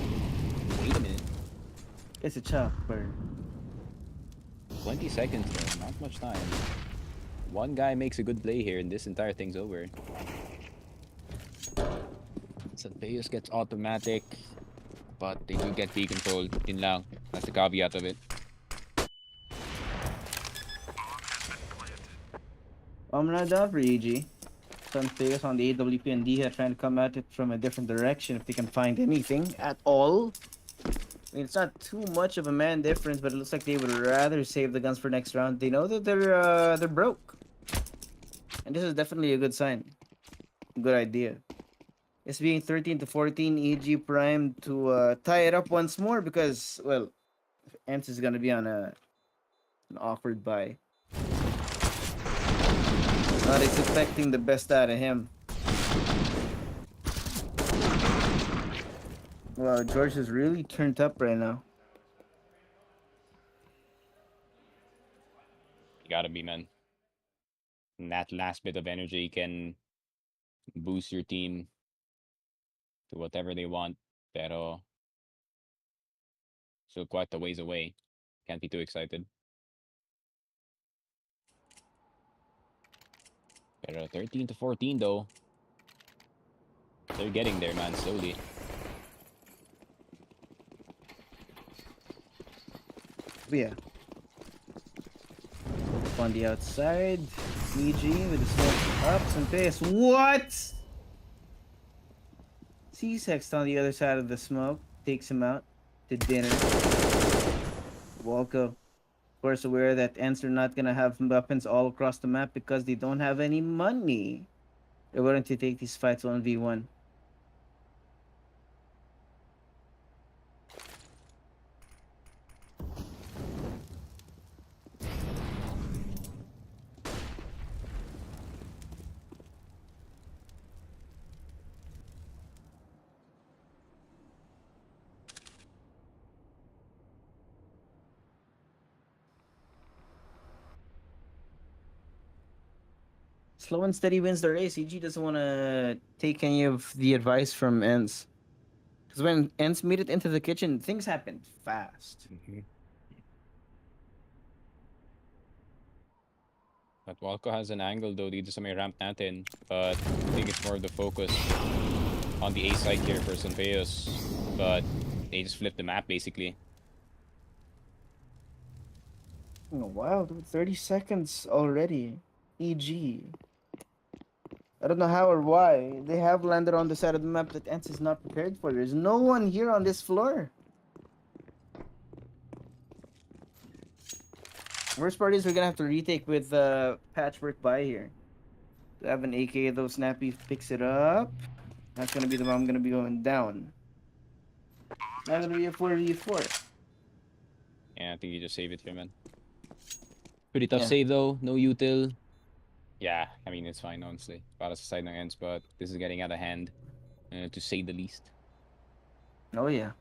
Wait a minute. It's a chopper. 20 seconds though, not much time. One guy makes a good play here and this entire thing's over. Santeos gets automatic, but they do get B control. Yun lang. That's the caveat of it. I'm not down for EG. Santeos on the AWP and D here trying to come at it from a different direction if they can find anything at all. I mean, it's not too much of a man difference, but it looks like they would rather save the guns for next round. They know that they're broke, and this is definitely a good sign. Good idea. It's being 13-14. EG primed to tie it up once more because, well, ENCE is gonna be on an awkward bye. Not expecting the best out of him. Wow, George is really turned up right now. You gotta be, man. And that last bit of energy can boost your team to whatever they want. Pero still quite a ways away. Can't be too excited. Pero 13-14 though. They're getting there, man, slowly. Yeah. On the outside, EG with the smoke up some pace. What? Sees Hex on the other side of the smoke, takes him out to dinner. Walko, of course, aware that ENCE are not gonna have weapons all across the map because they don't have any money. They're willing to take these fights 1v1. Slow and steady wins the race. EG doesn't want to take any of the advice from ENCE. Because when ENCE made it into the kitchen, things happened fast. But Walco has an angle though dito sa may ramp natin. But I think it's more of the focus on the A side here for Sanpeos. But they just flipped the map basically. Oh, wow, dude, 30 seconds already. EG. I don't know how or why. They have landed on the side of the map that ENCE is not prepared for. There's no one here on this floor. Worst part is we're gonna have to retake with patchwork by here. We have an AK though. Snappy picks it up. That's gonna be the bomb gonna be going down. Not gonna be a 4v4. Yeah, I think you just save it here, man. Pretty tough Yeah. save though. No util. Yeah, I mean it's fine honestly. Para sa side ng ENCE, but this is getting out of hand, to say the least. Oh yeah.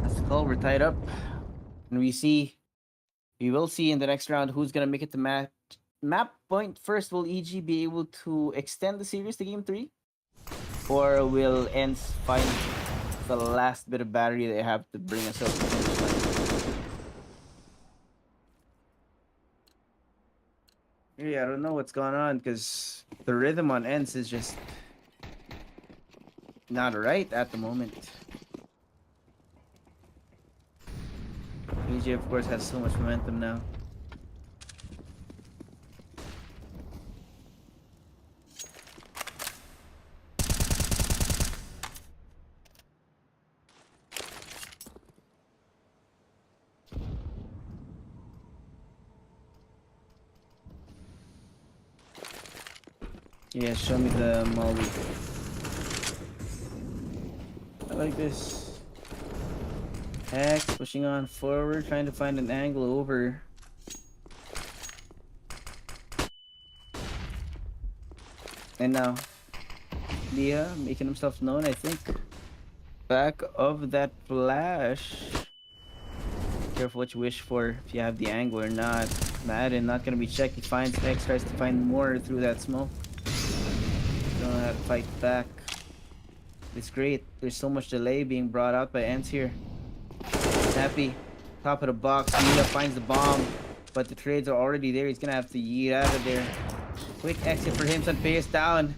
Let's go. We're tied up, and we will see in the next round who's gonna make it to map point first. Will EG be able to extend the series to game 3, or will ENCE find the last bit of battery they have to bring us up to the finish line? Yeah, I don't know what's going on because the rhythm on ENCE is just not right at the moment. EG, of course, has so much momentum now. Yeah, show me the molly. I like this. X pushing on forward, trying to find an angle over. And now, Leah making himself known, I think. Back of that flash. Careful what you wish for if you have the angle or not. Madden not gonna be checked. He finds X, tries to find more through that smoke. Don't know how to fight back. It's great. There's so much delay being brought out by ENCE here. Snappy, top of the box. Mila finds the bomb, but the trades are already there. He's gonna have to yeet out of there. Quick exit for him. Sanpeos down,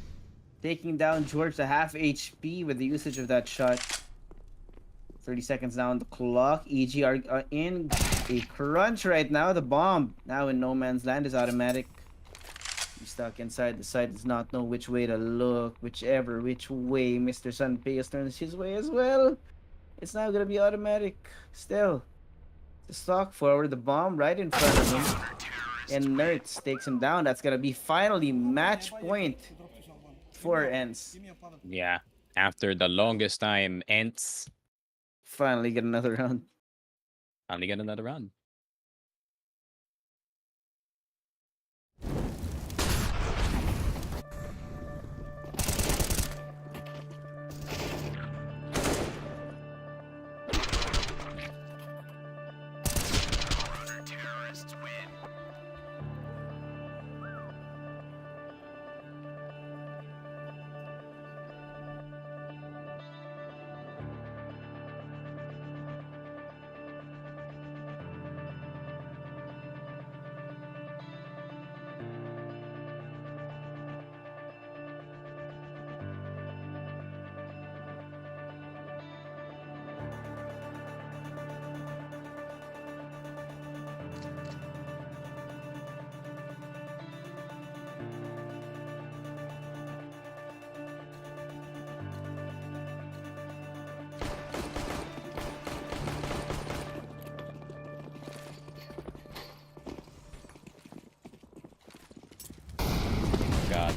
taking down George to half HP with the usage of that shot. 30 seconds now on the clock. EG are in a crunch right now. The bomb now in no man's land is automatic. He's stuck inside the site. Does not know which way to look. Which way Mr. Sanpeos turns his way as well. It's now gonna be automatic. Still, the stock forward, the bomb right in front of him, and Nerds takes him down. That's gonna be finally match point for ENCE. Yeah, after the longest time, ENCE Finally get another round. finally get another round.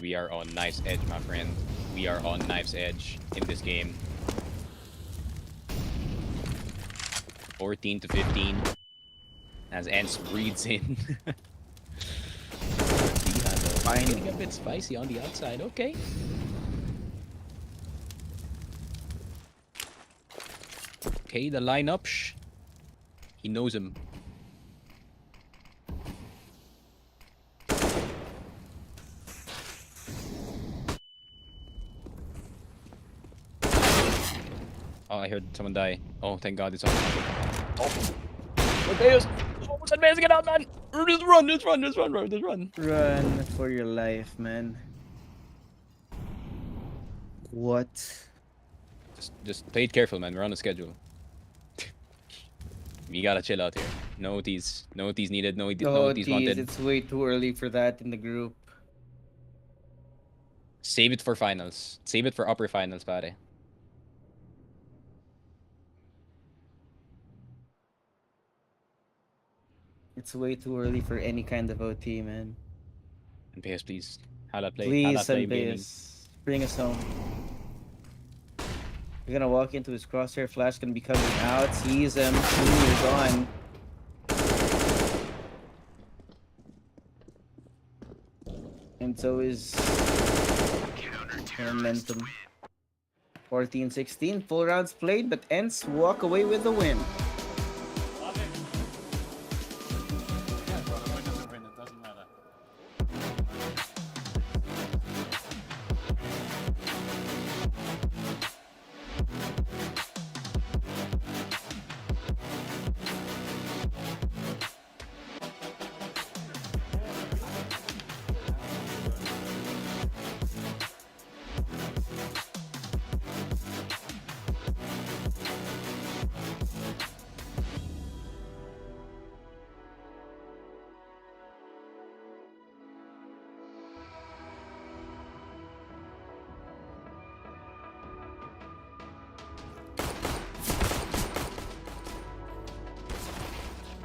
we are on knife's edge, my friend. We are on knife's edge in this game. 14 to 15 as ENCE breathes in. Getting a bit spicy on the outside. Okay. Okay, the lineup. He knows him. Oh, I heard someone die. Oh, thank God it's on. Oh, Mateus! Oh, what's advancing it out, man? Just run, just run, just run, bro, just run. Run for your life, man. What? Just play it careful, man. We're on a schedule. We gotta chill out here. No OTs. No OTs needed. No OTs wanted. It's way too early for that in the group. Save it for finals. Save it for upper finals, pare. It's way too early for any kind of OT, man. And PS, please. Hala play. Please, Hala play gaming. bring us home. We're gonna walk into his crosshair. Flash gonna be coming out. Sees him. He's on. And so is momentum. 14-16. Full rounds played, but ENCE walk away with the win.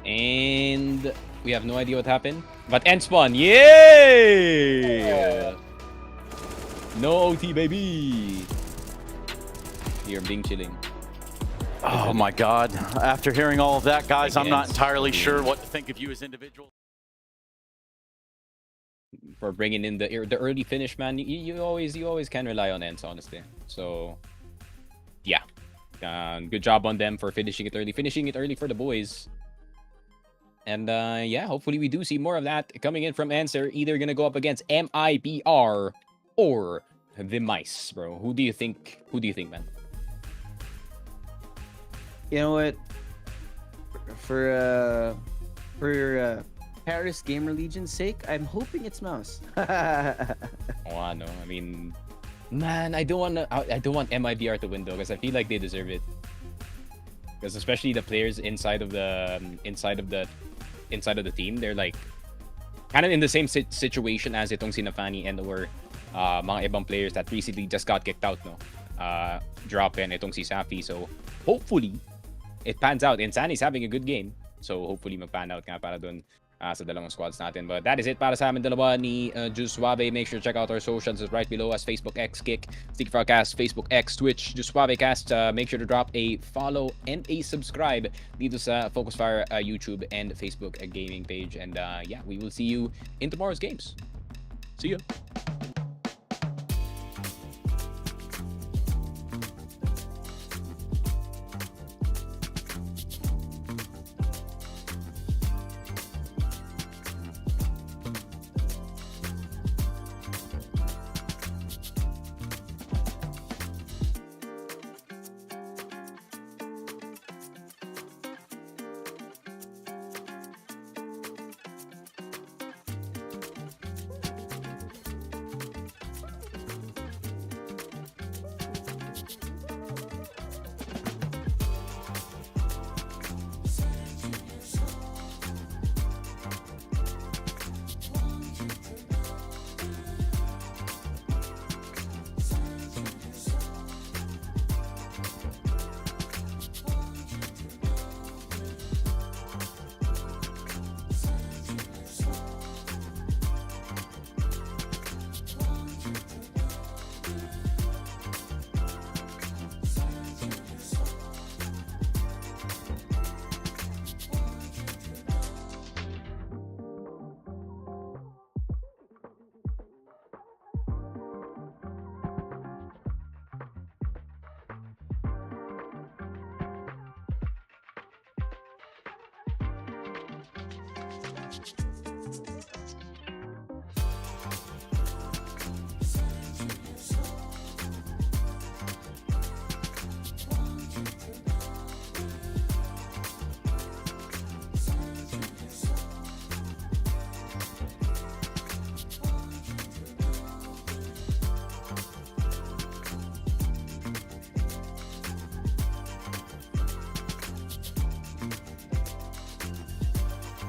And we have no idea what happened. But ENCE won. Yay! No OT, baby. Here, I'm being chilling. Oh my God. After hearing all of that, guys, I'm not entirely sure what to think of you as individuals. For bringing in the early finish, man. You always can rely on ENCE, honestly. So, yeah. Good job on them for finishing it early. Finishing it early for the boys. And yeah, hopefully we do see more of that coming in from ENCE. They're either gonna go up against MIBR or the Mice, bro. Who do you think? Who do you think, man? You know what? For Paris Gamer Legion's sake, I'm hoping it's Mouse. Oh, I know. I mean, man, I don't want MIBR to win though, because I feel like they deserve it. Because especially the players inside of the team, they're like kind of in the same situation as itong Sinafani and or mga ibang players that recently just got kicked out, no? Drop in itong si Safi. So hopefully it pans out. Insani's having a good game. So hopefully mag-pan out nga para dun sa dalawang squads natin. But that is it para sa amin dalawa ni Juice Suave. Make sure to check out our socials right below us. Facebook X Kick, Sticky Frogcast, Facebook X, Twitch, Juice Suave Cast. Make sure to drop a follow and a subscribe dito sa Focus Fire YouTube and Facebook gaming page. And yeah, we will see you in tomorrow's games. See ya. Bye.